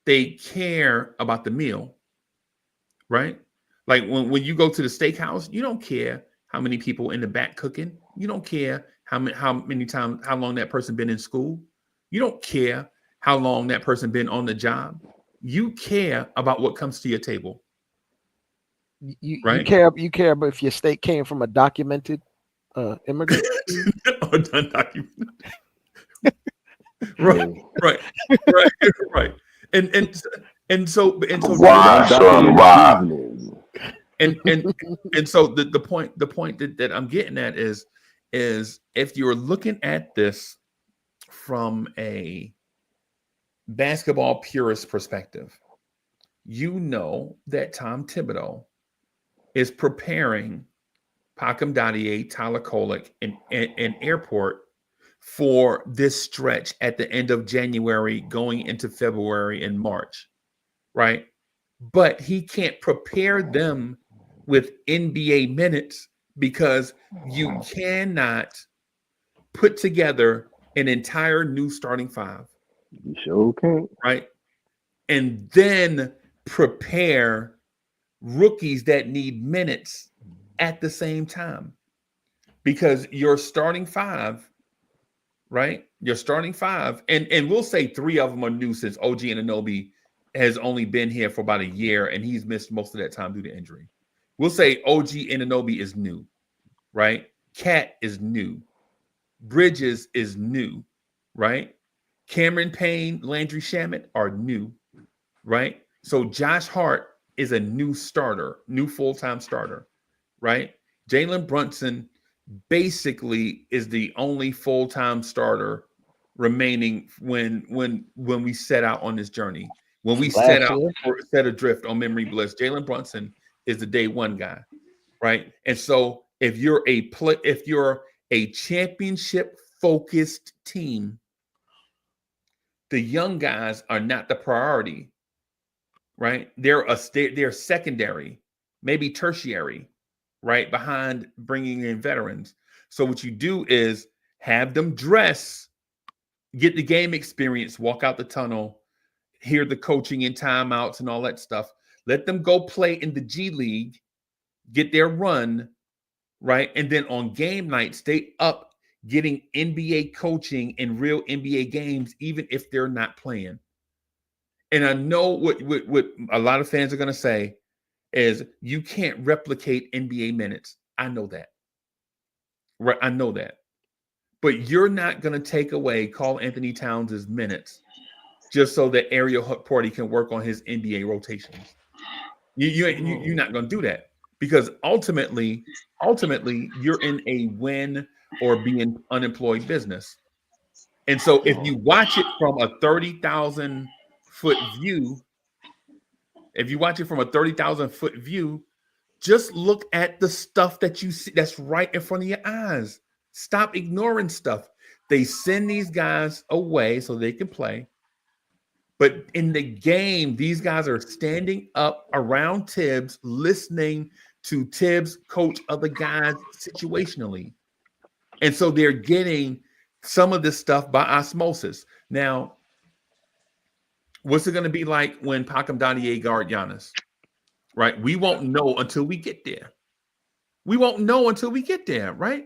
They care about the meal, right? Like when you go to the steakhouse, you don't care how many people in the back cooking. You don't care how long that person been in school. You don't care how long that person been on the job. You care about what comes to your table. You Right? you care about if your steak came from a documented immigrant. Or undocumented. Right. And so Why, son? Why? seasonings. and so the point that I'm getting at is if you're looking at this from a basketball purist perspective, you know that Tom Thibodeau is preparing Pacom Dadier, Tyler Kolek, and Airport for this stretch at the end of January going into February and March, right? But he can't prepare them with NBA minutes because you cannot put together an entire new starting five, You sure can't. right? And then prepare rookies that need minutes at the same time. Because your starting five, right? Your starting five, and we'll say 3 of them are new since OG Anunoby has only been here for about a year and he's missed most of that time due to injury. We'll say OG Anunoby is new, right? Cat is new. Bridges is new, right? Cameron Payne, Landry Shamet are new, right? So Josh Hart is a new starter, new full-time starter, right? Jalen Brunson basically is the only full-time starter remaining when we set out on this journey. When we set Last out year. for set adrift on memory bliss, Jalen Brunson is the day one guy, right? And so if you're a championship focused team, the young guys are not the priority, right? They're secondary, maybe tertiary, right behind bringing in veterans. So what you do is have them dress, get the game experience, walk out the tunnel, hear the coaching and timeouts and all that stuff. Let them go play in the G League, get their run, right? And then on game night, stay up getting NBA coaching and real NBA games, even if they're not playing. And I know what a lot of fans are going to say is you can't replicate NBA minutes. I know that. Right? I know that. But you're not going to take away Karl Anthony Towns' minutes just so that Ariel Party can work on his NBA rotations. You're not going to do that, because ultimately, you're in a win or being unemployed business. And so if you watch it from a 30,000 foot view, just look at the stuff that you see that's right in front of your eyes. Stop ignoring stuff. They send these guys away so they can play. But in the game, these guys are standing up around Tibbs, listening to Tibbs coach other guys situationally. And so they're getting some of this stuff by osmosis. Now, what's it going to be like when Pacom Dadier guard Giannis? Right? We won't know until we get there. Right?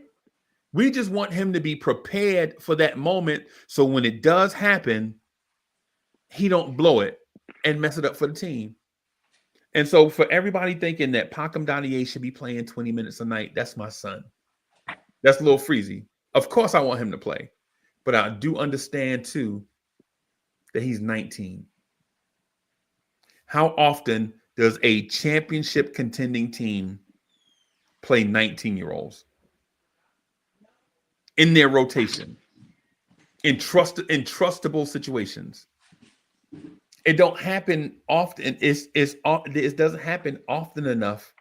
We just want him to be prepared for that moment, so when it does happen, he don't blow it and mess it up for the team. And so for everybody thinking that Pacom Dadier should be playing 20 minutes a night, that's my son. That's Uncle Freezie. Of course I want him to play, but I do understand too that he's 19. How often does a championship contending team play 19-year-olds in their rotation in trustable situations? It don't happen often. It doesn't happen often enough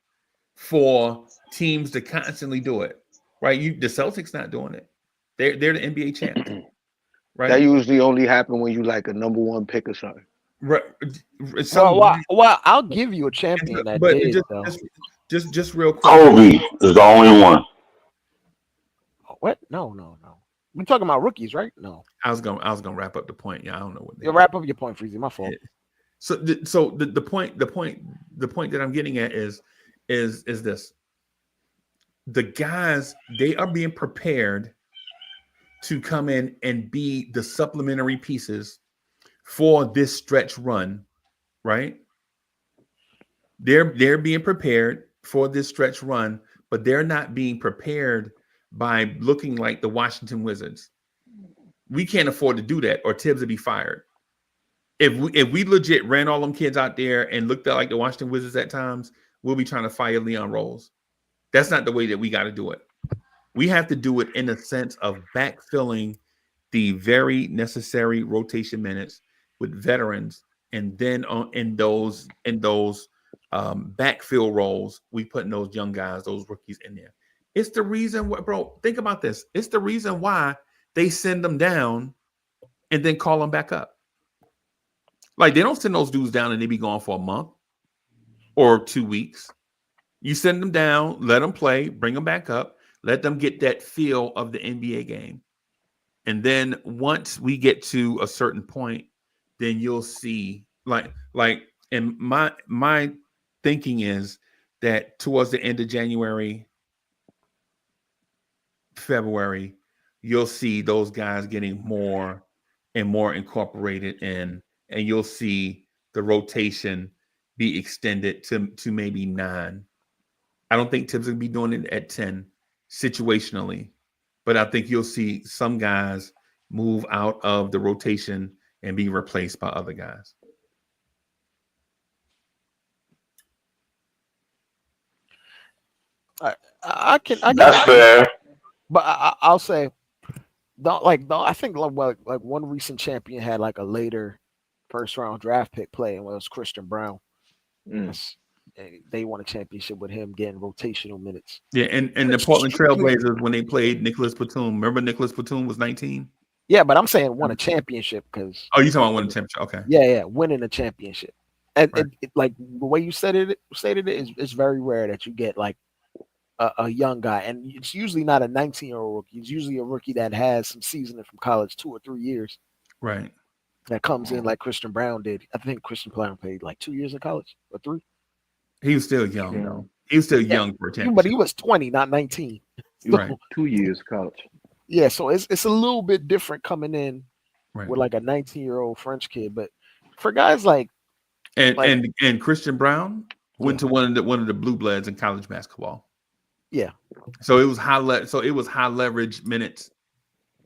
for teams to constantly do it, right? The Celtics not doing it. They're the NBA champs, right? That usually only happen when you like a number one pick or something. Right. Well, I'll give you a champion that but did, just real quick. Kobe is the only one. What? No. We're talking about rookies, right? No. I was gonna wrap up the point. Yeah, I don't know what. You wrap up your point, Freezie. My fault. Yeah. So the point that I'm getting at is this: the guys, they are being prepared to come in and be the supplementary pieces for this stretch run, right? They're being prepared for this stretch run, but they're not being prepared by looking like the Washington Wizards. We can't afford to do that, or Tibbs would be fired. If we legit ran all them kids out there and looked like the Washington Wizards at times, we'll be trying to fire Leon Rose. That's not the way that we got to do it. We have to do it in a sense of backfilling the very necessary rotation minutes with veterans, and then in those backfill roles, we putting those young guys, those rookies in there. It's the reason why, bro. Think about this. It's the reason why they send them down and then call them back up. Like, they don't send those dudes down and they be gone for a month or 2 weeks. You send them down, let them play, bring them back up, let them get that feel of the NBA game. And then once we get to a certain point, then you'll see and my thinking is that towards the end of January, February, you'll see those guys getting more and more incorporated in, and you'll see the rotation be extended to maybe 9. I don't think Tibbs will be doing it at 10 situationally, but I think you'll see some guys move out of the rotation and be replaced by other guys. I can. That's fair. But I'll say, I think like one recent champion had like a later first round draft pick play, and it was Christian Brown. They won a championship with him getting rotational minutes. Yeah, and the Portland Trailblazers, when they played Nicholas Batum, remember Nicholas Batum was 19? Yeah, but I'm saying won a championship because. Oh, you talking about winning a championship? Okay. Yeah, winning a championship. And right. it, like the way you stated it is very rare that you get like a young guy, and it's usually not a 19-year-old rookie. It's usually a rookie that has some seasoning from college, 2 or 3 years, Right. that comes in like Christian Brown did. I think Christian Brown played like 2 years in college or 3. He was still young Yeah. though. He was still Yeah, young for a but championship. he was 20, not 19. He was Right. 2 years college. Yeah, so it's a little bit different coming in Right. with like a 19-year-old French kid, but for guys like And Christian Brown went Yeah. to one of the blue bloods in college basketball. Yeah. So it was high leverage minutes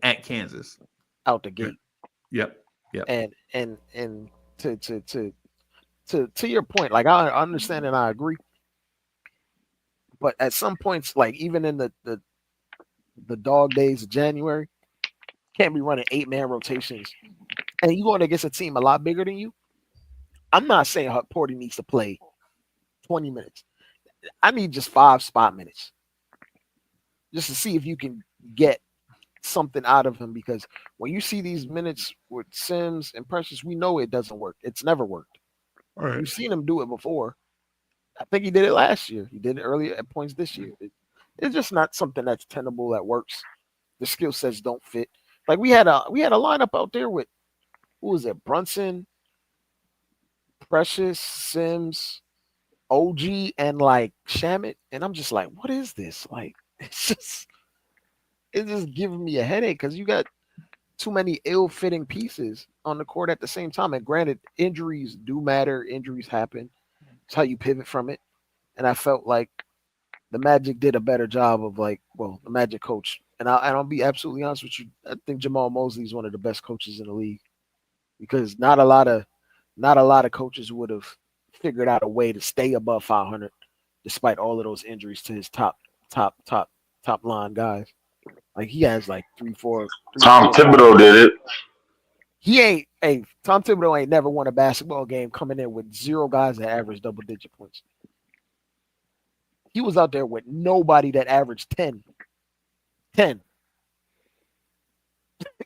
at Kansas. out the gate. Yep. And to your point, like I understand and I agree, but at some points, like even in the dog days of January, can't be running 8-man rotations, and you going against a team a lot bigger than you. I'm not saying Porty needs to play 20 minutes. I need just 5 spot minutes, just to see if you can get something out of him. Because when you see these minutes with Sims and Precious, we know it doesn't work. It's never worked. All right. We've seen him do it before. I think he did it last year. He did it earlier at points this year. It's just not something that's tenable that works. The skill sets don't fit. Like we had a lineup out there with, who was it? Brunson, Precious, Sims, OG, and like Shamit. And I'm just like, what is this? Like, it's just giving me a headache because you got too many ill-fitting pieces on the court at the same time. And granted, injuries do matter. Injuries happen. It's how you pivot from it. And I felt like the Magic did a better job of the Magic coach. And I'll be absolutely honest with you. I think Jamal Mosley is one of the best coaches in the league, because not a lot of coaches would have figured out a way to stay above 500 despite all of those injuries to his top line guys. Like he has like three, four. Tom Thibodeau did it. Tom Thibodeau ain't never won a basketball game coming in with 0 guys that average double-digit points. He was out there with nobody that averaged 10. And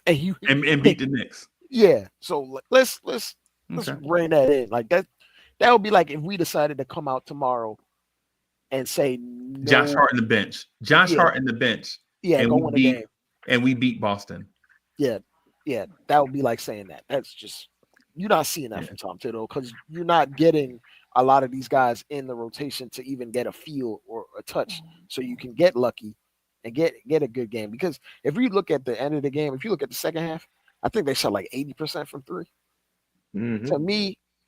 beat the Knicks. Yeah. So let's Okay. rein that in. Like that would be like if we decided to come out tomorrow and say no, Josh Hart in the bench. Hart in the bench. Yeah, and go win a game. And we beat Boston. Yeah, that would be like saying that. That's just, you're not seeing that from Tom Thibodeau, because you're not getting a lot of these guys in the rotation to even get a feel or a touch, so you can get lucky and get a good game. Because if you look at the end of the game, if you look at the second half, I think they shot like 80% from 3. Mm-hmm.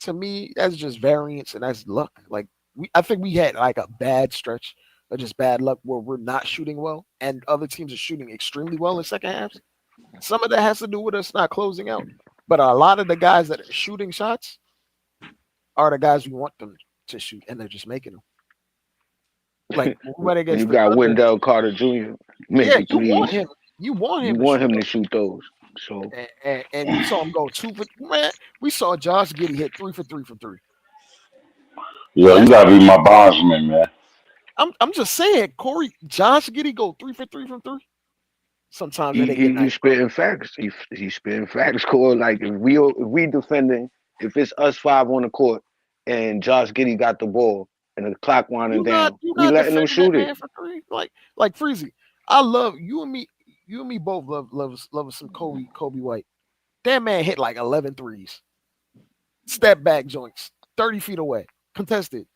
To me, that's just variance and that's luck. Like I think we had like a bad stretch or just bad luck where we're not shooting well, and other teams are shooting extremely well in second halves. Some of that has to do with us not closing out, but a lot of the guys that are shooting shots are the guys we want them to shoot, and they're just making them. Like when against you got Wendell Carter Jr. Yeah, you want him. You want him to shoot those. So and you saw him go 2 for, man. We saw Josh Giddey hit 3 for 3 from 3. Yo, you gotta be my bondsman, man. I'm just saying, Josh Giddey go 3 for 3 from 3. Sometimes he's spitting facts. He's spitting facts, Corey. Like if we defending, if it's us 5 on the court and Josh Giddey got the ball and the clock winding down, we letting him shoot it. For 3. Like Freezie. I love you and me. You and me both love some Kobe White. That man hit like 11 threes. Step back joints, 30 feet away, contested.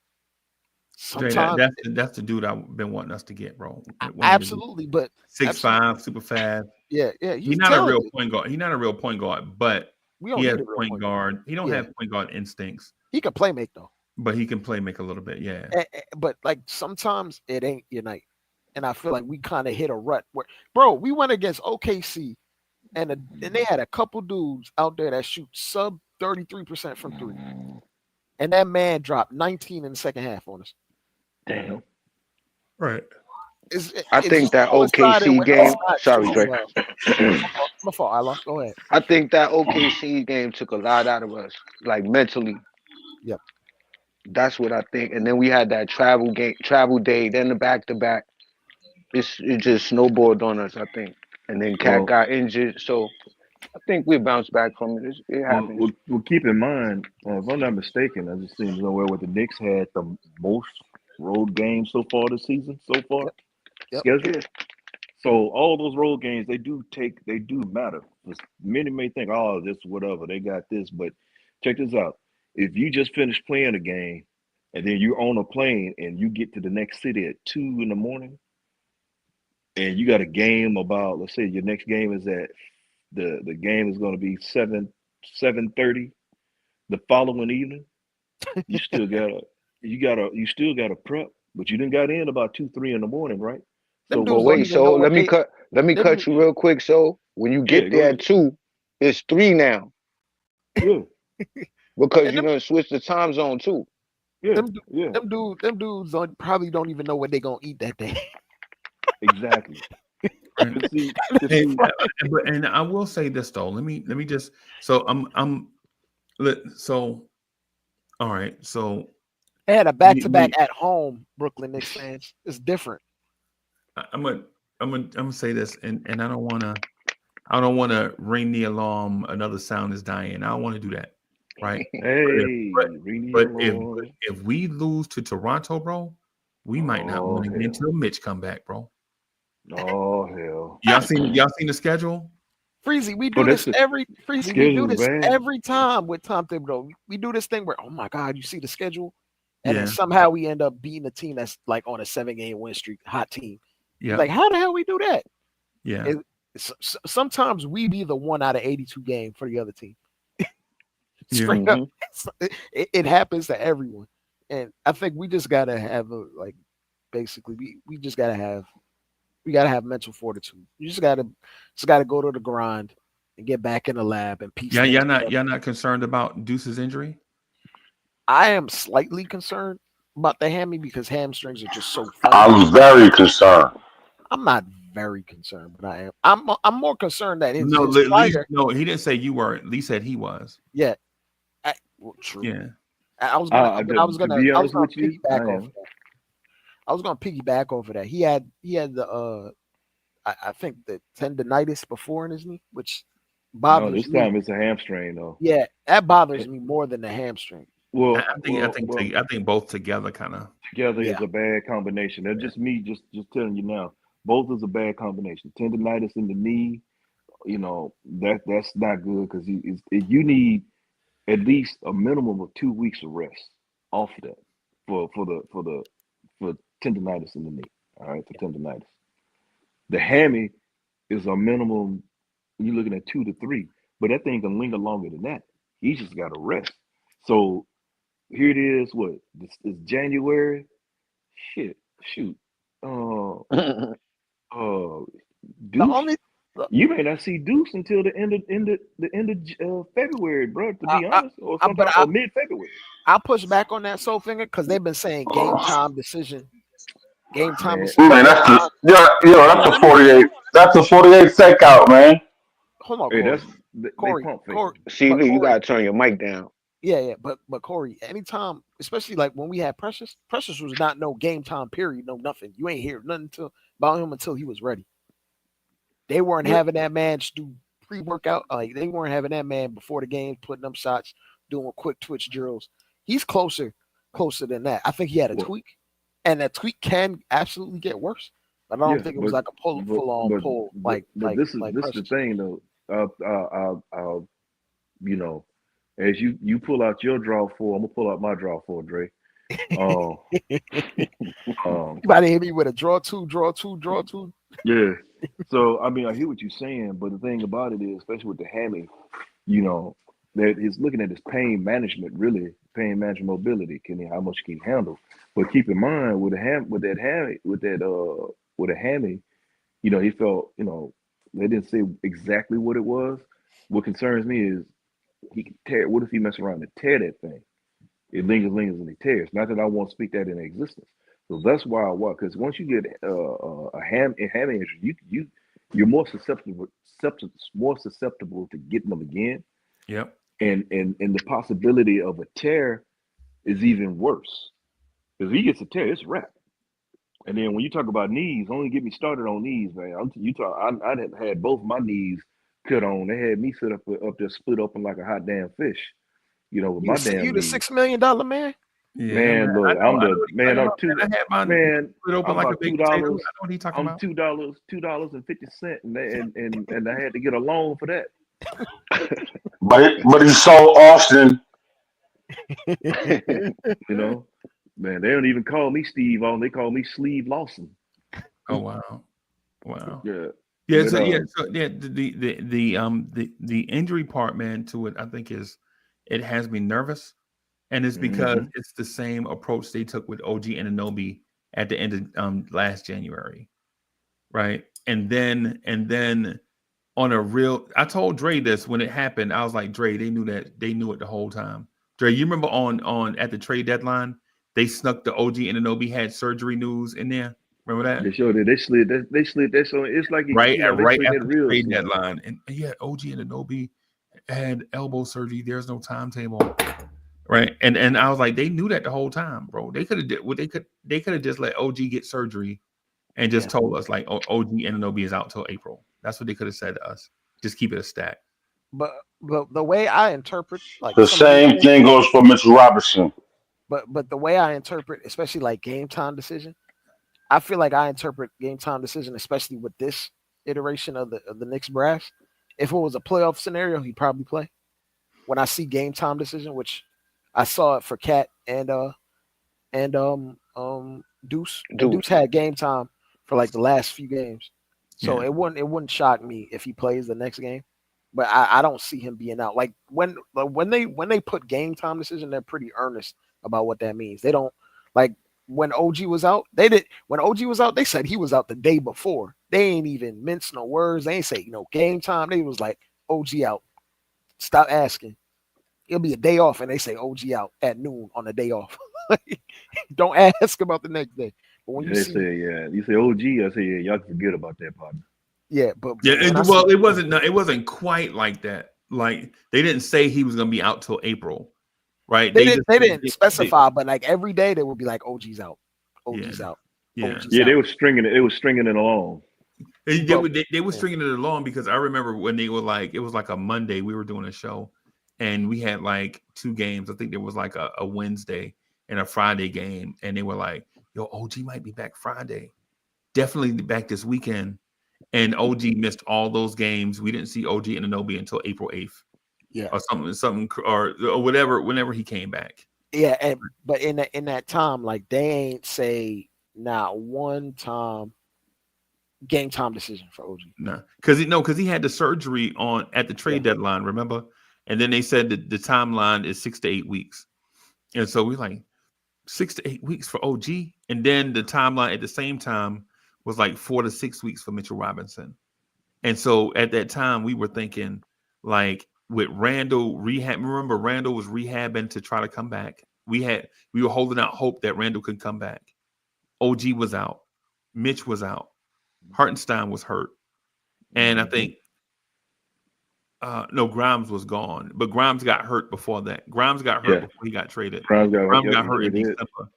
Sometimes that's the dude I've been wanting us to get, bro. Absolutely, but 6'5", super fast. Yeah. He's not a real point guard. He's not a real point guard, but he has point guard. He don't have point guard instincts. He can play make though. But he can play make a little bit, yeah. But like sometimes it ain't your night. And I feel like we kind of hit a rut where, bro, we went against OKC and they had a couple dudes out there that shoot sub 33% from 3. And that man dropped 19 in the second half on us. Damn. Right. I think that OKC game. Sorry, Drake. My fault, Allah. Go ahead. I think that OKC game took a lot out of us, like mentally. Yep. That's what I think. And then we had that travel day, then the back-to-back. It just snowballed on us, I think. And then Cat got injured, so I think we bounced back from it. It happened. Well, keep in mind, if I'm not mistaken, I just seem somewhere where the Knicks had the most road games so far this season. So far, Yep. schedule. So all those road games, they do matter. 'Cause many may think, oh, this whatever, they got this, but check this out. If you just finished playing a game and then you're on a plane and you get to the next city at 2 in the morning and you got a game about, let's say your next game is at the game is gonna be 7:30 the following evening, you still gotta prep, but you didn't got in about 2, 3 in the morning, right? Them So But dudes don't wait, even know so what they. let me Them, cut you real quick. So when you yeah, get go there ahead. at 2, it's 3 now Yeah, because and you're them, gonna switch the time zone too. yeah, them, du- yeah, them dudes probably don't even know what they gonna eat that day. exactly. Right. To see, to Hey, see, and I will say this though. Let me just. So so all right. So They had a back we to back we at home. Brooklyn Knicks fans. It's different. I'm gonna say this, and I don't wanna ring the alarm. Another sound is dying. I don't want to do that. Right. But if hey, but, ring the but if but alarm. if we lose to Toronto, bro, we might not Oh win again hell, until Mitch come back, bro. oh hell. Y'all seen the schedule? Freezy, we Oh, do that's this the every Freezy, we do schedule's this bad. every time with Tom Thibodeau. We do this thing where, oh my God, you see the schedule, and then Yeah. somehow we end up beating a team that's like on a 7-game win streak, hot team. Yeah. Like, how the hell we do that? Yeah. Sometimes we be the 1 out of 82 game for the other team. Yeah. Straight up, it happens to everyone, and I think we just gotta have basically we just gotta have mental fortitude. You just gotta go to the grind and get back in the lab and piece Yeah. things Y'all together. not concerned about Deuce's injury? I am slightly concerned about the hammy because hamstrings are just so I funny. was very concerned. I'm not very concerned, but I am. I'm more concerned that his No, his prior. no, he didn't say you were. Lee said he was. Yeah, well, true. Yeah. I was gonna To be honest with you, I piggyback off am. of that. I was gonna piggyback off of that. He had the I think the tendonitis before in his knee, which No, bothers this me. time it's a hamstring though. Yeah, that bothers me more than the hamstring. Well, I think both together kind of. together Yeah, is a bad combination. That's just me, just telling you now. Both is a bad combination. Tendonitis in the knee, that's not good because you need at least a minimum of 2 weeks of rest off of that for tendonitis in the knee. All right, for tendonitis. The hammy is a minimum. You're looking at 2 to 3, but that thing can linger longer than that. He just got to rest. So here it is. What this is January? Shit, shoot. Uh, uh, the Deuce. only You may not see Deuce until the end of February, bro. To I, be I, honest, or I but sometime or mid-February. I'll push back on that soul finger because they've been saying game time Man, decision Man, the whole that's time. that's But a 48. That's a 48 fake out, man. hold on, hey, Corey. they pump Corey, faking. See, but Lee, you Corey, gotta turn your mic down. yeah. But Corey, anytime, especially like when we had Precious was not no game time period, no nothing. You ain't hear nothing about him until he was ready. They weren't But having that man just do pre-workout. Like they weren't having that man before the game putting up shots, doing quick twitch drills. He's closer than that. I think he had a what? tweak, and that tweak can absolutely get worse. But I don't Yeah, think it was like a but full on but pull but but this is like this is the Precious. thing though. I'll you know, as you pull out your draw four, I'm gonna pull out my draw four, Dre. Um, um, You about to hit me with a draw two, draw two, draw two. yeah. So I mean, I hear what you're saying, but the thing about it is, especially with the hammy, you know, that is looking at his pain management, really pain management mobility, how much he can handle. But keep in mind with a hammy, he felt, they didn't say exactly what it was. What concerns me is he can tear. What if he mess around and tear that thing? It lingers, and it tears. Not that I won't speak that into existence. So that's why I want, because once you get a ham injury, you're more susceptible to getting them again, Yep. and the possibility of a tear is even worse. Because if he gets a tear, it's a wrap. And then when you talk about knees, only get me started on knees, man. I had both my knees cut on. They had me sit up there split open like a hot damn fish, with You my the, you damn the knees. $6 million man. Yeah, Man, man. look, I know what he's man. talking I'm about, two. man. I had mine Man, split open I'm like a about baked potato. I know $2. what he's talking I'm about. $2.50, and I had to get a loan for that. But he's so Austin. You know, man, they don't even call me Steve On. They call me Sleeve Lawson. Oh wow, wow. Yeah, Yeah, but the injury part, man, to it, I think it has me nervous, and it's because mhm. it's the same approach they took with OG Anunoby at the end of last January, right? And then on a real, I told Dre this when it happened. I was like, Dre, they knew it the whole time. Dre, you remember on at the trade deadline, they snuck the OG Anunoby had surgery news in there. Remember that? They showed it. They slid that. So it's like they Right slid that after the real trade slow. deadline, and yeah, OG Anunoby had elbow surgery. There's no timetable, right? And I was like, they knew that the whole time, bro. They could have did what they could have just let OG get surgery and just Yeah. told us like OG Anunoby is out till April. That's what they could have said to us. Just keep it a stat. But the way I interpret like The some of these same things, thing goes for Mitchell Robinson. but the way I interpret, especially like game time decision, I feel like I interpret game time decision, especially with this iteration of the Knicks brass. If it was a playoff scenario, he'd probably play. When I see game time decision, which I saw it for Cat and Deuce, and Dude, Deuce had game time for like the last few games, so Yeah. it wouldn't shock me if he plays the next game. But I don't see him being out. Like when they put game time decision, they're pretty earnest about what that means. They don't like when OG was out. When OG was out, they said he was out the day before. They ain't even mince no words. They ain't say game time. They was like OG out. Stop asking. It'll be a day off, and they say OG out at noon on the day off. Don't ask about the next day. But when Yeah, you they see, say, yeah. You say OG, I say, yeah, y'all can forget about that partner. yeah, but Yeah, when I see, well, it wasn't quite like that. Like they didn't say he was going to be out till April, right? they didn't They specify, but like every day they would be like OG's out, yeah, OG's out, yeah. OG's Yeah, out. they were stringing it along. But They were yeah, stringing it along because I remember when they were like, it was like a Monday, we were doing a show and we had like two games. I think there was like a Wednesday and a Friday game. And they were like, yo, OG might be back Friday. Definitely back this weekend. And OG missed all those games. We didn't see OG Anunoby until April 8th yeah, or something, or whatever, whenever he came back. yeah. But in that time, like they ain't say not one time game time decision for OG. No, because he had the surgery on at the Yeah, trade deadline, remember? And then they said that the timeline is 6 to 8 weeks. And so we're like 6 to 8 weeks for OG. And then the timeline at the same time was like 4 to 6 weeks for Mitchell Robinson. And so at that time we were thinking like with Randall rehab, remember Randall was rehabbing to try to come back. We were holding out hope that Randall could come back. OG was out. Mitch was out. Hartenstein was hurt. And I think no, Grimes was gone, but Grimes got hurt before that. Grimes got hurt Yeah, before he got traded. Browns got Grimes yeah, got hurt they in did. December,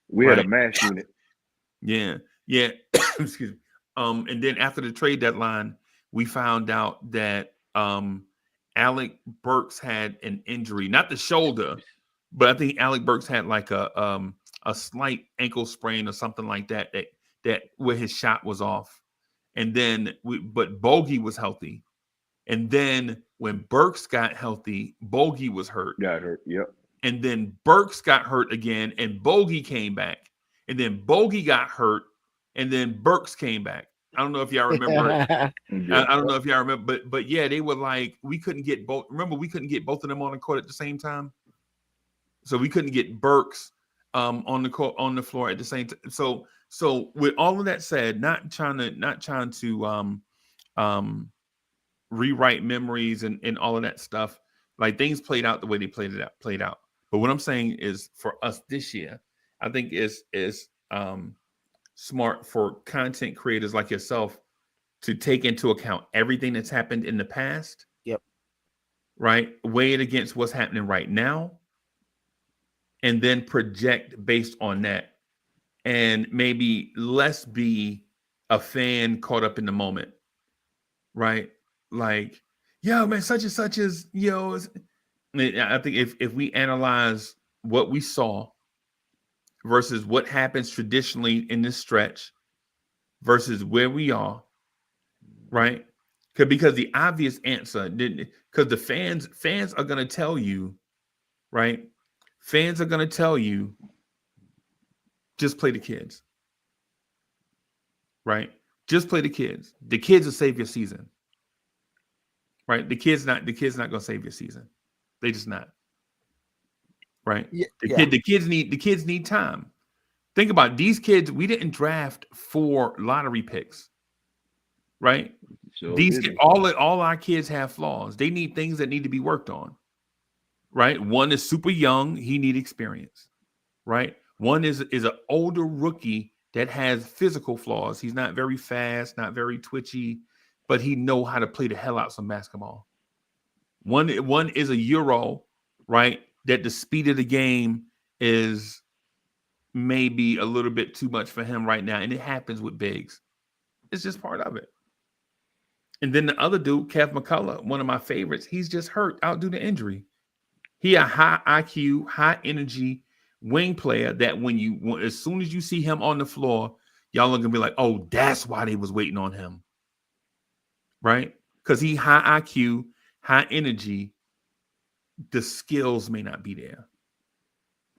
We had a right? mass unit. Yeah, yeah. Excuse me. And then after the trade deadline, we found out that Alec Burks had an injury, not the shoulder, but I think Alec Burks had like a slight ankle sprain or something like that. That where his shot was off, and then but Bogey was healthy. And then when Burks got healthy, Bogey was hurt. Got hurt. Yep. And then Burks got hurt again, and Bogey came back. And then Bogey got hurt, and then Burks came back. I don't know if y'all remember. yeah, Yeah. I don't know if y'all remember, but yeah, they were like, we couldn't get both. Remember, we couldn't get both of them on the court at the same time. So we couldn't get Burks on the court on the floor at the same time. So with all of that said, not trying to rewrite memories and all of that stuff. Like things played out the way they played out. But what I'm saying is for us this year, I think is smart for content creators like yourself to take into account everything that's happened in the past, yep, right? Weigh it against what's happening right now, and then project based on that. And maybe less be a fan caught up in the moment, right? Like, yo, man, such and such is, I think if we analyze what we saw versus what happens traditionally in this stretch versus where we are, right? Because the obvious answer didn't, because the fans are going to tell you, right? Fans are going to tell you, just play the kids, right? Just play the kids. The kids will save your season, right? The kids not going to save your season. They just not, right? The kids need time. Think about it. These kids. We didn't draft 4 lottery picks, right? These all our kids have flaws. They need things that need to be worked on, right? One is super young. He need experience, right? One is an older rookie that has physical flaws. He's not very fast, not very twitchy, but he know how to play the hell out some basketball. One is a Euro, right? That the speed of the game is maybe a little bit too much for him right now. And it happens with bigs. It's just part of it. And then the other dude, Kev McCullough, one of my favorites, he's just hurt out due to injury. He a high IQ, high energy wing player that as soon as you see him on the floor, y'all are gonna be like, oh, that's why they was waiting on him. Right? Because he high IQ, high energy, the skills may not be there.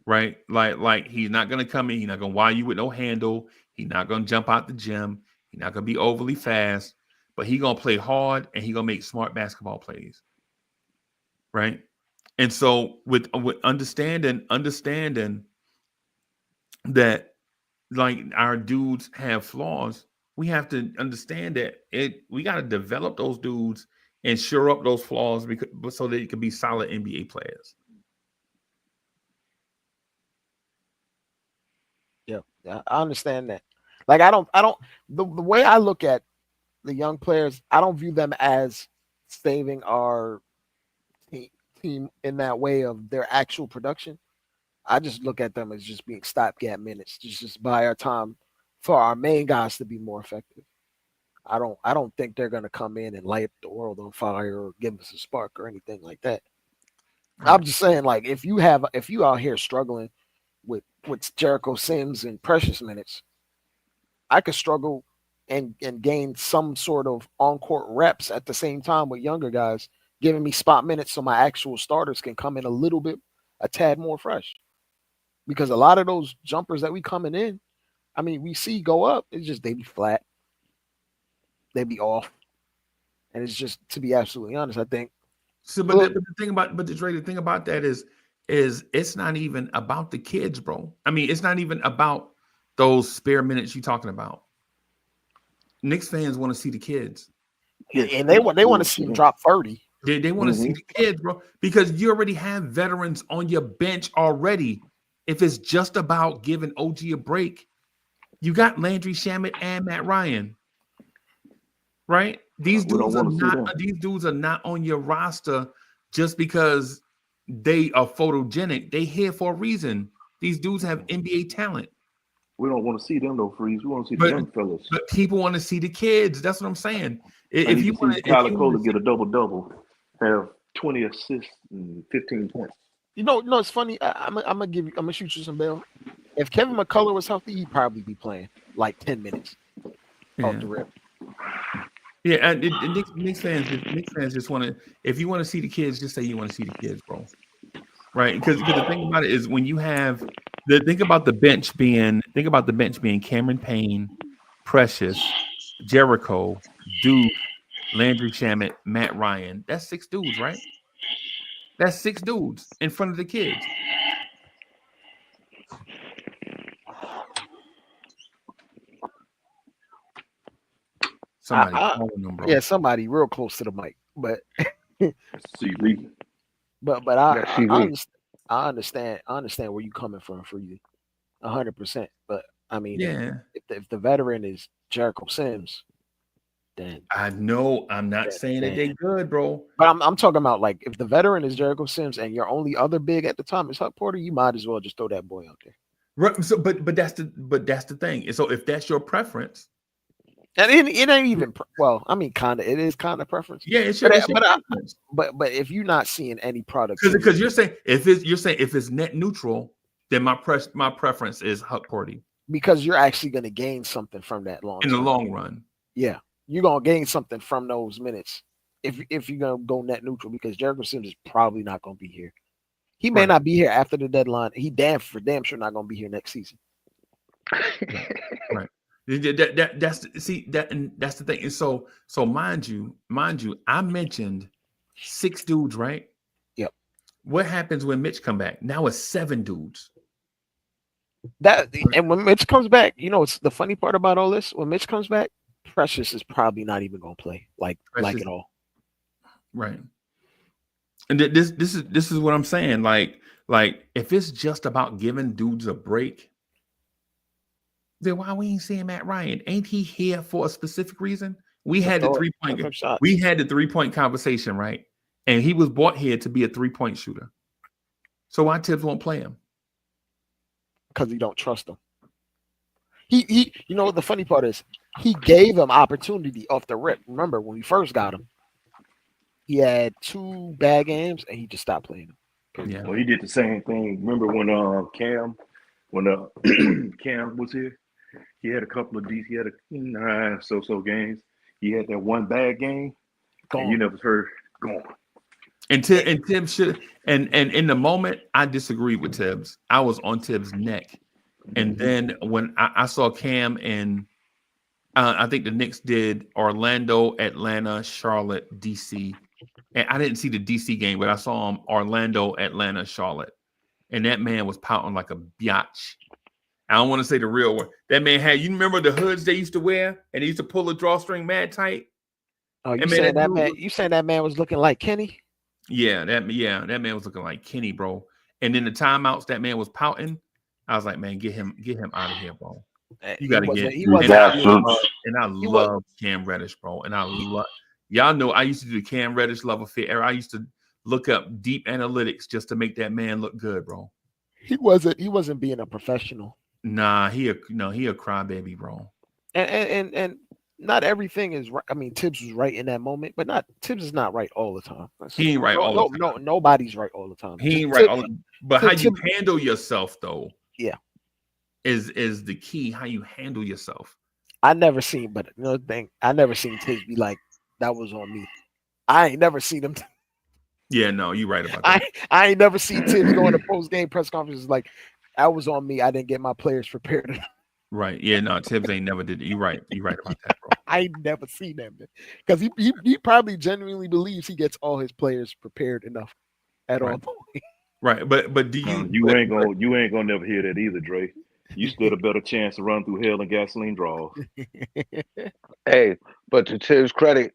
Right? Like he's not gonna come in, he's not gonna wire you with no handle, he's not gonna jump out the gym, he's not gonna be overly fast, but he's gonna play hard and he's gonna make smart basketball plays. Right? And so with understanding that like our dudes have flaws, we have to understand that we got to develop those dudes and shore up those flaws so that they can be solid NBA players. Yeah, I understand that. Like I don't the way I look at the young players, I don't view them as saving our team in that way of their actual production. I just look at them as just being stopgap minutes, just buy our time for our main guys to be more effective. I don't think they're gonna come in and light the world on fire or give us a spark or anything like that. Right. I'm just saying, like, if you out here struggling with Jericho Sims and Precious minutes, I could struggle and gain some sort of on-court reps at the same time with younger guys giving me spot minutes so my actual starters can come in a tad more fresh. Because a lot of those jumpers that we coming in, I mean, we see go up, it's just they be flat. They be off. And it's just, to be absolutely honest, I think. So, but the thing about that is it's not even about the kids, bro. I mean, it's not even about those spare minutes you're talking about. Knicks fans want to see the kids. And they want to see them drop 30. They want to see the kids, bro, because you already have veterans on your bench already. If it's just about giving OG a break, you got Landry Shamet and Matt Ryan, right? These dudes are not on your roster just because they are photogenic. They here for a reason. These dudes have NBA talent. We don't want to see them though, Freeze. We want to see the young fellas. But people want to see the kids. That's what I'm saying. If you want to see Tyler Cole to get a double-double, have 20 assists and 15 points. You know, it's funny. I'm gonna shoot you some bail. If Kevin McCullough was healthy, he'd probably be playing like 10 minutes off the rip. Yeah, and Knicks fans just want to. If you want to see the kids, just say you want to see the kids, bro. Right? Because the thing about it is when you have think about the bench being Cameron Payne, Precious, Jericho, Duke, Landry Shamet, Matt Ryan. That's 6 dudes, right? That's 6 dudes in front of the kids. Somebody calling them, bro. Yeah, somebody real close to the mic, but CV. But I understand where you coming from, Freezie, 100%. But I mean, if the veteran is Jericho Sims, then I know I'm not saying that they good, bro. But I'm talking about like if the veteran is Jericho Sims and your only other big at the time is Huck Porter, you might as well just throw that boy out there. Right. So, but that's the thing. And so if that's your preference. And it ain't even well. I mean, kind of. It is kind of preference. Yeah, it's your preference. But if you're not seeing any product, because you're saying if it's net neutral, then my preference is Huck Purdy because you're actually going to gain something from that long in the term. long run. Yeah, you're going to gain something from those minutes if you're going to go net neutral because Jericho Sims is probably not going to be here. He may not be here after the deadline. He damn sure not going to be here next season. Right. That's the thing. And so mind you, I mentioned 6 dudes, right? Yep. What happens when Mitch come back? Now it's 7 dudes. And when Mitch comes back, it's the funny part about all this. When Mitch comes back, Precious is probably not even going to play like at all. Right. And this is what I'm saying. Like if it's just about giving dudes a break, then why we ain't seeing Matt Ryan? Ain't he here for a specific reason? We had the 3-point. We had the 3-point conversation, right? And he was brought here to be a 3-point shooter. So why Tibbs won't play him? Because he don't trust him. He the funny part is he gave him opportunity off the rip. Remember when we first got him, he had 2 bad games and he just stopped playing him. Yeah. Well, he did the same thing. Remember when Cam was here? He had a couple of these. He had 9 so games. He had that 1 bad game. And you never heard gone. And Tibbs should. And in the moment, I disagreed with Tibbs. I was on Tibbs' neck. And then when I saw Cam and I think the Knicks did Orlando, Atlanta, Charlotte, DC. And I didn't see the DC game, but I saw him Orlando, Atlanta, Charlotte. And that man was pouting like a biatch. I don't want to say the real word. That man had, you remember the hoods they used to wear? And he used to pull the drawstring mad tight? Oh, you saying that man was looking like Kenny? Yeah, that man was looking like Kenny, bro. And then the timeouts that man was pouting, I was like, man, get him out of here, bro. You got to get. And I love Cam Reddish, bro. And I love, y'all know I used to do the Cam Reddish love affair. I used to look up deep analytics just to make that man look good, bro. He wasn't being a professional. Nah, he a crybaby, bro. And not everything is right. I mean, Tibbs was right in that moment, but Tibbs is not right all the time. He ain't right all the time. No, nobody's right all the time. He ain't right all the time. But how you handle yourself, though, is the key. How you handle yourself. I never seen Tibbs be like, that was on me. I ain't never seen him. Yeah, no, you're right about that. I ain't never seen Tibbs go into post-game press conferences like, that was on me. I didn't get my players prepared. Right. Yeah, no, Tibbs ain't never did it. You're right. You're right about that, bro. I ain't never seen that, man. Because he probably genuinely believes he gets all his players prepared enough at all points. Right. But do you you ain't gonna never hear that either, Dre. You stood a better chance to run through hell and gasoline draws. Hey, but to Tibbs' credit,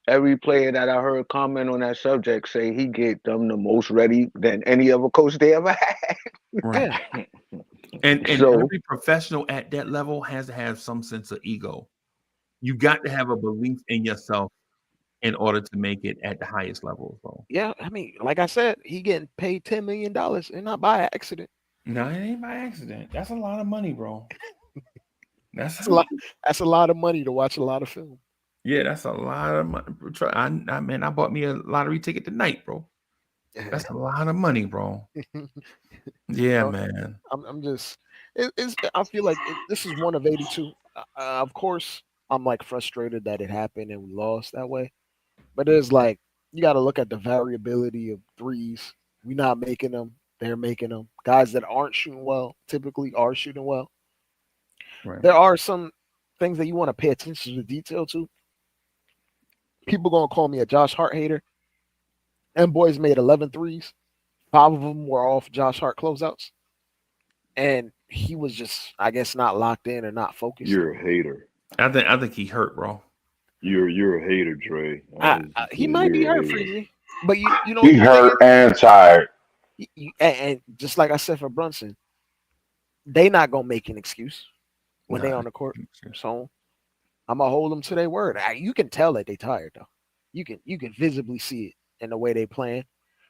every player that I heard comment on that subject say he get them the most ready than any other coach they ever had. Right. And so, every professional at that level has to have some sense of ego. You got to have a belief in yourself in order to make it at the highest level, bro. Yeah, I mean, like I said, he getting paid $10 million and not by accident. No, it ain't by accident. That's a lot of money, bro. That's a lot of money to watch a lot of film. Yeah, that's a lot of money. I bought me a lottery ticket tonight, bro. That's a lot of money, bro. Yeah, man. I'm just, I feel like this is one of 82. Of course, I'm like frustrated that it happened and we lost that way. But it's like, you got to look at the variability of threes. We're not making them. They're making them. Guys that aren't shooting well typically are shooting well. Right. There are some things that you want to pay attention to detail to. People going to call me a Josh Hart hater. And boys made 11 threes. 5 of them were off Josh Hart closeouts. And he was just, I guess, not locked in or not focused. You're a hater. I think he hurt, bro. You're a hater, Dre. He might be hurt, Freezie. But you know, he hurt and tired. And just like I said for Brunson, they not gonna make an excuse when they on the court. So I'm gonna hold them to their word. You can tell that they tired though. You can visibly see it in the way they playing.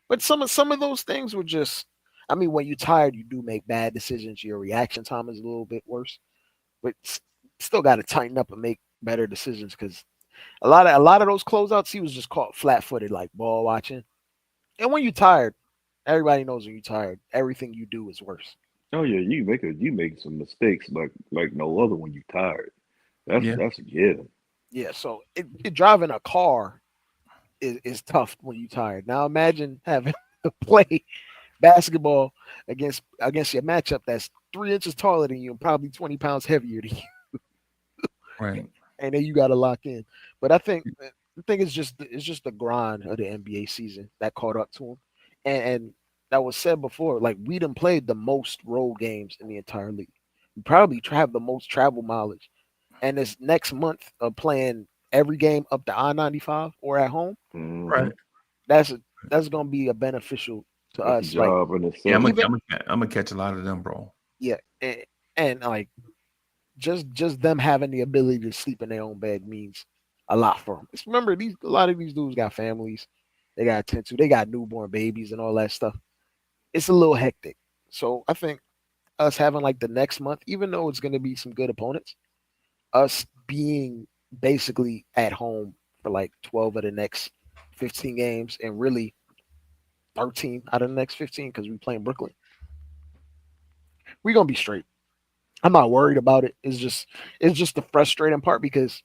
But some of those things were just. I mean, when you're tired, you do make bad decisions. Your reaction time is a little bit worse, but still got to tighten up and make better decisions because a lot of those closeouts, he was just caught flat-footed, like ball watching. And when you're tired, everybody knows when you're tired, everything you do is worse. Oh yeah, you make some mistakes like no other when you tired. Yeah. That's yeah. Yeah, so driving a car is tough when you're tired. Now imagine having to play basketball against your matchup that's 3 inches taller than you and probably 20 pounds heavier than you, Right. and then you got to lock in. But I think it's just the grind of the NBA season that caught up to him, and that was said before. Like we done played the most road games in the entire league. We probably have the most travel mileage, and this next month of playing every game up to I-95 or at home, Mm-hmm. Right. that's gonna be a beneficial to That's a us. Like job in Yeah, itself. even I'm gonna catch a lot of them, bro. yeah, and like just them having the ability to sleep in their own bed means a lot for them. Just remember, a lot of these dudes got families, they got to tend to, they got newborn babies and all that stuff. It's a little hectic. So I think us having like the next month, even though it's going to be some good opponents, us being basically at home for like 12 of the next 15 games and really 13 out of the next 15 because we playing Brooklyn, we're gonna be straight. I'm not worried about it. It's just the frustrating part because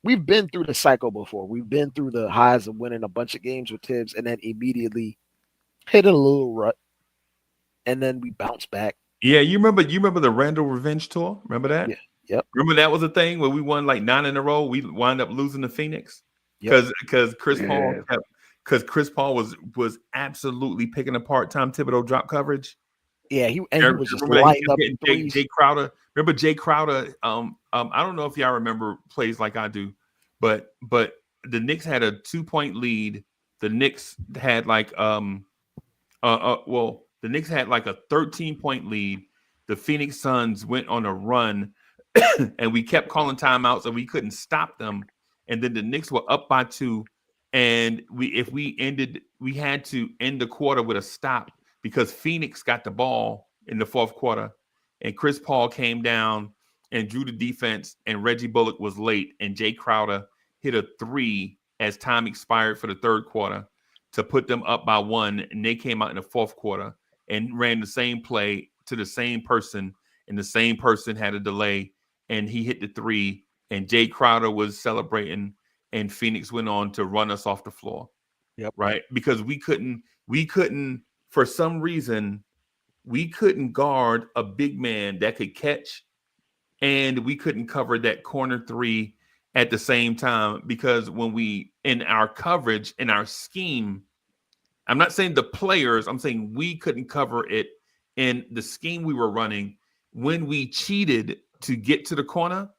we've been through the cycle before. We've been through the highs of winning a bunch of games with Tibbs and then immediately hit a little rut, and then we bounce back. Yeah, you remember the Randall Revenge tour? Remember that? Yeah. Yep. Remember that was a thing where we won like 9 in a row. We wound up losing to Phoenix Yep. because Chris Paul Yeah. because Chris Paul was absolutely picking apart Tom Thibodeau drop coverage. Yeah. He was just Remember that he lighting kept up getting threes. Jay Crowder. Remember Jay Crowder? I don't know if y'all remember plays like I do, but the Knicks had a 2-point lead. The Knicks had like the Knicks had like a 13-point lead. The Phoenix Suns went on a run, and we kept calling timeouts, and we couldn't stop them. And then the Knicks were up by 2, and we had to end the quarter with a stop because Phoenix got the ball in the fourth quarter, and Chris Paul came down and drew the defense, and Reggie Bullock was late, and Jay Crowder hit a 3 as time expired for the third quarter to put them up by 1, and they came out in the fourth quarter and ran the same play to the same person, and the same person had a delay, and he hit the 3, and Jay Crowder was celebrating, and Phoenix went on to run us off the floor. Yep. Right? Because we couldn't, for some reason, we couldn't guard a big man that could catch, and we couldn't cover that corner 3 at the same time, because when we, in our coverage, in our scheme, I'm not saying the players, I'm saying we couldn't cover it in the scheme we were running. When we cheated to get to the corner,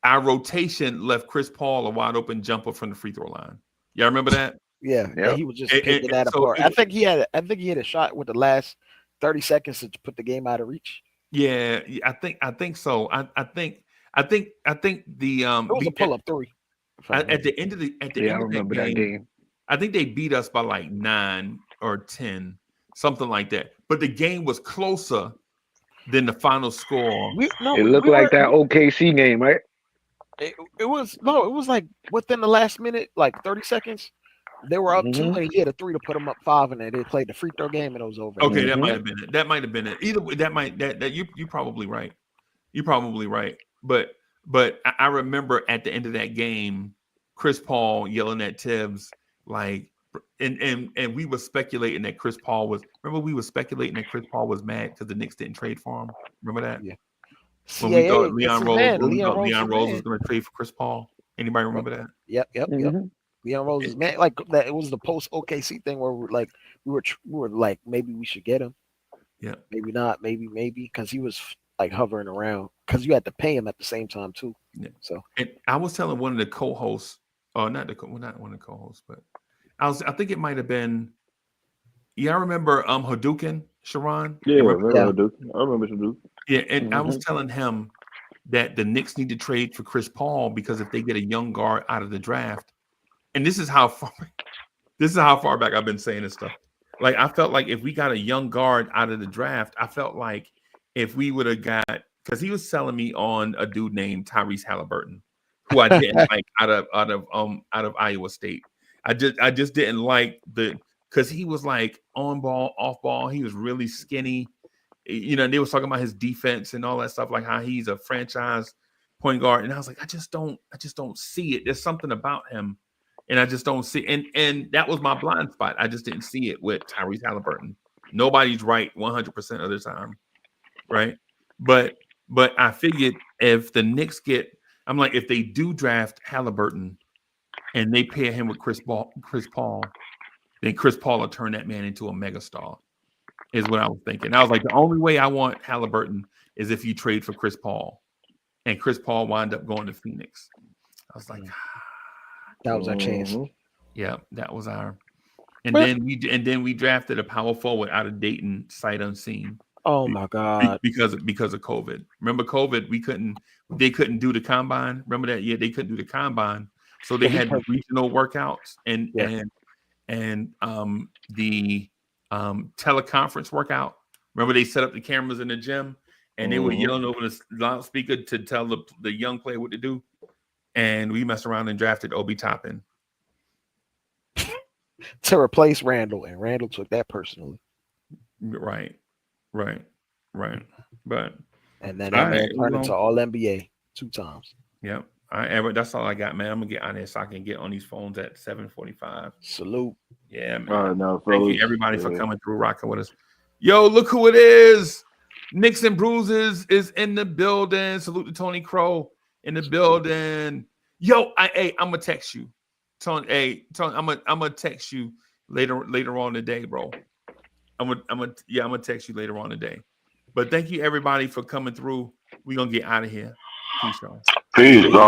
our rotation left Chris Paul a wide open jumper from the free throw line. Y'all remember that? Yeah. Yep. And he was just picking that so apart. I think he had a shot with the last 30 seconds to put the game out of reach. Yeah, I think so. I think the It was a pull-up 3. at the end of Yeah, I that remember that game, game. I think they beat us by like 9 or 10, something like that. But the game was closer than the final score. It looked like that OKC game, right? It was like within the last minute, like 30 seconds, they were up 2 and he had a 3 to put them up 5, and then they played the free throw game and it was over. Okay, that might have been it. That might have been it. Either way, that you're probably right. You're probably right. But I remember at the end of that game, Chris Paul yelling at Tibbs, like, and we were speculating that Chris Paul was. Remember, we were speculating that Chris Paul was mad because the Knicks didn't trade for him. Remember that? Yeah. When we thought Leon Leon Rose was going to trade for Chris Paul. Anybody remember that? Yep. Leon Rose is mad. Like that. It was the post OKC thing where we were like maybe we should get him. Yeah. Maybe not. Maybe because he was like hovering around because you had to pay him at the same time too. Yeah. So and I was telling one of the co-hosts, not one of the co-hosts, but I think it might have been. Yeah, I remember Hadouken, Sharon. Yeah, Hadouken. I remember Hadouken. Yeah, and I was telling him that the Knicks need to trade for Chris Paul because if they get a young guard out of the draft, and this is how far back I've been saying this stuff. Like I felt like if we got a young guard out of the draft, I felt like if we would have got, because he was selling me on a dude named Tyrese Halliburton, who I didn't like out of Iowa State. I just didn't like because he was like on ball, off ball. He was really skinny. they was talking about his defense and all that stuff, like how he's a franchise point guard. And I was like, I just don't see it. There's something about him, and I just don't see. And that was my blind spot. I just didn't see it with Tyrese Halliburton. Nobody's right 100% of the time, right? But I figured if the Knicks I'm like, if they do draft Halliburton and they pair him with Chris Paul, then Chris Paul will turn that man into a megastar, is what I was thinking. I was like, the only way I want Halliburton is if you trade for Chris Paul, and Chris Paul wound up going to Phoenix. I was like, that was our chance. Yeah, that was our. And then we drafted a power forward out of Dayton, sight unseen. Oh my God! Because of COVID. Remember COVID? They couldn't do the combine. Remember that? Yeah, they couldn't do the combine, so they had regional workouts and the teleconference workout. Remember, they set up the cameras in the gym and they were yelling over the loudspeaker to tell the young player what to do. And we messed around and drafted Obi Toppin to replace Randall, and Randall took that personally. Right. But and then that man turned into All NBA 2 times. Yep. That's all I got, man. I'm gonna get on there so I can get on these phones at 7:45. Salute. Yeah, man. All right, now, thank you everybody for coming through, rocking with us. Yo, look who it is. Knicks and Bruises is in the building. Salute to Tony Crow in the building. Yo, I'm gonna text you. Tony, I'm gonna text you later on today, bro. I'm gonna text you later on today. But thank you everybody for coming through. We're gonna get out of here. Peace, y'all. Peace, bro.